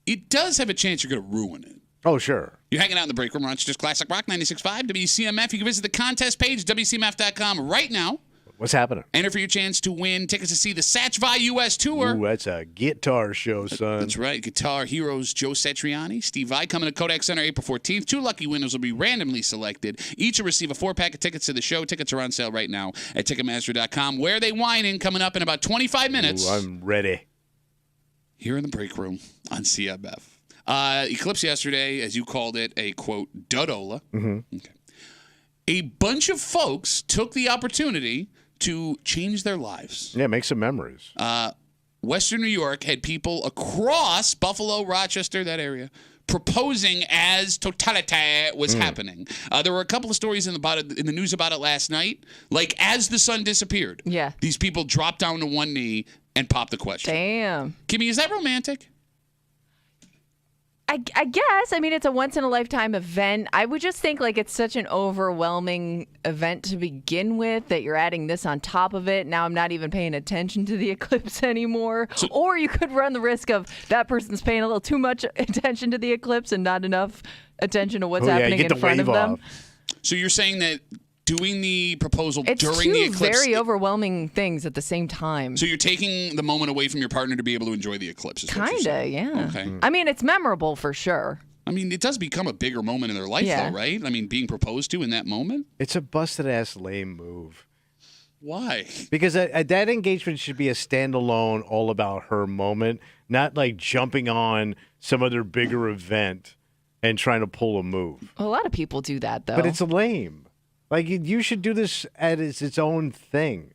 it does have a chance you're going to ruin it. Oh, sure. You're hanging out in the break room, Rochester's Classic Rock 96.5, WCMF. You can visit the contest page, WCMF.com, right now. What's happening? Enter for your chance to win tickets to see the Satchvi U.S. Tour. Ooh, that's a guitar show, son. That's right. Guitar heroes Joe Satriani, Steve Vai coming to Kodak Center April 14th. 2 lucky winners will be randomly selected. Each will receive a 4-pack of tickets to the show. Tickets are on sale right now at Ticketmaster.com. Where They Whining coming up in about 25 minutes. Ooh, I'm ready. Here in the break room on CMF. Eclipse yesterday, as you called it, a, quote, dudola. Okay. A bunch of folks took the opportunity to change their lives. Yeah, make some memories. Western New York had people across Buffalo, Rochester, that area, proposing as totality was happening. There were a couple of stories in the news about it last night. Like, as the sun disappeared, these people dropped down to one knee and popped the question. Damn. Kimmy, is that romantic? I guess. I mean, it's a once-in-a-lifetime event. I would just think, like, it's such an overwhelming event to begin with that you're adding this on top of it. Now I'm not even paying attention to the eclipse anymore. Or you could run the risk of that person's paying a little too much attention to the eclipse and not enough attention to what's happening in front of them. So you're saying that doing the proposal it's during the eclipse... It's two very overwhelming things at the same time. So you're taking the moment away from your partner to be able to enjoy the eclipse. Kind of, yeah. Okay. I mean, it's memorable for sure. I mean, it does become a bigger moment in their life, though, right? I mean, being proposed to in that moment? It's a busted-ass lame move. Why? Because that engagement should be a standalone, all about her moment, not like jumping on some other bigger event and trying to pull a move. A lot of people do that, though. But it's lame. Like, you should do this as its own thing.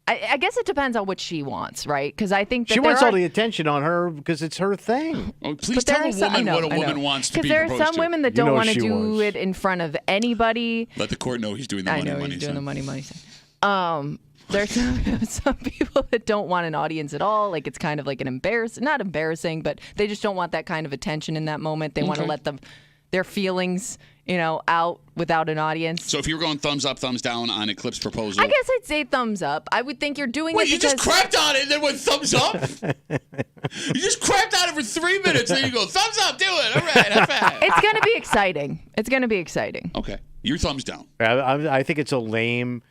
I guess it depends on what she wants, right? Because I think that she wants all the attention on her because it's her thing. Oh, please tell a woman what a woman wants to be proposed to. Because there are some women that don't want to do it in front of anybody. Let the court know he's doing the money thing. I know he's doing the money thing. There's some people that don't want an audience at all. Like, it's kind of like not embarrassing, but they just don't want that kind of attention in that moment. They want to let their feelings, out without an audience. So if you were going thumbs up, thumbs down on Eclipse proposal, I guess I'd say thumbs up. I would think you're doing it because... you just crapped on it and then went thumbs up? You just crapped on it for 3 minutes and then you go, thumbs up, do it. All right, high five. It's going to be exciting. Okay. Your thumbs down. I think it's a lame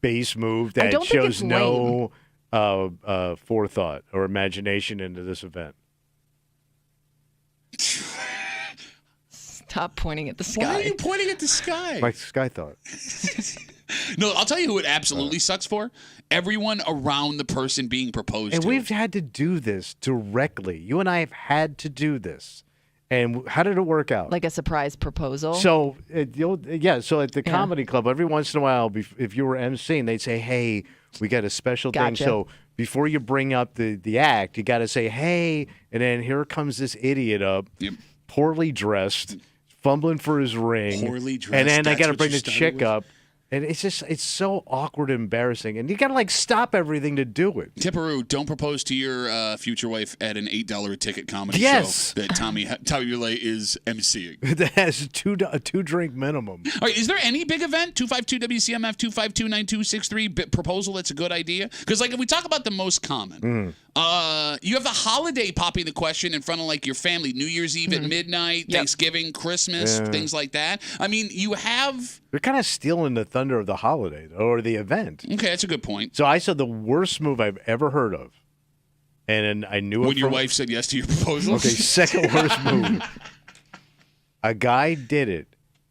base move that shows no forethought or imagination into this event. Stop pointing at the sky. Why are you pointing at the sky? My sky thought. No, I'll tell you who it absolutely sucks for. Everyone around the person being proposed to. And we've had to do this directly. You and I have had to do this. And how did it work out? Like a surprise proposal? So, so at the comedy club, every once in a while, if you were emceeing, they'd say, hey, we got a special thing. So before you bring up the act, you got to say, hey, and then here comes this idiot up, poorly dressed, fumbling for his ring. Poorly dressed. And then I got to bring the chick up. And it's so awkward and embarrassing. And you got to, stop everything to do it. Tipperoo, don't propose to your future wife at an $8 a ticket comedy show that Tommy Relay is emceeing. That has a two-drink minimum. All right, is there any big event, 252-WCMF, 252-9263, proposal that's a good idea? Because, if we talk about the most common, you have the holiday popping the question in front of, your family, New Year's Eve at midnight, Thanksgiving, Christmas, things like that. I mean, you have... They're kind of stealing the thunder of the holiday or the event. Okay, that's a good point. So I said the worst move I've ever heard of. And I knew it when your wife said yes to your proposal? Okay, second worst move. A guy did it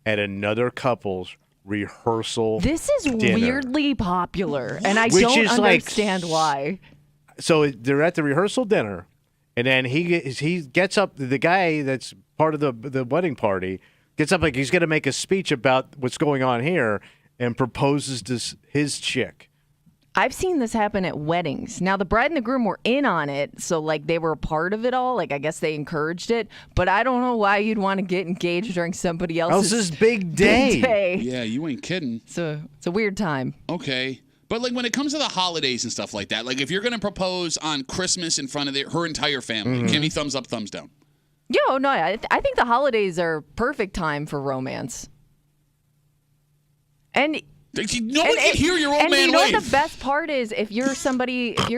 at another couple's rehearsal. This is dinner. Weirdly popular, and I don't understand why. So they're at the rehearsal dinner, and then he gets up. The guy that's part of the wedding party gets up like he's going to make a speech about what's going on here and proposes to his chick. I've seen this happen at weddings. Now, the bride and the groom were in on it, so, they were a part of it all. I guess they encouraged it. But I don't know why you'd want to get engaged during somebody else's big day. Yeah, you ain't kidding. So it's a weird time. Okay. But like when it comes to the holidays and stuff like that, like if you're going to propose on Christmas in front of her entire family, Kimmy, thumbs up, thumbs down. Yo, no, I think the holidays are perfect time for romance. And no one can hear your old man you know wave. what the best part is? If you're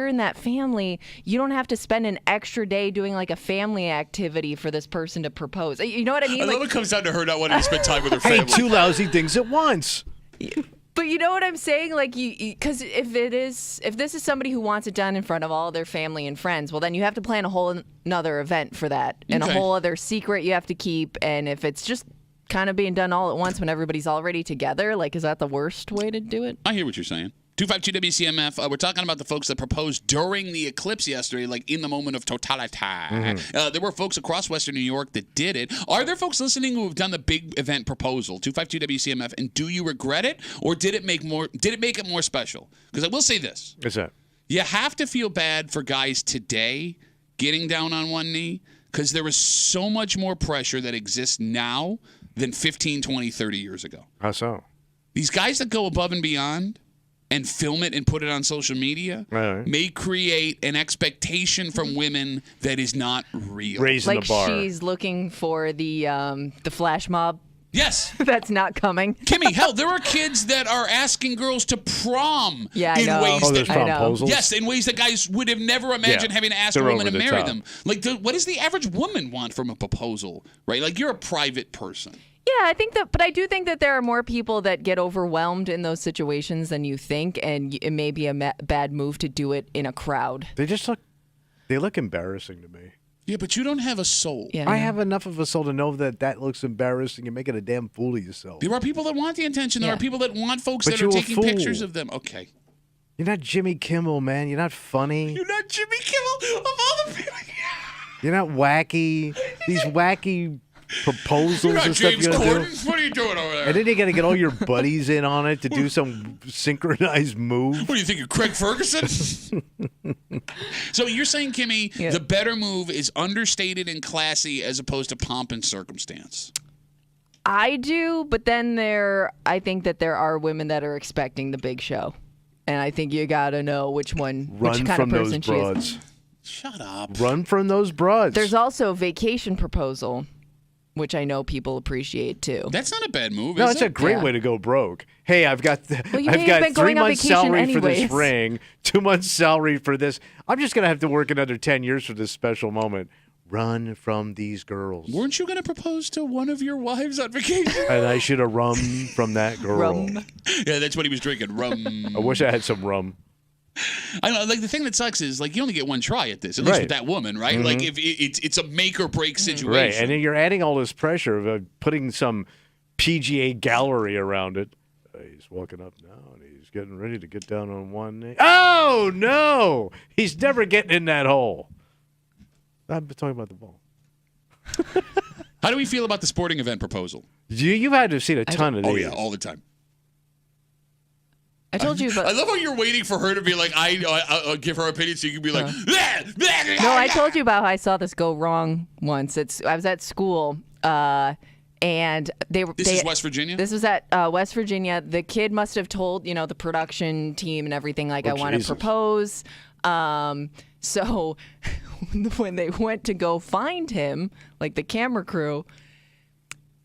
in that family, you don't have to spend an extra day doing like a family activity for this person to propose. You know what I mean? I love it comes down to her not wanting to spend time with her family. Hey, two lousy things at once. But you know what I'm saying? Like, because if this is somebody who wants it done in front of all their family and friends, well, then you have to plan a whole another event for that, and a whole other secret you have to keep. And if it's just kind of being done all at once when everybody's already together, like, is that the worst way to do it? I hear what you're saying. 252 WCMF. We're talking about the folks that proposed during the eclipse yesterday, like in the moment of totality. There were folks across Western New York that did it. Are there folks listening who have done the big event proposal? 252 WCMF. And do you regret it, or did it make it more special? Because I will say this: what's that? You have to feel bad for guys today getting down on one knee, because there is so much more pressure that exists now than 15, 20, 30 years ago. How so? These guys that go above and beyond and film it and put it on social media may create an expectation from women that is not real. Raising the bar. She's looking for the flash mob. Yes. That's not coming. Kimmy, hell, there are kids that are asking girls to prom in ways there's promposals? Yes, in ways that guys would have never imagined having to ask a woman to marry them. Like, what does the average woman want from a proposal, right? Like, you're a private person. Yeah, but I do think that there are more people that get overwhelmed in those situations than you think, and it may be a bad move to do it in a crowd. They look embarrassing to me. Yeah, but you don't have a soul. Yeah, I have enough of a soul to know that looks embarrassing. You're making a damn fool of yourself. There are people that want the attention. There are people that want folks that are taking pictures of them. Okay. You're not Jimmy Kimmel, man. You're not funny. You're not Jimmy Kimmel of all the people. You're not wacky. These wacky proposals You're not and stuff James you're gonna Corden. do. What are you doing over there? And then you got to get all your buddies in on it to do some synchronized move. What do you think, you're Craig Ferguson? So you're saying, Kimmy, the better move is understated and classy as opposed to pomp and circumstance. I do, but then I think that there are women that are expecting the big show. And I think you got to know which kind of person she is. Shut up. Run from those broads. There's also vacation proposal, which I know people appreciate too. That's not a bad move, No, is it's it? a great way to go broke. Hey, I've got you've been 3 going on months vacation salary for this anyways. ring, 2 months salary for this. I'm just gonna have to work another 10 years for this special moment. Run from these girls. Weren't you going to propose to one of your wives on vacation? And I should have rum from that girl. Rum. Yeah, that's what he was drinking. Rum. I wish I had some rum. I know. Like, the thing that sucks is, like, you only get one try at this, at least with that woman, right? Like, if it's a make or break situation. Right, and then you're adding all this pressure of putting some PGA gallery around it. He's walking up now, and he's getting ready to get down on one knee. Oh, no! He's never getting in that hole. I'm talking about the ball. How do we feel about the sporting event proposal? You've had to have seen a ton of these. Oh, yeah, all the time. I told you, but I love how you're waiting for her to be like, I'll give her opinion so you can be like, no, I told you about how I saw this go wrong once. I was at school, and This is West Virginia? This was at West Virginia. The kid must have told, the production team and everything, like, I want to propose. So when they went to go find him, like the camera crew,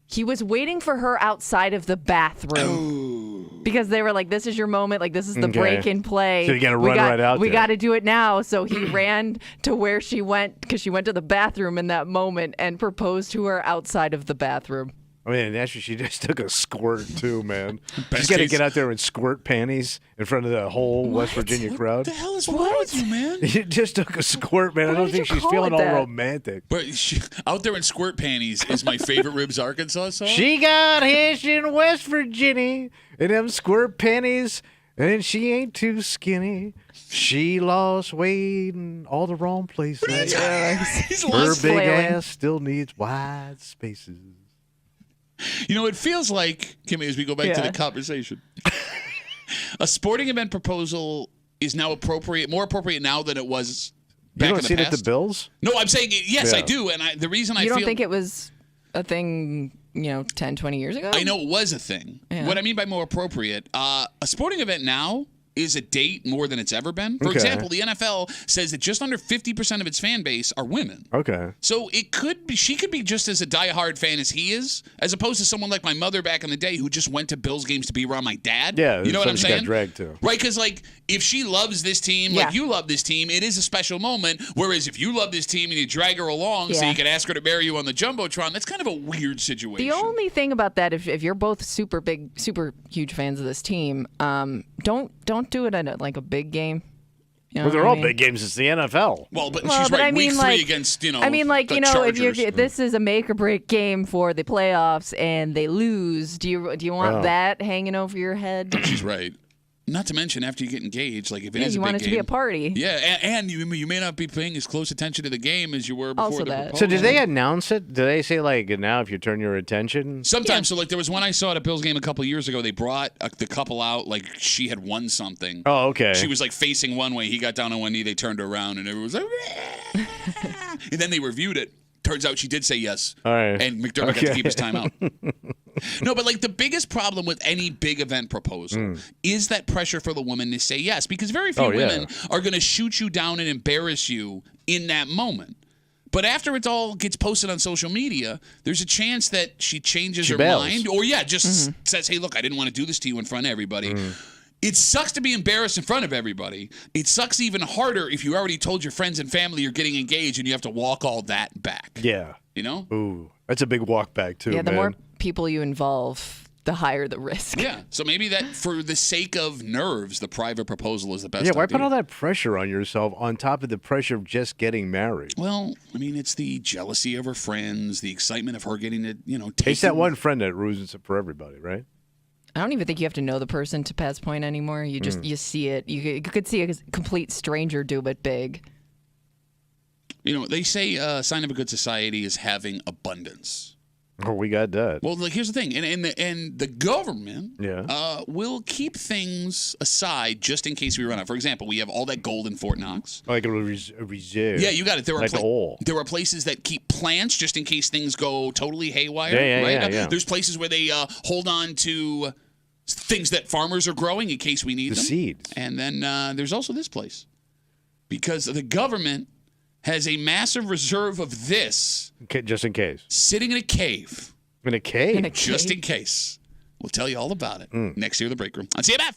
he was waiting for her outside of the bathroom because they were like, this is your moment. Like, this is the break in play. So you got to run right out there. We got to do it now. So he ran to where she went because she went to the bathroom in that moment and proposed to her outside of the bathroom. I mean, actually, she just took a squirt, too, man. She's got to get out there in squirt panties in front of the whole West Virginia crowd. What the hell is wrong with you, man? You just took a squirt, man. I don't think she's feeling all romantic. But out there in squirt panties is my favorite Ribs Arkansas song. She got hitched in West Virginia in them squirt panties, and she ain't too skinny. She lost weight in all the wrong places. Her big ass still needs wide spaces. It feels like, Kimmy, as we go back to the conversation, a sporting event proposal is now more appropriate now than it was back in the past. You don't see it at the Bills? No, I'm saying, yes, I do. And the reason I feel... You don't think it was a thing, 10, 20 years ago? I know it was a thing. Yeah. What I mean by more appropriate, a sporting event now is a date more than it's ever been. For Okay. example, the NFL says that just under 50% of its fan base are women. Okay. So it could be she could be just as a diehard fan as he is, as opposed to someone like my mother back in the day who just went to Bills games to be around my dad. Yeah, you know what I'm something she saying? got dragged to. Right, because like if she loves this team, like you love this team, it is a special moment. Whereas if you love this team and you drag her along so you can ask her to marry you on the jumbotron, that's kind of a weird situation. The only thing about that, if you're both super huge fans of this team, don't do it at like a big game. You know Well, they're what I all mean? big games. It's the NFL. Well, but she's right. I mean, Week 3 like, against, I mean, like, the you know, Chargers. if this is a make or break game for the playoffs and they lose, do you want that hanging over your head? She's right. Not to mention, after you get engaged, like if it is you a big want it game, to be a party. Yeah, and you may not be paying as close attention to the game as you were before Also the that. proposal. So did they announce it? Did they say like now if you turn your attention? Sometimes, so like there was one I saw at a Bills game a couple years ago. They brought the couple out like she had won something. Oh, okay. She was like facing one way. He got down on one knee. They turned her around, and everyone was like, and then they reviewed it. Turns out she did say yes. All right. And McDermott got to keep his timeout. No, but like the biggest problem with any big event proposal is that pressure for the woman to say yes, because very few women are going to shoot you down and embarrass you in that moment. But after it all gets posted on social media, there's a chance that she changes her bails. mind or just says, hey, look, I didn't want to do this to you in front of everybody. It sucks to be embarrassed in front of everybody. It sucks even harder if you already told your friends and family you're getting engaged and you have to walk all that back. Yeah. You know? Ooh, that's a big walk back too. Yeah, the man. more people you involve, the higher the risk. Yeah. So maybe that for the sake of nerves, the private proposal is the best Yeah, why idea. put all that pressure on yourself on top of the pressure of just getting married? Well, I mean, it's the jealousy of her friends, the excitement of her getting to, It's that one friend that ruins it for everybody, right? I don't even think you have to know the person to pass point anymore. You just you see it. You could see a complete stranger do it big. They say a sign of a good society is having abundance. Oh, we got that. Well, like here's the thing, and the government will keep things aside just in case we run out. For example, we have all that gold in Fort Knox. Like a reserve. Yeah, you got it. There are like oil. there are places that keep plants just in case things go totally haywire. Yeah, right? yeah. There's places where they hold on to things that farmers are growing in case we need The them. seeds. And then there's also this place because the government has a massive reserve of this Just in case. sitting in a cave. In a cave? In a Just cave? in case. We'll tell you all about it next year in the break room on CMF.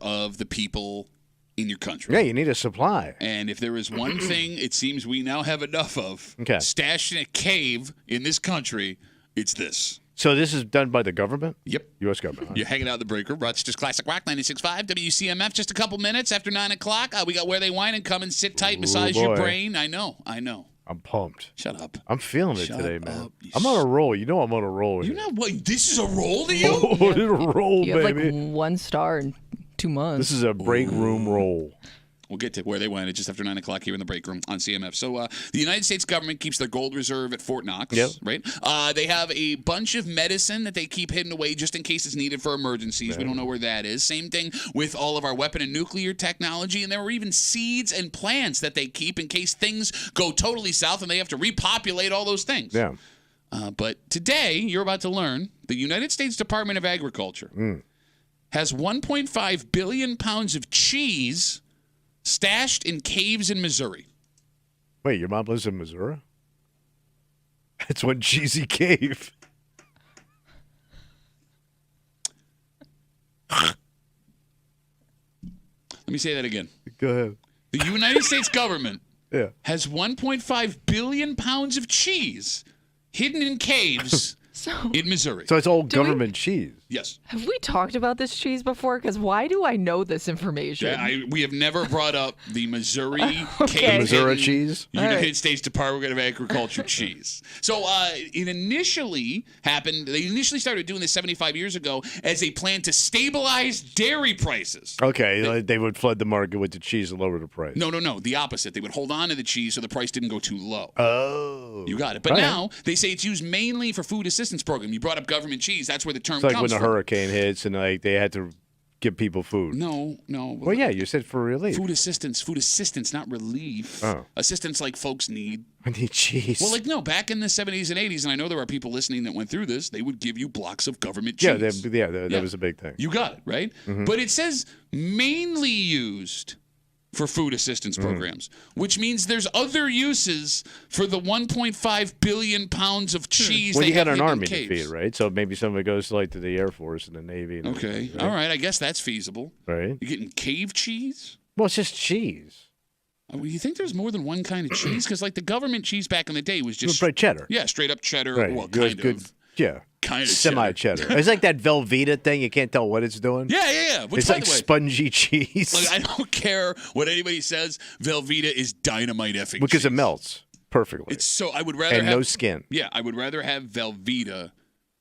of the people in your country. Yeah, you need a supply. And if there is one thing it seems we now have enough of, stashed in a cave in this country, it's this. So this is done by the government? Yep. U.S. government. Huh? You're hanging out in the break room. Rochester's Classic Rock 96.5 WCMF. Just a couple minutes after 9 o'clock. We got Where They Whine and Come and Sit Tight, massage your brain. I know. I'm pumped. Shut up. I'm feeling it today, man. I'm on a roll. You know I'm on a roll. You know what? This is a roll to you? Oh, it's a roll, you baby. have like 1 star in 2 months. This is a break room roll. We'll get to Where They Whine just after 9 o'clock here in the break room on CMF. So the United States government keeps their gold reserve at Fort Knox, right? They have a bunch of medicine that they keep hidden away just in case it's needed for emergencies. Yeah. We don't know where that is. Same thing with all of our weapon and nuclear technology. And there are even seeds and plants that they keep in case things go totally south and they have to repopulate all those things. Yeah. But today, you're about to learn the United States Department of Agriculture has 1.5 billion pounds of cheese stashed in caves in Missouri. Wait, your mom lives in Missouri? That's one cheesy cave. Let me say that again. Go ahead. The United States government has 1.5 billion pounds of cheese hidden in caves in Missouri. So it's all government cheese. Yes. Have we talked about this cheese before? Because why do I know this information? Yeah, we have never brought up the Missouri Missouri cheese. United States Department of Agriculture cheese. So it initially happened. They initially started doing this 75 years ago as a plan to stabilize dairy prices. Okay, they would flood the market with the cheese and lower the price. No. The opposite. They would hold on to the cheese so the price didn't go too low. Oh. You got it. But now they say it's used mainly for food assistance program. You brought up government cheese. That's where the term comes from. It's like when a hurricane hits and they had to give people food. No. Well, yeah, you said for relief. Food assistance, not relief. Oh. Assistance like folks need. I need cheese. Well, back in the 70s and 80s, and I know there are people listening that went through this, they would give you blocks of government cheese. That was a big thing. You got it, right? Mm-hmm. But it says mainly used for food assistance programs, which means there's other uses for the 1.5 billion pounds of cheese. Well, you got an army to feed, right? So maybe somebody goes to the Air Force and the Navy. And okay, all right. I guess that's feasible. Right? You getting cave cheese? Well, it's just cheese. You think there's more than one kind of cheese? Because the government cheese back in the day was just cheddar. Yeah, straight up cheddar. Right. Well, kind of. Yeah. Kind of semi-cheddar. It's like that Velveeta thing. You can't tell what it's doing. Yeah. Which, it's like spongy cheese. I don't care what anybody says. Velveeta is dynamite effing because cheese. It melts perfectly. It's so I would rather and have no skin. Yeah, I would rather have Velveeta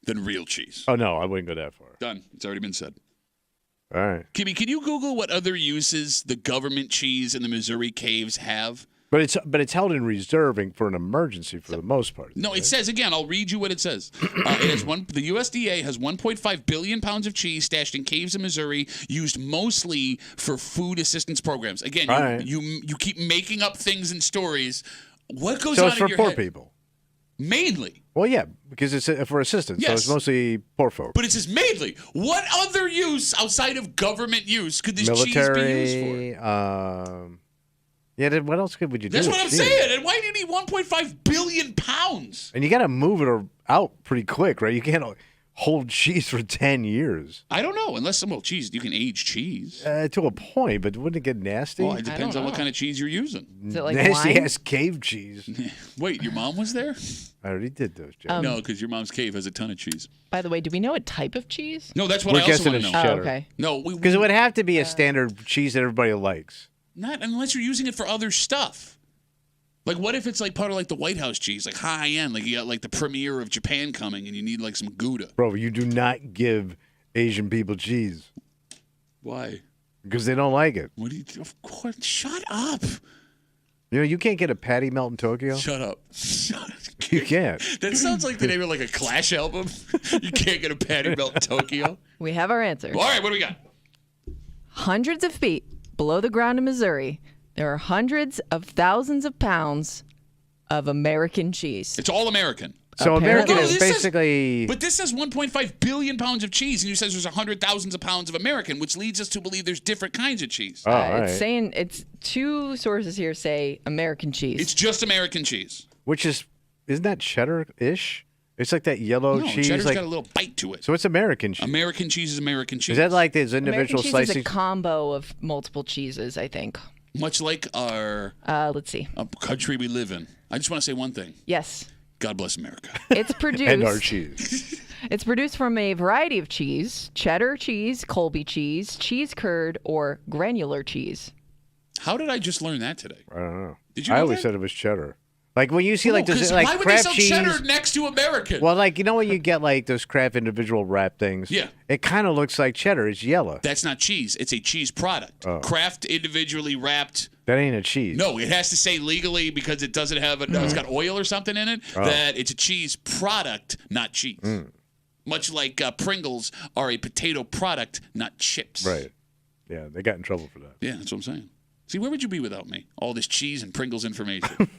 than real cheese. Oh no, I wouldn't go that far. Done. It's already been said. All right. Kimmy, can you Google what other uses the government cheese in the Missouri caves have? But it's held in reserving for an emergency for the most part. No, it says again. I'll read you what it says. It has the USDA has 1.5 billion pounds of cheese stashed in caves in Missouri, used mostly for food assistance programs. Again, you keep making up things and stories. What goes on in your head? So it's for poor people. Mainly. Well, yeah, because it's for assistance. Yes. So it's mostly poor folks. But it says mainly. What other use outside of government use could this cheese be used for? Yeah, then what else would you do? That's what I'm saying. And why do you need 1.5 billion pounds? And you got to move it out pretty quick, right? You can't hold cheese for 10 years. I don't know. Unless cheese, you can age cheese. To a point, but wouldn't it get nasty? Well, it depends on what kind of cheese you're using. Is it like nasty-ass cave cheese. Wait, your mom was there? I already did those, Jeff. No, because your mom's cave has a ton of cheese. By the way, do we know what type of cheese? No, that's what I also want to know. Cheddar. Oh, okay. No, because it would have to be a standard cheese that everybody likes. Not unless you're using it for other stuff. Like, what if it's part of the White House cheese, high end, you got the premiere of Japan coming, and you need some Gouda. Bro, you do not give Asian people cheese. Why? Because they don't like it. What do you? Of course, shut up. You can't get a patty melt in Tokyo. Shut up. You can't. That sounds like the name of a Clash album. You can't get a patty melt in Tokyo. We have our answer. All right, what do we got? Hundreds of feet below the ground in Missouri, there are hundreds of thousands of pounds of American cheese. It's all American. So American is basically... But this says 1.5 billion pounds of cheese, and you says there's 100,000 of pounds of American, which leads us to believe there's different kinds of cheese. Oh, it's saying, it's two sources here say American cheese. It's just American cheese. Which isn't that cheddar-ish? It's like that yellow No, cheese. cheddar's like, got a little bite to it. So it's American cheese. American cheese is American cheese. Is that like these American individual cheese slices? is a combo of multiple cheeses, I think. Much like our let's see. country we live in. I just want to say one thing. Yes. God bless America. It's produced And our cheese. It's produced from a variety of cheese: cheddar cheese, Colby cheese, cheese curd, or granular cheese. How did I just learn that today? I don't know. Did you I know always that? said it was cheddar. Like when you see like No, those 'cause like why would they Kraft sell cheese. cheddar next to American? Well, like you know when you get like those Kraft individual wrap things. Yeah. It kind of looks like cheddar. It's yellow. That's not cheese. It's a cheese product. Oh. Kraft individually wrapped. That ain't a cheese. No, it has to say legally because it doesn't have it's got oil or something in it. Oh. That it's a cheese product, not cheese. Much like Pringles are a potato product, not chips. Right. Yeah, they got in trouble for that. Yeah, that's what I'm saying. See, where would you be without me? All this cheese and Pringles information.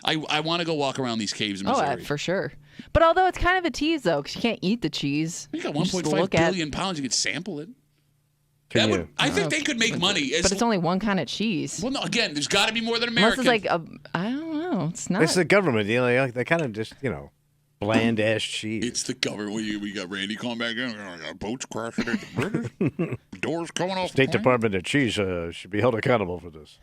I want to go walk around these caves in Missouri. For sure. But although it's kind of a tease, though, because you can't eat the cheese. You got just 1.5 look at- billion pounds. You could sample it. Can you? I think they could make money. But it's only one kind of cheese. Well, no. Again, there's got to be more than Unless American. it's like I don't know. It's not. It's the government. You know, they kind of just bland ass cheese. It's the government. We got Randy calling back in. Boats crashing at the bridge. Doors coming off. State the plane. Department of Cheese should be held accountable for this.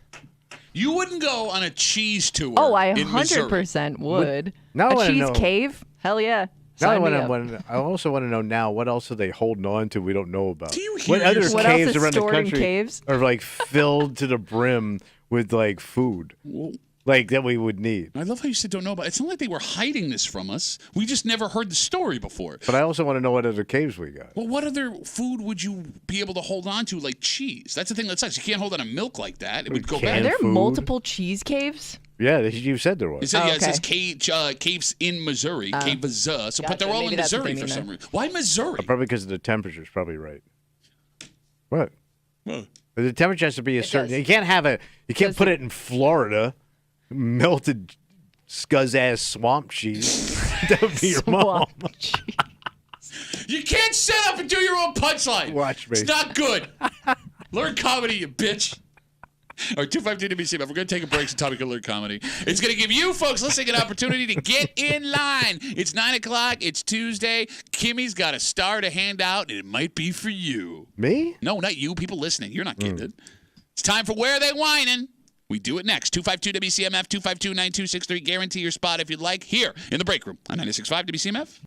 You wouldn't go on a cheese tour. Oh, I in Missouri. 100% would. Now I A wanna cheese know- cave? Hell yeah. Now Sign me up. I also want to know now what else are they holding on to we don't know about? Do you hear what other What else caves is around the stored in country caves? are like filled to the brim with like food, like that we would need? I love how you said don't know about it. It's not like they were hiding this from us. We just never heard the story before. But I also want to know what other caves we got. Well, what other food would you be able to hold on to, like cheese? That's the thing that sucks. You can't hold on to milk like that. It would go Are bad. there food. multiple cheese caves? Yeah, you said there was. It says, Oh, yeah, it says okay. caves in Missouri, caves. So, but Gotcha. they're all Maybe in that's what Missouri they for mean some there. reason. Why Missouri? Probably because of the temperature's probably right. What? Well, The temperature has to be a certain. does. You can't have a. You can't Does put it- it in Florida. Melted, scuzz ass swamp cheese. That would be your mom. Swamp cheese. you can't set up and do your own punchline. Watch me. It's not good. Learn comedy, you bitch. All right, 252 WCMF. We're going to take a break so Tommy can learn comedy. It's going to give you folks listening an opportunity to get in line. It's 9 o'clock. It's Tuesday. Kimmy's got a star to hand out, and it might be for you. Me? No, not you. People listening. You're not getting it. It's time for Where Are They Whining? We do it next. 252 WCMF, 252-9263. Guarantee your spot if you'd like. Here in the break room on 96.5 WCMF.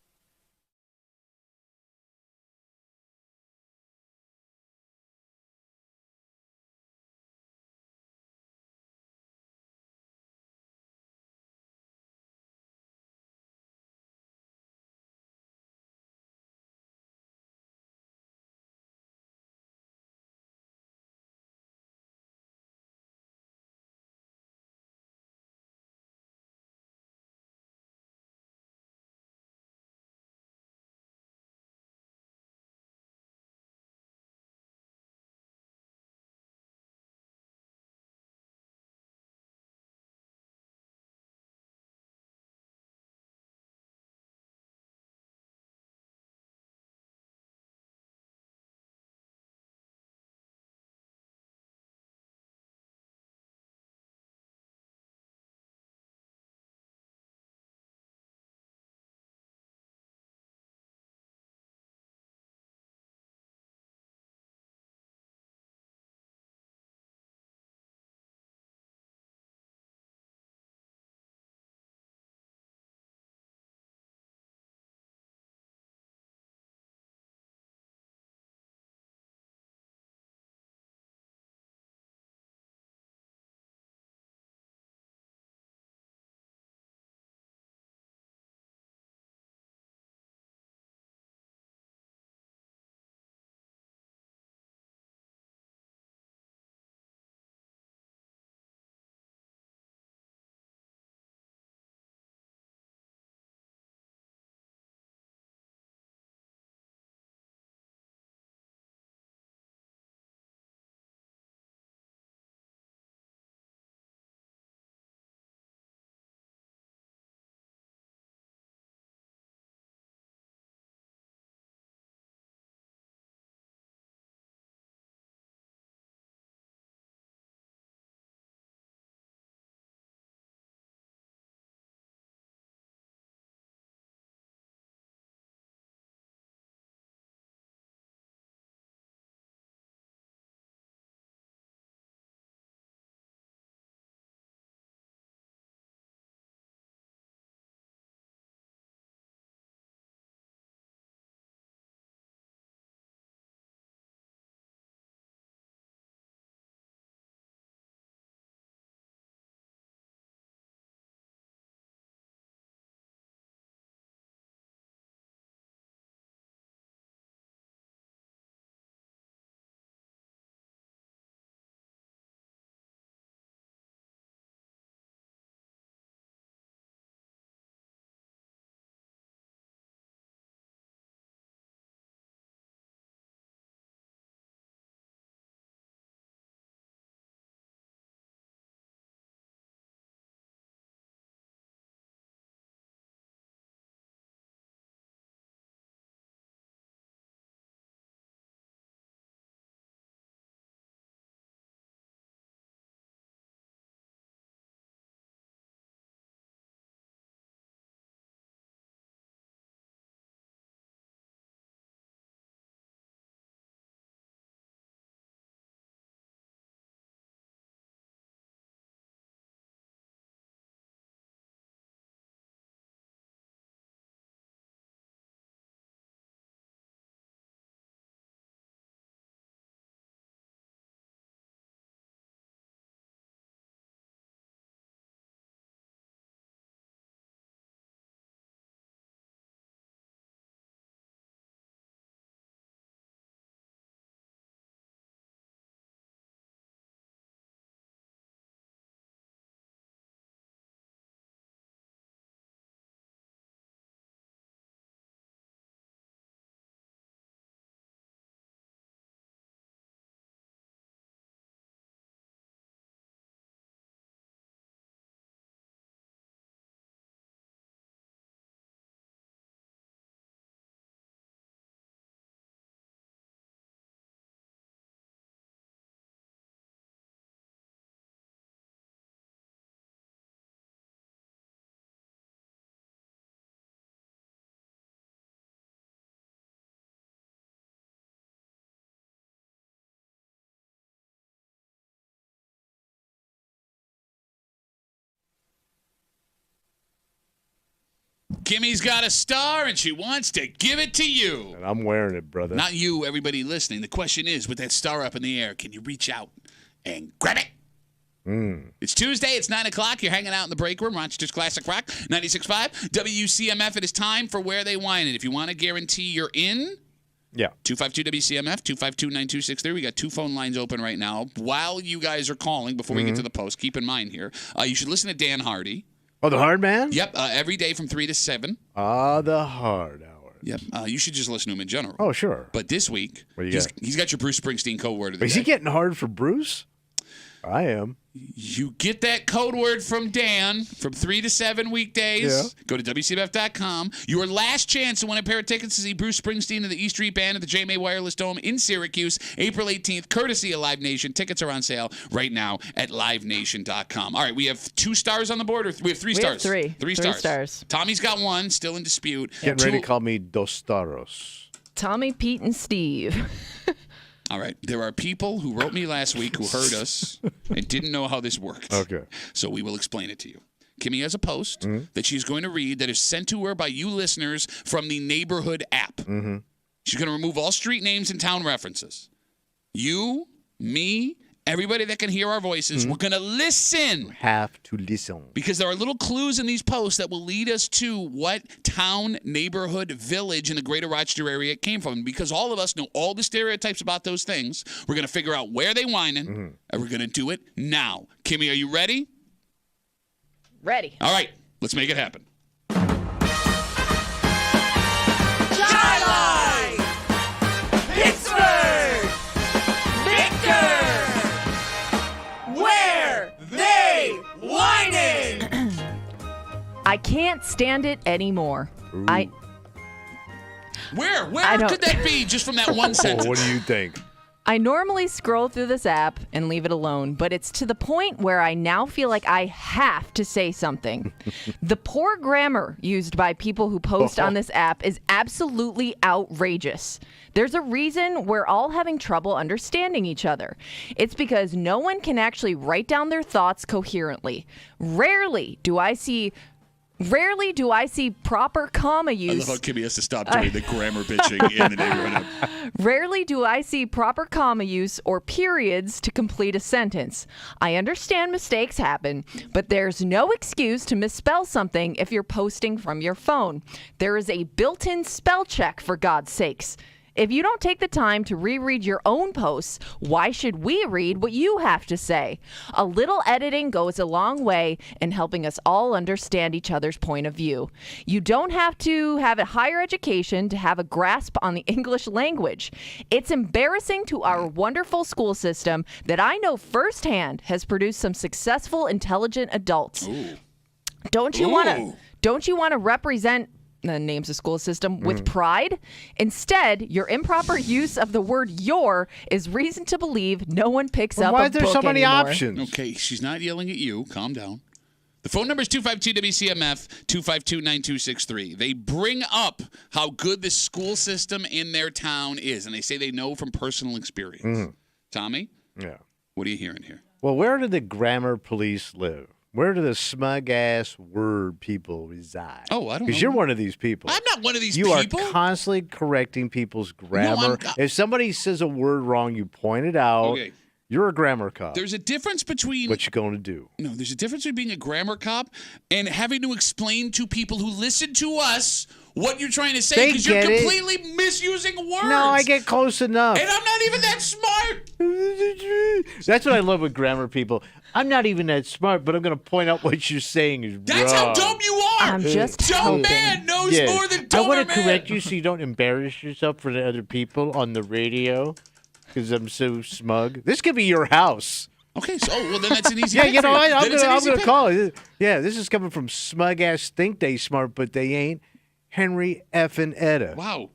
Kimmy's got a star, and she wants to give it to you. And I'm wearing it, brother. Not you, everybody listening. The question is, with that star up in the air, can you reach out and grab it? It's Tuesday. It's 9 o'clock. You're hanging out in the break room. Rochester's Classic Rock, 96.5. WCMF. It is time for Where They Whine It. If you want to guarantee you're in, 252-WCMF, 252-9263. We got 2 phone lines open right now. While you guys are calling, before we get to the post, keep in mind here, you should listen to Dan Hardy. Oh, the hard man? Yep, every day from 3 to 7. The hard hour. Yep, you should just listen to him in general. Oh, sure. But this week, What do you got? he's got your Bruce Springsteen code word of the Is day. he getting hard for Bruce? I am. You get that code word from Dan from 3 to 7 weekdays. Yeah. Go to WCMF.com. Your last chance to win a pair of tickets to see Bruce Springsteen and the E Street Band at the JMA Wireless Dome in Syracuse, April 18th, courtesy of Live Nation. Tickets are on sale right now at livenation.com. All right, we have 2 stars on the board, or we have 3 stars? We have 3. 3 stars. Tommy's got 1, still in dispute. Getting ready to call me Dos Staros. Tommy, Pete, and Steve. All right. There are people who wrote me last week who heard us and didn't know how this worked. Okay. So we will explain it to you. Kimmy has a post that she's going to read that is sent to her by you listeners from the Neighborhood app. She's going to remove all street names and town references. You, me, everybody that can hear our voices, we're going to listen. Have to listen. Because there are little clues in these posts that will lead us to what town, neighborhood, village in the greater Rochester area it came from. Because all of us know all the stereotypes about those things, we're going to figure out where they whining, and we're going to do it now. Kimmy, are you ready? Ready. All right, let's make it happen. Charlie! Pittsburgh! Victor! Where they whining? I can't stand it anymore. Where don't- could that be just from that one sentence? What do you think? I normally scroll through this app and leave it alone, but it's to the point where I now feel like I have to say something. The poor grammar used by people who post on this app is absolutely outrageous. There's a reason we're all having trouble understanding each other. It's because no one can actually write down their thoughts coherently. Rarely do I see proper comma I use. love how Kimmy has to stop doing the grammar bitching in the neighborhood app. Rarely do I see proper comma use or periods to complete a sentence. I understand mistakes happen, but there's no excuse to misspell something if you're posting from your phone. There is a built-in spell check, for God's sakes. If you don't take the time to reread your own posts, why should we read what you have to say? A little editing goes a long way in helping us all understand each other's point of view. You don't have to have a higher education to have a grasp on the English language. It's embarrassing to our wonderful school system that I know firsthand has produced some successful, intelligent adults. Ooh. Don't you want to represent the names of school system with pride? Instead, your improper use of the word "your" is reason to believe no one picks up Why a are there book so many anymore. options? Okay, she's not yelling at you. Calm down. The phone number is 252-WCMF, 252-9263. They bring up how good the school system in their town is, and they say they know from personal experience. Tommy? Yeah. What are you hearing here? Well, where do the grammar police live? Where do the smug-ass word people reside? Oh, I don't know. Because you're one of these people. I'm not one of these You people. are constantly correcting people's grammar. If somebody says a word wrong, you point it out. Okay. You're a grammar cop. There's a difference between... What you going to do? No, there's a difference between being a grammar cop and having to explain to people who listen to us what you're trying to say, because you're completely misusing words. No, I get close enough. And I'm not even that smart. That's what I love with grammar people. I'm not even that smart, but I'm going to point out what you're saying is That's wrong. how dumb you are. I'm just Dumb hoping. man knows Yeah. more than I dumber want to man. correct you so you don't embarrass yourself for the other people on the radio because I'm so smug. This could be your house. Okay, so well then that's an easy Yeah, pick you know, for you. I'm Then it's an going easy to pick. call it. Yeah, this is coming from smug ass think they smart, but they ain't. Henry effing Etta. Wow.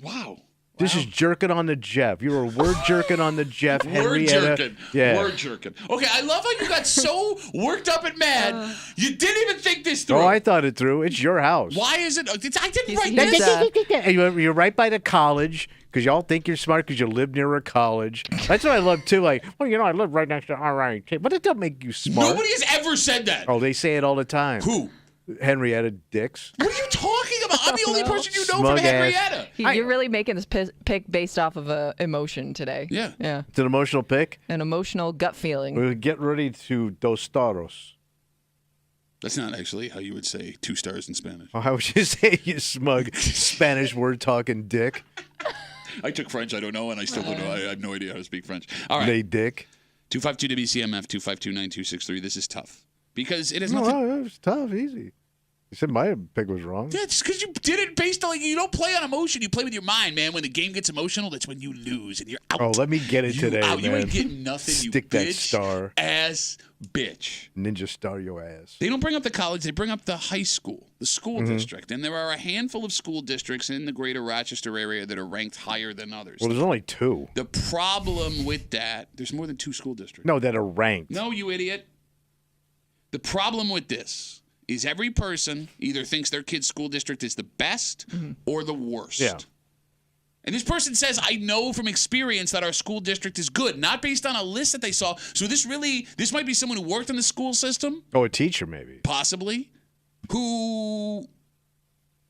Wow. This is jerking on the Jeff. You were word jerking on the Jeff. Word Henrietta. jerking. Yeah. Word jerking. Okay, I love how you got so worked up and mad. You didn't even think this through. Oh, I thought it through. It's your house. Why is it? I didn't write he's, this. And you're right by the college because y'all think you're smart because you live near a college. That's what I love too. Like, well, you know, I live right next to RIT, but it don't make you smart. Nobody has ever said that. Oh, they say it all the time. Who? Henrietta Dix. What are you talking about? I'm the only person you know Smug from ass. Henrietta. You're really making this pick based off of emotion today. Yeah. Yeah. It's an emotional pick. An emotional gut feeling. We'll get ready to dos toros. That's not actually how you would say 2 stars in Spanish. Oh, how would you say, you smug Spanish word talking dick? I took French, I don't know, and I still don't know. I have no idea how to speak French. All right. They dick. 252 WCMF, 252-9263. This is tough. Because it has No, nothing... it was tough, easy. You said my pick was wrong. Yeah, just because you did it based on, you don't play on emotion. You play with your mind, man. When the game gets emotional, that's when you lose and you're out. Oh, let me get it today, out. man. You ain't getting nothing, Stick you that bitch star. ass bitch. Ninja star your ass. They don't bring up the college. They bring up the high school, the school Mm-hmm. district. And there are a handful of school districts in the greater Rochester area that are ranked higher than others. Well, there's only 2. The problem with that, there's more than 2 school districts. No, that are ranked. No, you idiot. The problem with this is every person either thinks their kid's school district is the best or the worst. Yeah. And this person says, I know from experience that our school district is good, not based on a list that they saw. So this might be someone who worked in the school system. Oh, a teacher maybe. Possibly. Who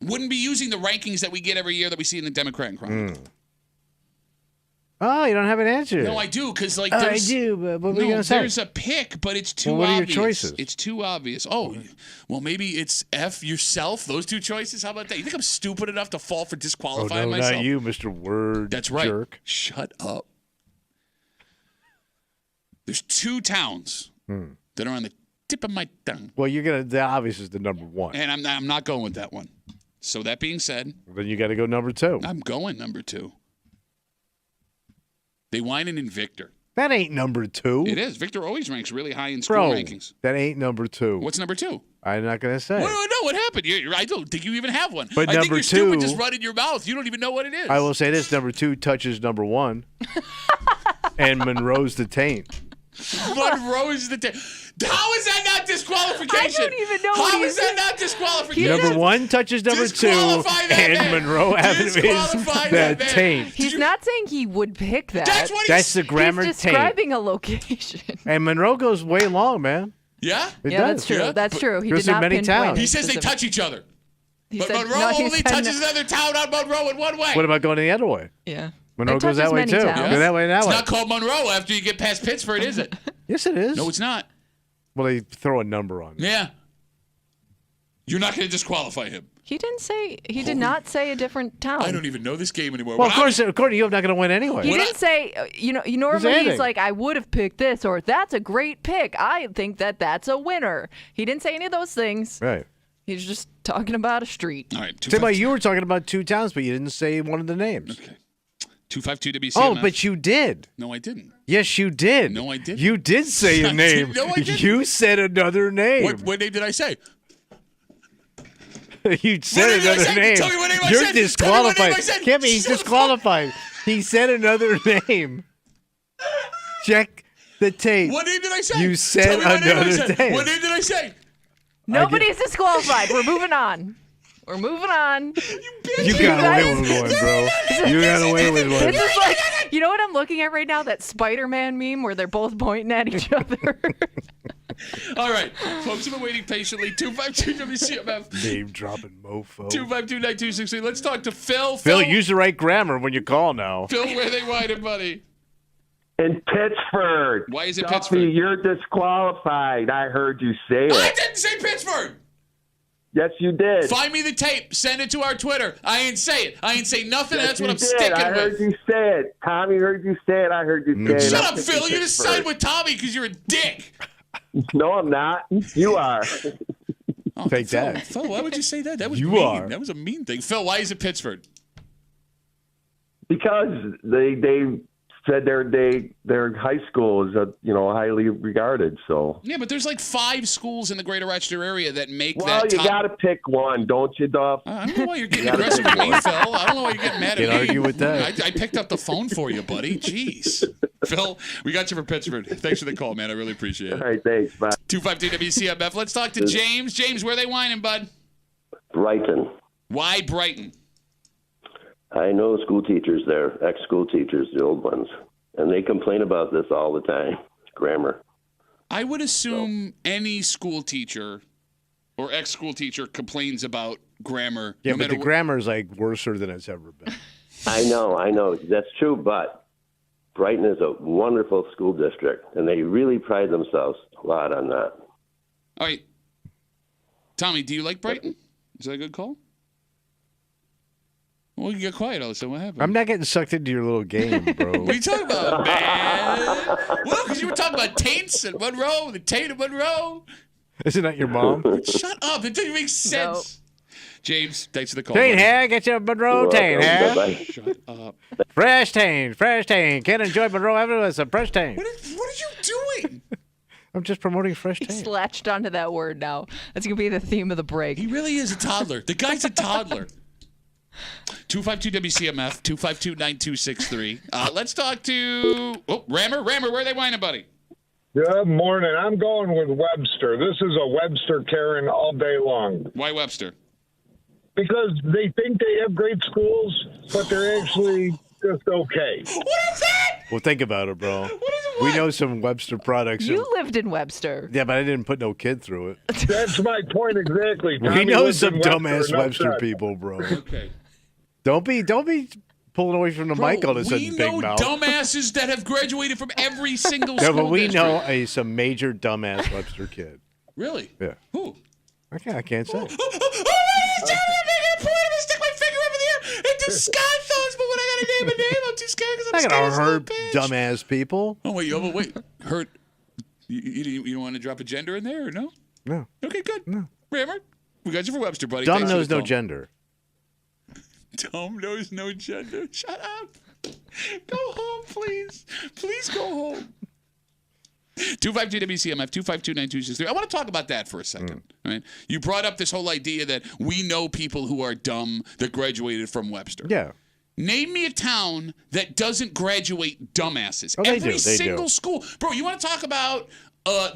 wouldn't be using the rankings that we get every year that we see in the Democrat and Chronicle. Oh, you don't have an answer. No, I do, because like I there's, do, but what were you going to say? there's a pick, but it's too Well, what are your obvious. choices? It's too obvious. Oh, well, maybe it's F yourself. Those 2 choices. How about that? You think I'm stupid enough to fall for Oh, disqualifying no, myself? not you, Mr. Word That's right. jerk. Shut up. There's 2 towns that are on the tip of my tongue, Well, the obvious is the number 1. and I'm not going with that one. So that being said, Then you got to go number 2. I'm going number 2. They whine in Victor. That ain't number 2. It is. Victor always ranks really high in school Bro, rankings. that ain't number 2. What's number 2? I'm not going to say. No, what happened? I don't think you even have one. But I think number you're stupid 2 just running your mouth. You don't even know what it is. I will say this. Number 2 touches number 1. And Monroe's the taint. Monroe's the How is that not disqualification? I don't even know How what is that not disqualification? Number 1 touches number 2, Disqualify that and man. Monroe Avenue is Disqualify the that man. taint. He's not saying he would pick that. That's what That's the grammar He's taint. describing a location. And Monroe goes way long, man. Yeah? It Yeah, does. that's true. Yeah. That's true. He There's did not many pinpoint towns. it He says they specifically. touch each other. He But said- Monroe no, he only said touches no. another town on Monroe in one way. What about going the other way? Yeah. Monroe It goes that touches way many too. towns. Go that way and that It's way. not called Monroe after you get past Pittsford, is it? Yes, it is. No, it's not. Well, they throw a number on it. Yeah. You're not going to disqualify him. He didn't say. He did not say a different town. I don't even know this game anymore. Well, When of course, according to you, I'm not going to win anyway. He didn't say. Normally anything. he's like, I would have picked this, or that's a great pick. I think that's a winner. He didn't say any of those things. Right. He's just talking about a street. All right. Say, you were talking about 2 towns, but you didn't say one of the names. Okay. 252 WCMF. Oh, but you did. No, I didn't. Yes, you did. No, I didn't. You did say a I name. didn't. No, I didn't. You said another name. What name did I say? You said What name did I another say? name. Tell me what name I You're said. disqualified. Tell me what name I said. Can't be. He's Shut the fuck disqualified. He said another name. Check the tape. What name did I say? You said Tell me what name I another said. name. What name did I say? Nobody's disqualified. We're moving on. We're moving on. You got away with one, bro. You got away with one. This is like, you know what I'm looking at right now? That Spider-Man meme where they're both pointing at each other. All right. Folks have been waiting patiently. 252 WCMF. Name dropping mofo. 252-9263. Let's talk to Phil. Phil, use the right grammar when you call now. Phil, where they whited, buddy? In Pittsford. Why is it Duffy, Pittsford? You're disqualified. I heard you say I it. didn't say Pittsburgh. Yes, you did. Find me the tape. Send it to our Twitter. I ain't say it. I ain't say nothing. Yes, That's what you I'm did. sticking I heard with. you say it. Tommy heard you say it. I heard you say it. Shut I'm up, picking Phil. You just Pittsburgh. side with Tommy because you're a dick. No, I'm not. You are. Oh, Take Phil, that. Phil, why would you say that? That was You mean. are. That was a mean thing. Phil, why is it Pittsburgh? Because they said their high school is highly regarded. So Yeah, but there's like 5 schools in the greater Rochester area that make well, that you top. got to pick one, don't you, Duff? I don't know why you're getting You gotta aggressive pick with me, one. Phil. I don't know why you're getting mad at Can't me. argue with that. I picked up the phone for you, buddy. Jeez. Phil, we got you for Pittsburgh. Thanks for the call, man. I really appreciate All it. right, thanks. Bye. 252 WCMF. Let's talk to James. James, where are they whining, bud? Brighton. Why Brighton? I know school teachers there, ex-school teachers, the old ones, and they complain about this all the time. Grammar. I would assume any school teacher or ex-school teacher complains about grammar. Yeah, no but the matter grammar is like worser than it's ever been. I know. That's true, but Brighton is a wonderful school district, and they really pride themselves a lot on that. All right. Tommy, do you like Brighton? Is that a good call? Well, you get quiet all of a sudden. What happened? I'm not getting sucked into your little game, bro. What are you talking about, man? Well, because you were talking about taints and Monroe, the taint of Monroe. Isn't that your mom? Shut up. It doesn't make sense. No. James, thanks for the call. Taint hair, get your Monroe taint hair. Shut up. Fresh taint. Can't enjoy Monroe Avenue as a fresh taint. What are you doing? I'm just promoting fresh taint. He's latched onto that word now. That's going to be the theme of the break. He really is a toddler. The guy's a toddler. 252-WCMF, 252-9263. Let's talk to Rammer. Rammer, where are they whining, buddy? Good morning. I'm going with Webster. This is a Webster Karen all day long. Why Webster? Because they think they have great schools, but they're actually just okay. What is that? Well, think about it, bro. We know some Webster products. You lived in Webster. Yeah, but I didn't put no kid through it. That's my point exactly. We know some dumbass Webster people, bro. Okay. Don't be pulling away from the mic all of a sudden, big mouth. We know dumbasses that have graduated from every single school but we district. know some major dumbass Webster kid. Really? Yeah. Who? I can't say. I'm making a point. I'm going to stick my finger up in the air and do sky thoughts, but when I got to name a name, I'm too scared because I'm not gonna scared. hurt dumbass people. Oh, wait. Hurt. You don't want to drop a gender in there or no? No. Okay, good. No. Rammer, we got you for Webster, buddy. Dumb Thanks knows no gender. Dumb knows no gender. Shut up. Go home, please. Please go home. 252-WCMF, 252-9263. I want to talk about that for a second. Right? You brought up this whole idea that we know people who are dumb that graduated from Webster. Yeah. Name me a town that doesn't graduate dumbasses. Oh, they Every do. single school. Bro, you want to talk about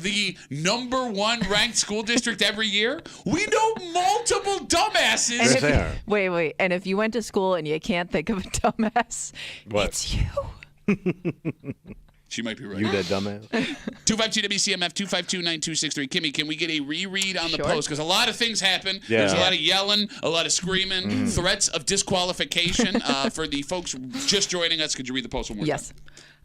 the #1 ranked school district every year? We know multiple dumbasses. Yes, they are. Wait. And if you went to school and you can't think of a dumbass, it's you. She might be right. You that dumbass. 252-WCMF, 252-9263. Kimmy, can we get a reread on the post? Because a lot of things happen. Yeah. There's a lot of yelling, a lot of screaming, threats of disqualification. For the folks just joining us, could you read the post one more time? Yes.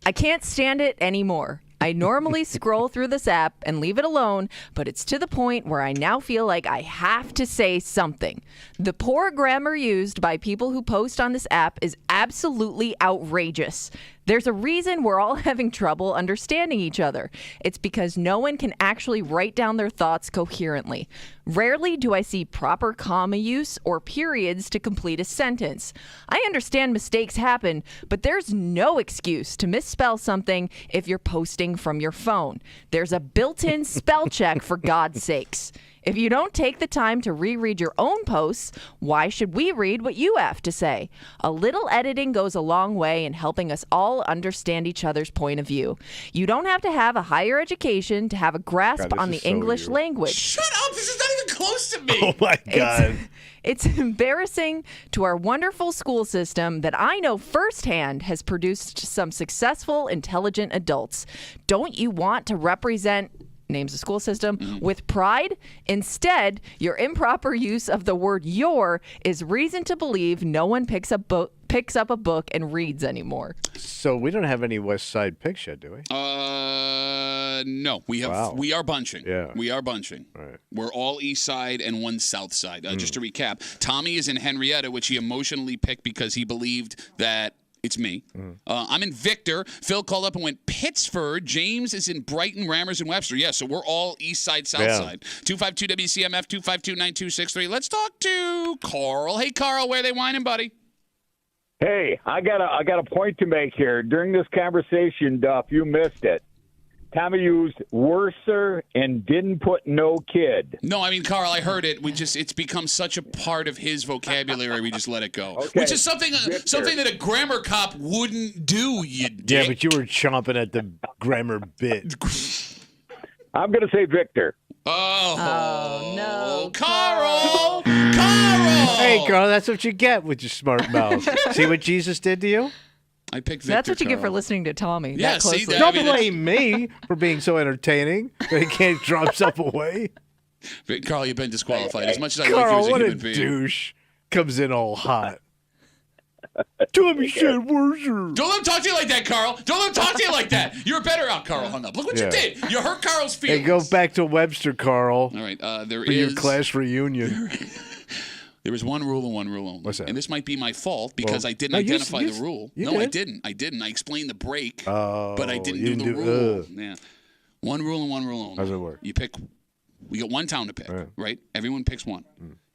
I can't stand it anymore. I normally scroll through this app and leave it alone, but it's to the point where I now feel like I have to say something. The poor grammar used by people who post on this app is absolutely outrageous. There's a reason we're all having trouble understanding each other. It's because no one can actually write down their thoughts coherently. Rarely do I see proper comma use or periods to complete a sentence. I understand mistakes happen, but there's no excuse to misspell something if you're posting from your phone. There's a built-in spell check, for God's sakes. If you don't take the time to reread your own posts, why should we read what you have to say? A little editing goes a long way in helping us all understand each other's point of view. You don't have to have a higher education to have a grasp on the English language. Shut up! This is not even close to me. Oh my God. It's embarrassing to our wonderful school system that I know firsthand has produced some successful, intelligent adults. Don't you want to represent names the school system with pride? Instead, your improper use of the word your is reason to believe no one picks up a book and reads anymore. So we don't have any West Side picks yet, do we? No. We have. Wow. We are bunching. Yeah. We are bunching. Right. We're all East Side and one South Side. Just to recap, Tommy is in Henrietta, which he emotionally picked because he believed that it's me. I'm in Victor. Phil called up and went Pittsford. James is in Brighton, Rammers, and Webster. Yeah, so we're all East Side, South Side. 252-WCMF, 252-9263. Let's talk to Carl. Hey, Carl, where are they whining, buddy? Hey, I got a point to make here. During this conversation, Duff, you missed it. Tommy used worser and didn't put no kid. No, I mean, Carl, I heard it. It's become such a part of his vocabulary. We just let it go, Okay. which is something that a grammar cop wouldn't do. You dick. Yeah, but you were chomping at the grammar bit. I'm going to say Victor. Oh no, Carl! Hey, Carl, that's what you get with your smart mouth. See what Jesus did to you? I picked Victor. That's what you get for Carl. listening to Tommy. Yeah, that see, closely. Don't blame me for being so entertaining that he can't draw himself away. Carl, you've been disqualified. As much as I Carl, like you what as a a human being. douche. Comes in all hot. Tommy said, Worser. Don't let him talk to you like that, Carl. Don't let him talk to you like that. You're better out. Carl hung up. Look what you did. You hurt Carl's feelings. Hey, go back to Webster, Carl. All right. There for is your class reunion. There is one rule and one rule only. What's that? And this might be my fault because I didn't no, identify the rule. you No, did. I didn't. I explained the break, Oh, but I didn't you do the didn't rule. Yeah. One rule and one rule only. How's it work? You pick. We got one town to pick, right? Everyone picks one.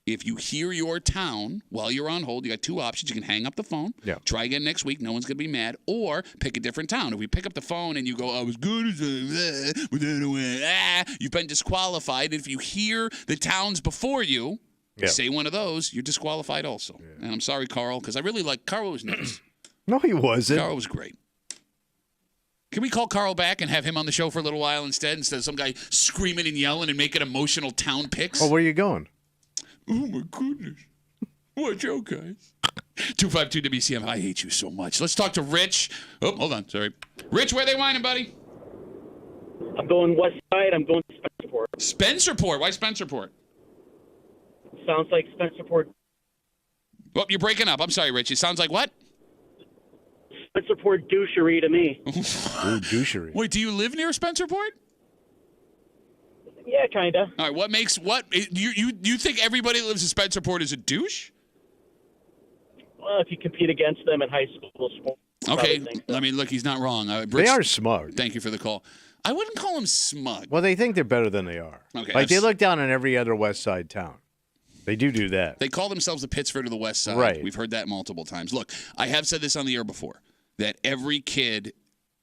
If you hear your town while you're on hold, you got two options. You can hang up the phone, try again next week, no one's going to be mad, or pick a different town. If we pick up the phone and you go, I was good as you've been disqualified. If you hear the towns before you, say one of those, you're disqualified also. And I'm sorry, Carl, because I really like Carl was nice. No, he wasn't. Carl was great. Can we call Carl back and have him on the show for a little while instead of some guy screaming and yelling and making emotional town picks? Oh, where are you going? Oh, my goodness. Watch out, guys. 252 WCMF. I hate you so much. Let's talk to Rich. Oh, hold on. Sorry. Rich, where they whining, buddy? I'm going west side. I'm going to Spencerport. Spencerport. Why Spencerport? Sounds like Spencerport. Well, you're breaking up. I'm sorry, Rich. It sounds like what? Spencerport douchery to me. Ooh, douchery. Wait, do you live near Spencerport? Yeah, kind of. All right, what you think everybody that lives in Spencerport is a douche? Well, if you compete against them in high school sports. Okay, I mean, look, he's not wrong. They are smart. Thank you for the call. I wouldn't call him smug. Well, they think they're better than they are. Okay, like, they look down on every other West Side town. They do that. They call themselves the Pittsford of the West Side. Right. We've heard that multiple times. Look, I have said this on the air before, that every kid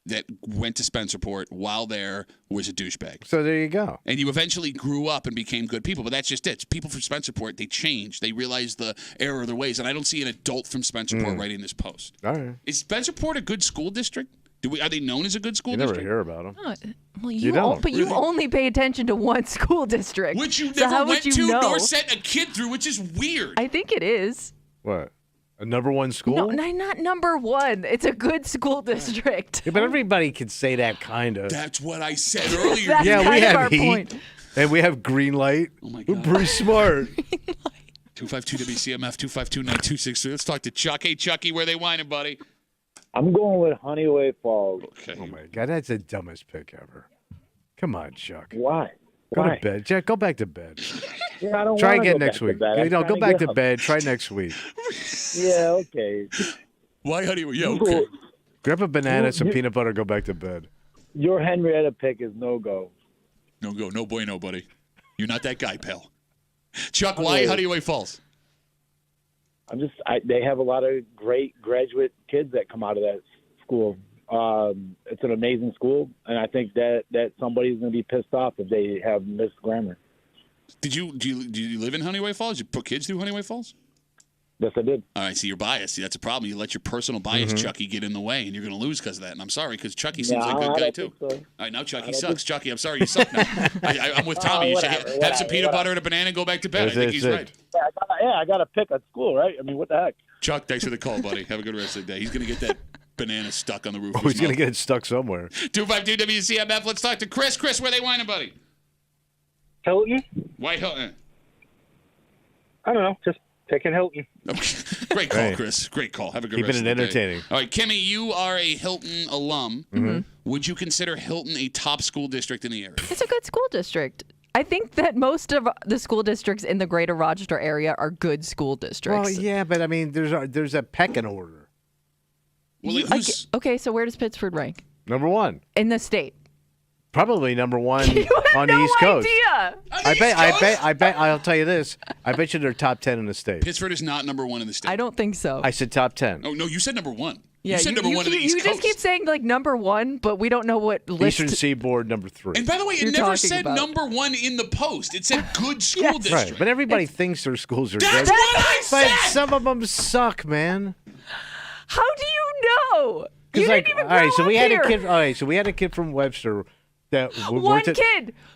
that went to Spencerport while there was a douchebag. So there you go. And you eventually grew up and became good people, but that's just it. People from Spencerport, they change. They realize the error of their ways, and I don't see an adult from Spencerport writing this post. All right. Is Spencerport a good school district? Are they known as a good school You district? never hear about them. Oh, well, You don't. But you only pay attention to one school district. Which you So never how went would you to know? nor sent a kid through, which is weird. I think it is. What? A number one school? No, not number one. It's a good school district. Yeah, but everybody can say that, kind of. That's what I said earlier. That's yeah, kind we of have our heat. point. And we have green light. Oh, my We're God. pretty smart. 252 WCMF, 252-9263. Let's talk to Chuck. Hey, Chucky, where they whining, buddy? I'm going with Honeyway Falls. Okay. Oh, my God. That's the dumbest pick ever. Come on, Chuck. Why? Go Why? to bed. Jack, go back to bed. Yeah, I don't Try wanna again go next back to week. bed. I'm No, trying go back get to up. bed. Try next week. Yeah, okay. Why, honey? Yeah, okay. Grab a banana, some peanut butter, go back to bed. Your Henrietta pick is no-go. No go. No boy, no buddy. You're not that guy, pal. Chuck, why Honeyway Falls? They have a lot of great graduate kids that come out of that school. It's an amazing school, and I think that somebody's going to be pissed off if they have missed grammar. Do you live in Honeyway Falls? You put kids through Honeyway Falls? Yes, I did. All right, see, you're biased. See, that's a problem. You let your personal bias, Chucky, get in the way, and you're going to lose because of that. And I'm sorry, because Chucky seems like a good guy, too. So. All right, now Chucky sucks. Chucky, I'm sorry, you suck now. I'm with Tommy. You should have some peanut butter and a banana and go back to bed. I think he's right. Yeah, I got to pick at school, right? I mean, what the heck? Chuck, thanks for the call, buddy. Have a good rest of the day. He's going to get that banana stuck on the roof. Oh, he's going to get it stuck somewhere. 252 WCMF. Let's talk to Chris. Chris, where they whining, buddy? Hilton? Why Hilton? I don't know. Just picking Hilton. Great call, Hey. Chris. Great call. Have a good Keeping rest it of the day. entertaining. All right, Kimmy, you are a Hilton alum. Would you consider Hilton a top school district in the area? It's a good school district. I think that most of the school districts in the greater Rochester area are good school districts. Well, yeah, but I mean, there's a pecking order. Well, Okay, so where does Pittsford rank? Number one. In the state. Probably number one You have on the no East Coast. idea. I bet. I'll tell you this. I bet you they're top 10 in the state. Pittsford is not number one in the state. I don't think so. I said top 10. Oh, no, you said number one. Yeah, you said number one in the East You Coast. just keep saying like number one, but we don't know what list. Eastern Seaboard number 3. And by the way, it You're never talking said about. number one in the post. It said good school district. Right, but everybody thinks their schools are That's good. what I But said! some of them suck, man. How do you know? You Like, didn't even all right, grow so we up had here. a kid. All right, so we had a kid from Webster that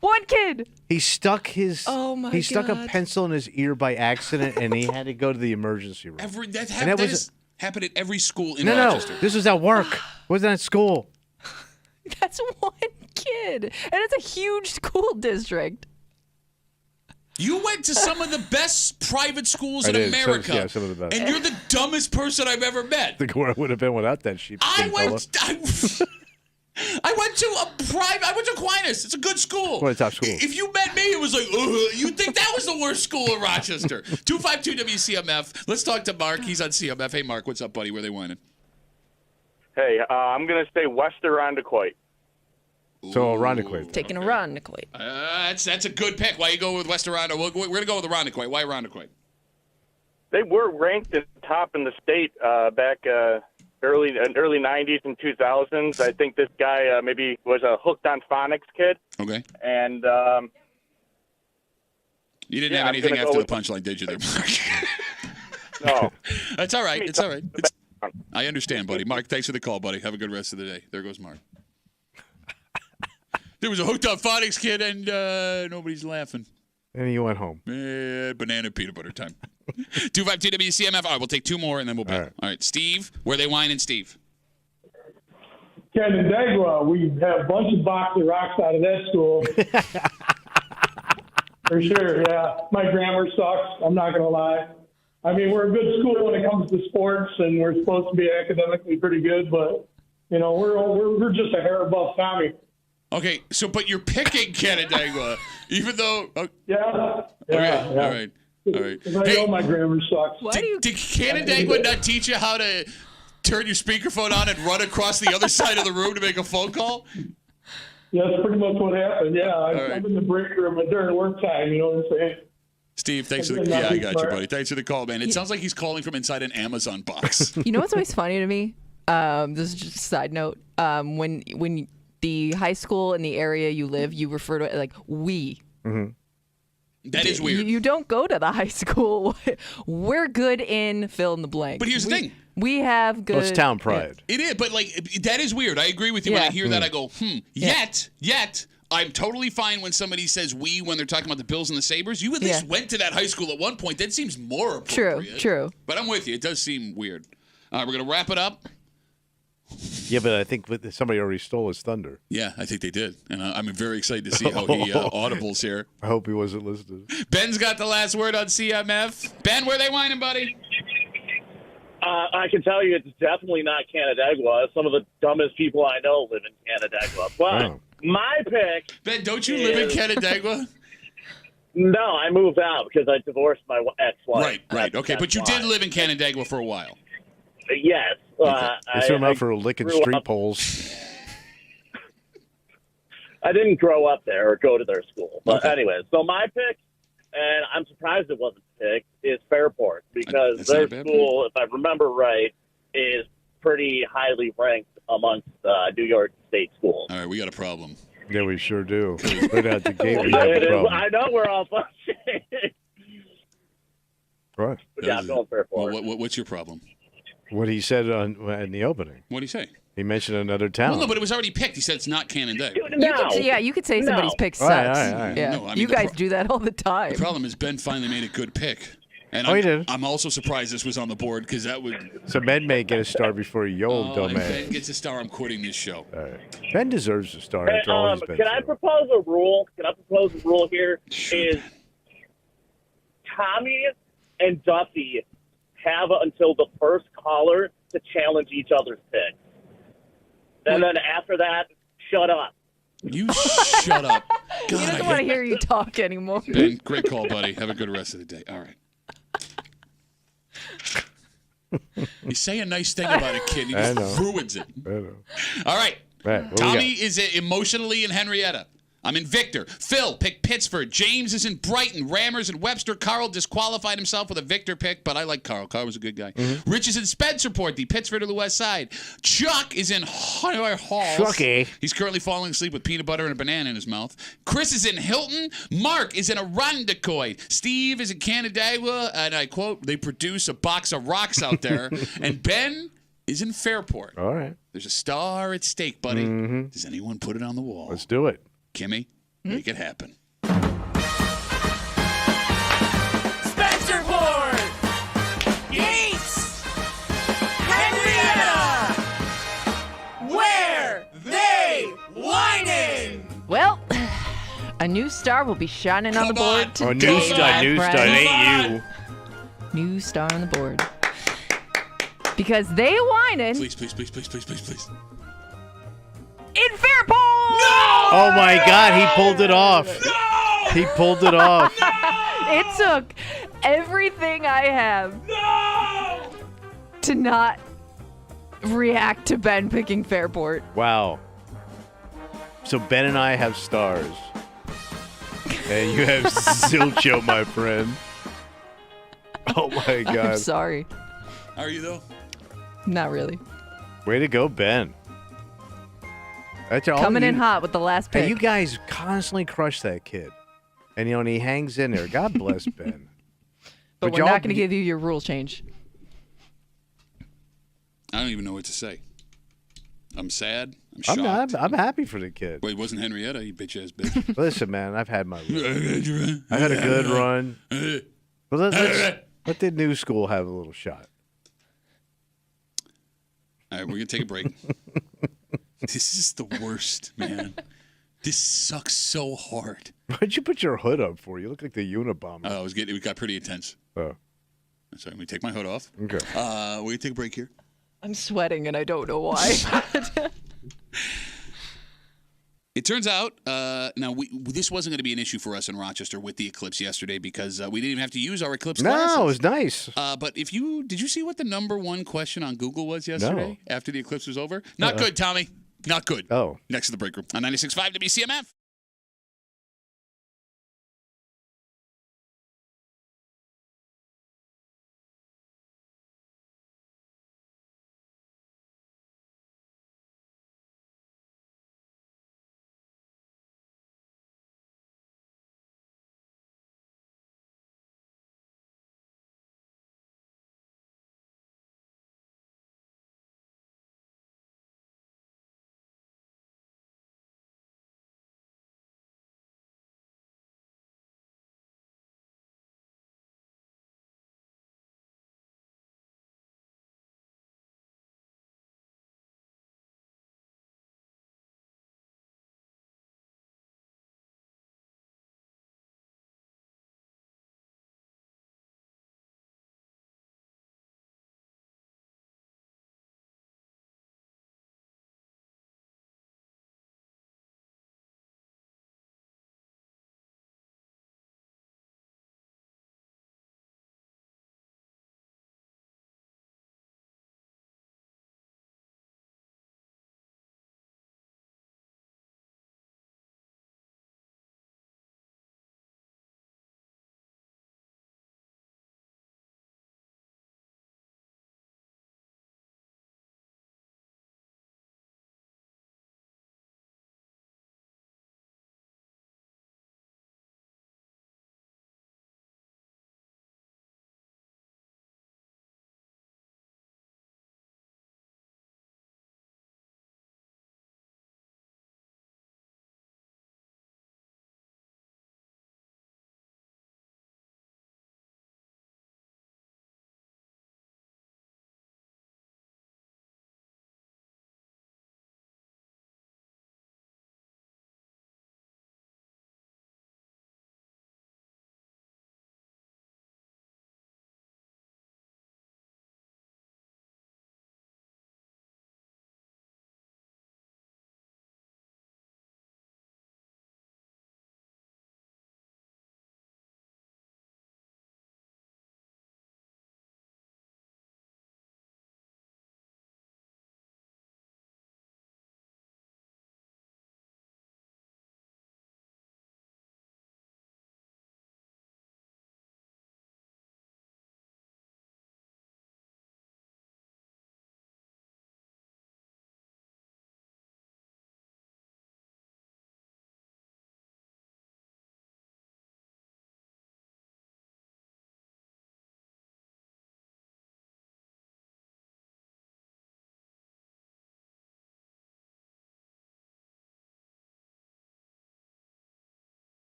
One kid. He stuck his. Oh, my He stuck a God. pencil in his ear by accident, and he had to go to the emergency room. That And that was- has happened at every school in No, Rochester. this was at work. Wasn't at school. That's one kid, and it's a huge school district. You went to some of the best private schools in did. America. Some of the best. And you're the dumbest person I've ever met. I think where I would have been without that sheep. I went to Aquinas. It's a good school. One of the top schools. If you met me, it was like, you'd think that was the worst school in Rochester. 252 WCMF. Let's talk to Mark. He's on CMF. Hey, Mark, what's up, buddy? Where are they whining? Hey, I'm going to say West Irondequoit. So Irondequoit. Taking Irondequoit. That's a good pick. Why you go with West Irondequoit? We're going to go with Irondequoit. Why Irondequoit? They were ranked at the top in the state back early 90s and 2000s. I think this guy maybe was a hooked on phonics kid. Okay. And you didn't have anything after the punchline, did you there, Mark? No. That's all right. It's all right. I understand, buddy. Mark, thanks for the call, buddy. Have a good rest of the day. There goes Mark. There was a hooked on phonics kid, and nobody's laughing. And you went home. Banana peanut butter time. 252 WCMF. All right, we'll take two more, and then we'll bet. All right, Steve, where they whining, Steve? Canandaigua, we have a bunch of boxer rocks out of that school. For sure, yeah. My grammar sucks, I'm not going to lie. I mean, we're a good school when it comes to sports, and we're supposed to be academically pretty good, but, you know, we're just a hair above Tommy. Okay, but you're picking Canandaigua, even though... Yeah. All right. Because I know my grammar sucks. Did Canandaigua not teach you how to turn your speakerphone on and run across the other side of the room to make a phone call? Yeah, that's pretty much what happened. Yeah, I'm in the break room during work time, you know what I'm saying? Steve, thanks for the... Yeah, I got you, buddy. Thanks for the call, man. It sounds like he's calling from inside an Amazon box. You know what's always funny to me? This is just a side note. When the high school in the area you live, you refer to it like we. Mm-hmm. That is weird. You don't go to the high school. We're good in fill in the blank. But here's the thing. We have good... Well, it's town pride. It is, but that is weird. I agree with you. When I hear that, I go, Yet, I'm totally fine when somebody says we when they're talking about the Bills and the Sabres. You at least went to that high school at one point. That seems more appropriate. True. But I'm with you. It does seem weird. All right, we're going to wrap it up. Yeah, but I think somebody already stole his thunder. Yeah, I think they did. And I'm very excited to see how he audibles here. I hope he wasn't listening. Ben's got the last word on CMF. Ben, where they whining, buddy? I can tell you it's definitely not Canandaigua. Some of the dumbest people I know live in Canandaigua. But my pick... Ben, don't you live in Canandaigua? No, I moved out because I divorced my ex-wife. Right. Okay, but you did live in Canandaigua for a while. Yes. They threw him out for licking street poles. I didn't grow up there or go to their school. But anyway, so my pick, and I'm surprised it wasn't picked, is Fairport because their school, if I remember right, is pretty highly ranked amongst New York State schools. All right, we got a problem. Yeah, we sure do. Right out the gate, we have a problem. I know we're all bullshit. Right. Yeah, I'm going Fairport. Well, what's your problem? What he said in the opening. What did he say? He mentioned another town. Well, no, but it was already picked. He said it's not Canandaigua. You could say somebody's pick sucks. Yeah. No, I mean, you guys do that all the time. The problem is Ben finally made a good pick. And he did. I'm also surprised this was on the board because that would... So Ben may get a star before you, old dumbass. If Ben gets a star, I'm quitting this show. All right. Ben deserves a star after all he's been Can I propose a rule? Here? Is Tommy and Duffy have until the first caller to challenge each other's picks. And then after that, shut up. You shut up. God, he doesn't want to hear you talk anymore. Ben, great call, buddy. Have a good rest of the day. All right. You say a nice thing about a kid, he just ruins it. I know. All right. Right. Tommy is emotionally in Henrietta. I'm in Victor. Phil picked Pittsford. James is in Brighton. Rammers in Webster. Carl disqualified himself with a Victor pick, but I like Carl. Carl was a good guy. Mm-hmm. Rich is in Spencerport, the Pittsford of the West Side. Chuck is in Halls. Chucky. He's currently falling asleep with peanut butter and a banana in his mouth. Chris is in Hilton. Mark is in Irondequoit. Steve is in Canandaigua, and I quote, they produce a box of rocks out there. And Ben is in Fairport. All right. There's a star at stake, buddy. Mm-hmm. Does anyone put it on the wall? Let's do it. Kimmy, make it happen. Spencerport! Yates! Henrietta! Where they whining? Well, A new star will be shining on the board today. Oh, new star, it ain't you. New star on the board. Because they whining. Please. In Fairport! No! Oh my God, he pulled it off. No! He pulled it off. It took everything I have to not react to Ben picking Fairport. Wow. So Ben and I have stars. And you have Zilcho, my friend. Oh my God. I'm sorry. Are you though? Not really. Way to go, Ben. That's all Coming in you- hot with the last pick. Hey, you guys constantly crush that kid. And, and he hangs in there. God bless Ben. but we're not going to give you your rule change. I don't even know what to say. I'm sad. I'm shocked. I'm happy for the kid. Wait, wasn't Henrietta? You bitch ass bitch. Listen, man, I've had my run. I had a good run. But let the new school have a little shot. All right, we're going to take a break. This is the worst, man. This sucks so hard. Why'd you put your hood up for? You look like the Unabomber. Oh, it got pretty intense. Oh. Sorry, let me take my hood off. Okay. We're going to take a break here. I'm sweating and I don't know why. It turns out, now this wasn't going to be an issue for us in Rochester with the eclipse yesterday because we didn't even have to use our eclipse glasses. No, it was nice. But did you see what the number one question on Google was yesterday after the eclipse was over? Not good, Tommy. Not good. Oh. Next to the break room on 96.5 WCMF.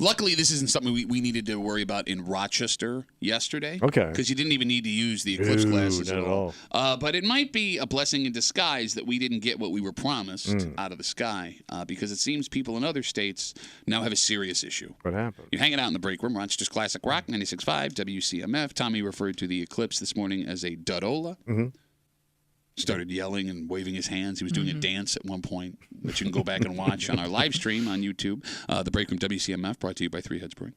Luckily, this isn't something we needed to worry about in Rochester yesterday. Okay. Because you didn't even need to use the eclipse glasses not at at all. But it might be a blessing in disguise that we didn't get what we were promised out of the sky, because it seems people in other states now have a serious issue. What happened? You're hanging out in the break room. Rochester's Classic Rock, 96.5 WCMF. Tommy referred to the eclipse this morning as a dudola. Started yelling and waving his hands. He was doing a dance at one point, which you can go back and watch on our live stream on YouTube. The Break Room WCMF, brought to you by Three Heads Brewing.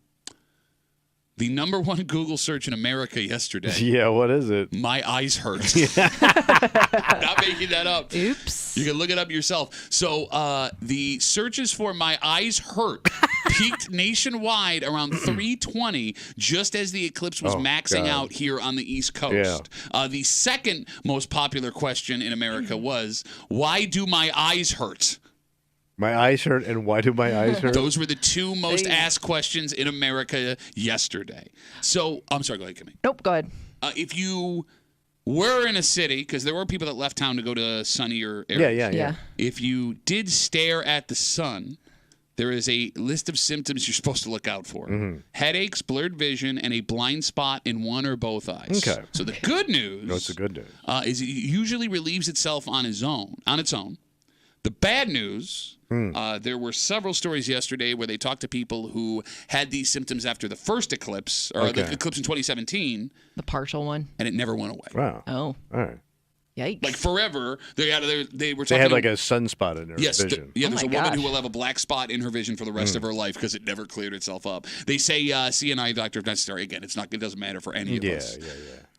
The number one Google search in America yesterday. Yeah, what is it? My eyes hurt. I'm not making that up. Oops. You can look it up yourself. So the searches for my eyes hurt peaked nationwide around 320, just as the eclipse was maxing out here on the East Coast. The second most popular question in America was, why do my eyes hurt? My eyes hurt, and why do my eyes hurt? Those were the two most asked questions in America yesterday. So, I'm sorry, go ahead, Kimmy. Nope, go ahead. If you were in a city, because there were people that left town to go to sunnier areas. Yeah. If you did stare at the sun, there is a list of symptoms you're supposed to look out for. Headaches, blurred vision, and a blind spot in one or both eyes. Okay. So the good news What's the good news? is it usually relieves itself on its own. The bad news, there were several stories yesterday where they talked to people who had these symptoms after the first eclipse, or the eclipse in 2017. The partial one. And it never went away. Wow. Oh. All right. Yikes. Like forever, they were talking. They had like a sunspot in their vision. There's a woman who will have a black spot in her vision for the rest of her life because it never cleared itself up. They say see an eye doctor if necessary. Again, it doesn't matter for any of us. Yeah.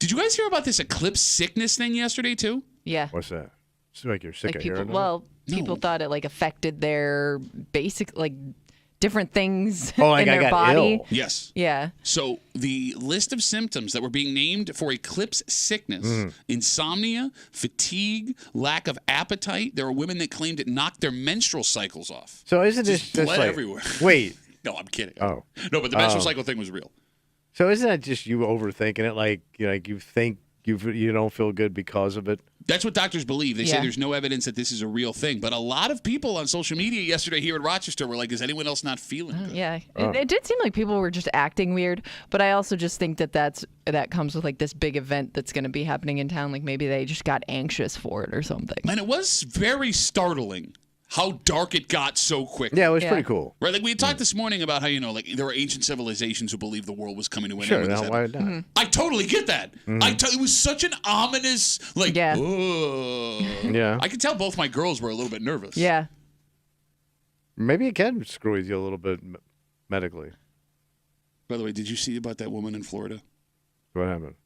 Did you guys hear about this eclipse sickness thing yesterday too? Yeah. What's that? It's like you're sick of hearing it. Well, people thought it like affected their basic different things Oh, like in I their got body. ill. Yes. Yeah. So the list of symptoms that were being named for eclipse sickness: insomnia, fatigue, lack of appetite. There were women that claimed it knocked their menstrual cycles off. So isn't this just bled like everywhere? Wait. No, I'm kidding. Oh. No, but the menstrual cycle thing was real. So isn't that just you overthinking it? Like you think you don't feel good because of it? That's what doctors believe. They say there's no evidence that this is a real thing. But a lot of people on social media yesterday here in Rochester were like, is anyone else not feeling good? Yeah. It did seem like people were just acting weird. But I also just think that comes with like this big event that's going to be happening in town. Like maybe they just got anxious for it or something. And it was very startling how dark it got so quickly. Yeah, it was pretty cool. Right, like we had talked this morning about how, there were ancient civilizations who believed the world was coming to an Sure, end. now why not? I totally get that. It was such an ominous, Yeah. I could tell both my girls were a little bit nervous. Yeah. Maybe it can screw with you a little bit medically. By the way, did you see about that woman in Florida? What happened?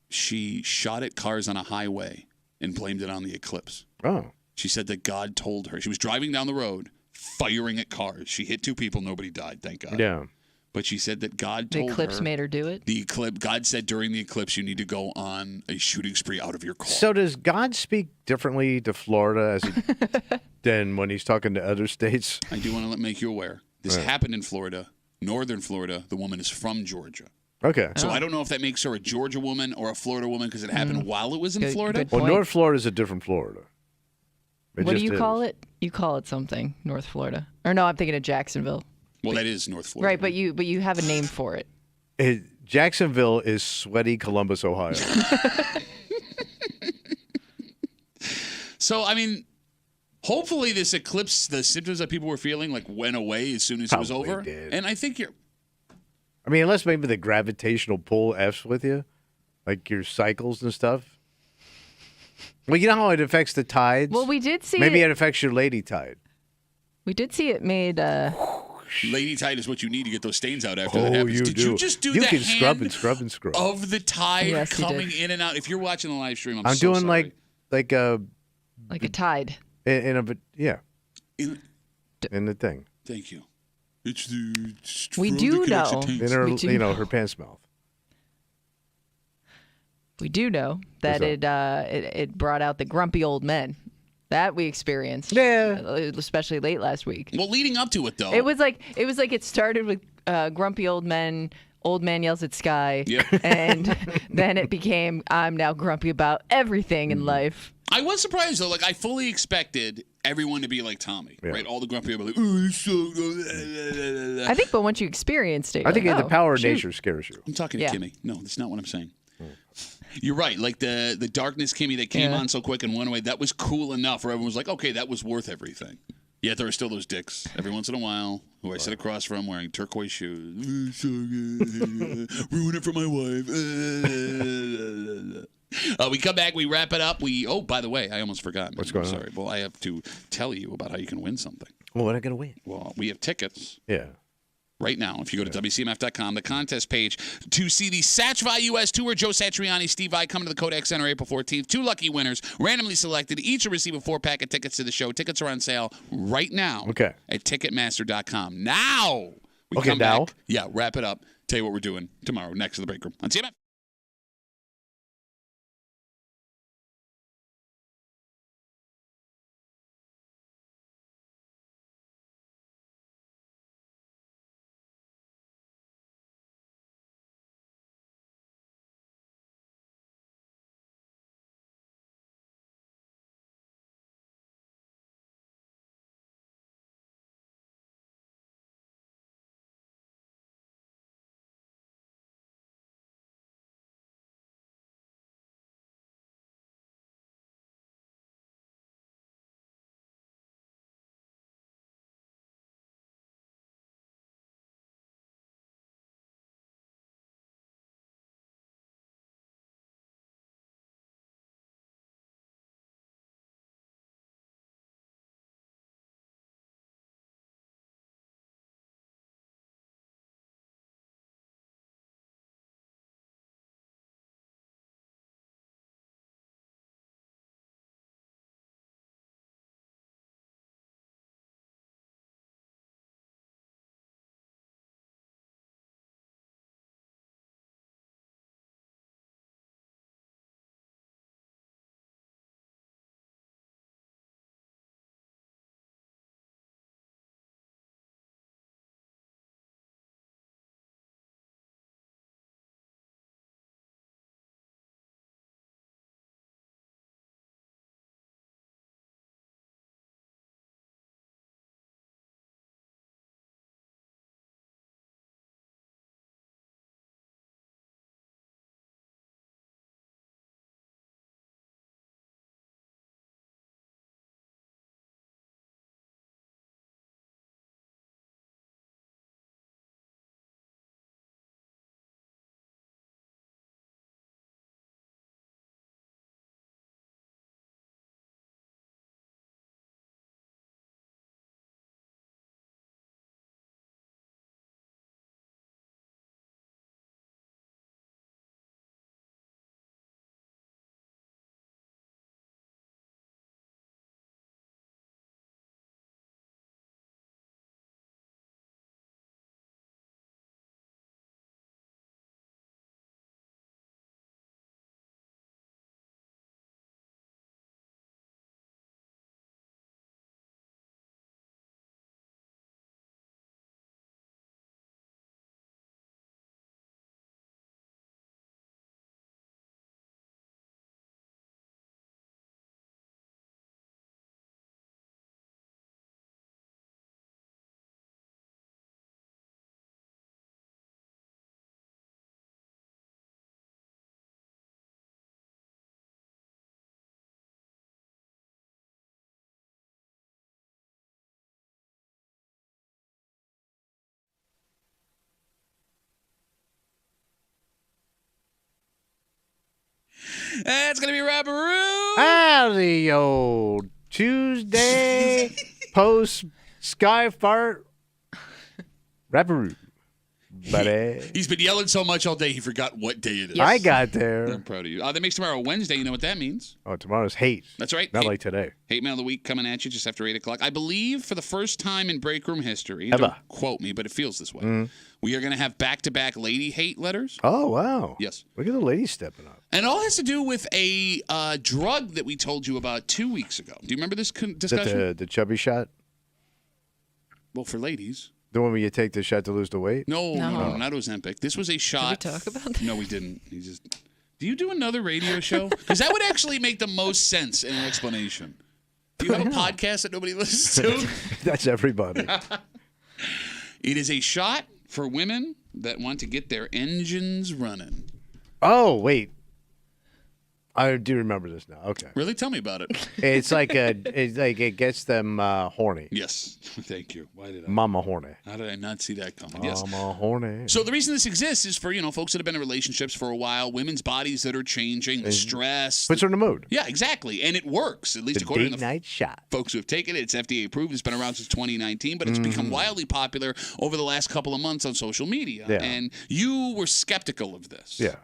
She shot at cars on a highway and blamed it on the eclipse. Oh. She said that God told her. She was driving down the road, firing at cars. She hit 2 people. Nobody died, thank God. Yeah. But she said that God told her. The eclipse made her do it? God said during the eclipse, you need to go on a shooting spree out of your car. So does God speak differently to Florida than when he's talking to other states? I do want to make you aware. This happened in Florida, northern Florida. The woman is from Georgia. Okay. So I don't know if that makes her a Georgia woman or a Florida woman because it happened while it was in Florida. Well, North Florida is a different Florida. What do you call it? You call it something, North Florida. Or no, I'm thinking of Jacksonville. Well, that is North Florida. Right, but you have a name for it. Jacksonville is sweaty Columbus, Ohio. So, hopefully this eclipse, the symptoms that people were feeling, went away as soon as it was over. Did. And I think unless maybe the gravitational pull F's with you, like your cycles and stuff. Well, you know how it affects the tides? Well, we did see maybe it affects your lady tide. We did see it made... Lady tide is what you need to get those stains out after that happens. You Did do. you just do you the can hand scrub and scrub and scrub of the tide Yes, you coming did. in and out? If you're watching the live stream, I'm so doing sorry. like a tide. In the thing. Thank you. It's the We do know. In her, her pants mouth. We do know that it brought out the grumpy old men. That we experienced. Yeah. Especially late last week. Well, leading up to it though. It was like it started with grumpy old men. Old man yells at sky. Yep. And then it became I'm now grumpy about everything in life. I was surprised though. I fully expected everyone to be like Tommy, right? All the grumpy people are like, oh, this so... I think, but once you experienced it, I think like, the power of shoot. nature scares you. I'm talking to Kimmy. No, that's not what I'm saying. You're right. Like the darkness Kimmy that came on so quick and went away, that was cool enough where everyone was like, okay, that was worth everything. Yet there are still those dicks every once in a while who I sit across from wearing turquoise shoes. Ruin it for my wife. We come back, we wrap it up. By the way, I almost forgot. What's going on? Sorry. Well, I have to tell you about how you can win something. Well, what am I going to win? Well, we have tickets. Yeah. Right now, if you go to WCMF.com, the contest page, to see the Satchvi U.S. Tour, Joe Satriani, Steve Vai coming to the Kodak Center April 14th. 2 lucky winners, randomly selected. Each will receive a 4-pack of tickets to the show. Tickets are on sale right now at Ticketmaster.com. Now, we come back. Yeah, wrap it up. Tell you what we're doing tomorrow, next to the break room on CMF. It's going to be Rapperoo. Howdy, old Tuesday post sky fart Rapperoo. Buddy. He's been yelling so much all day, he forgot what day it is. I got there. I'm proud of you. That makes tomorrow Wednesday. You know what that means? Oh, tomorrow's hate. That's right. Not like today. Hate Mail of the Week coming at you just after 8 o'clock. I believe for the first time in break room history, Ever. don't quote me, but it feels this way, we are going to have back-to-back lady hate letters. Oh, wow. Yes. Look at the ladies stepping up. And it all has to do with a drug that we told you about 2 weeks ago. Do you remember this discussion? The chubby shot? Well, for ladies. The one where you take the shot to lose the weight? No, not Ozempic. This was a shot. Did we talk about that? No, we didn't. Do you do another radio show? Because that would actually make the most sense in an explanation. Do you have a podcast that nobody listens to? That's everybody. It is a shot for women that want to get their engines running. Oh, wait. I do remember this now. Okay. Really? Tell me about it. It's like it gets them horny. Yes. Thank you. Why did I? Mama horny. How did I not see that coming? Yes. Mama horny. So the reason this exists is for, folks that have been in relationships for a while, women's bodies that are changing, the stress. Puts her in the mood. Yeah, exactly. And it works, at least The according date to the night shot. folks who have taken it. It's FDA approved. It's been around since 2019, but it's become wildly popular over the last couple of months on social media. Yeah. And you were skeptical of this. Yeah.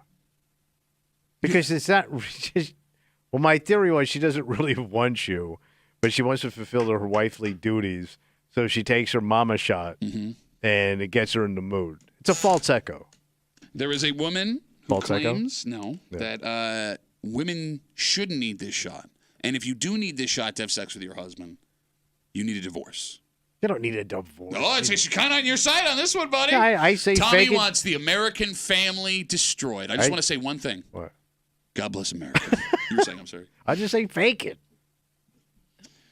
Because it's not. Well, my theory was she doesn't really want you, but she wants to fulfill her wifely duties. So she takes her mama shot, and it gets her in the mood. It's a false echo. There is a woman who False echo? claims that women shouldn't need this shot. And if you do need this shot to have sex with your husband, you need a divorce. You don't need a divorce. Oh, she's kind of on your side on this one, buddy. Yeah, I say Tommy fake it. wants the American family destroyed. I just want to say one thing. What? God bless America. You were saying, I'm sorry. I just say fake it.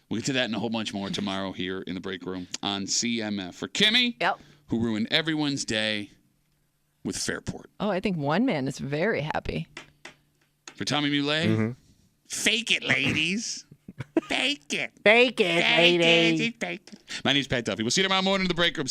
We'll get to that and a whole bunch more tomorrow here in the break room on CMF. For Kimmy, who ruined everyone's day with Fairport. Oh, I think one man is very happy. For Tommy Muley, fake it, ladies. Fake it. Fake it, ladies. My name's Pat Duffy. We'll see you tomorrow morning in the break room.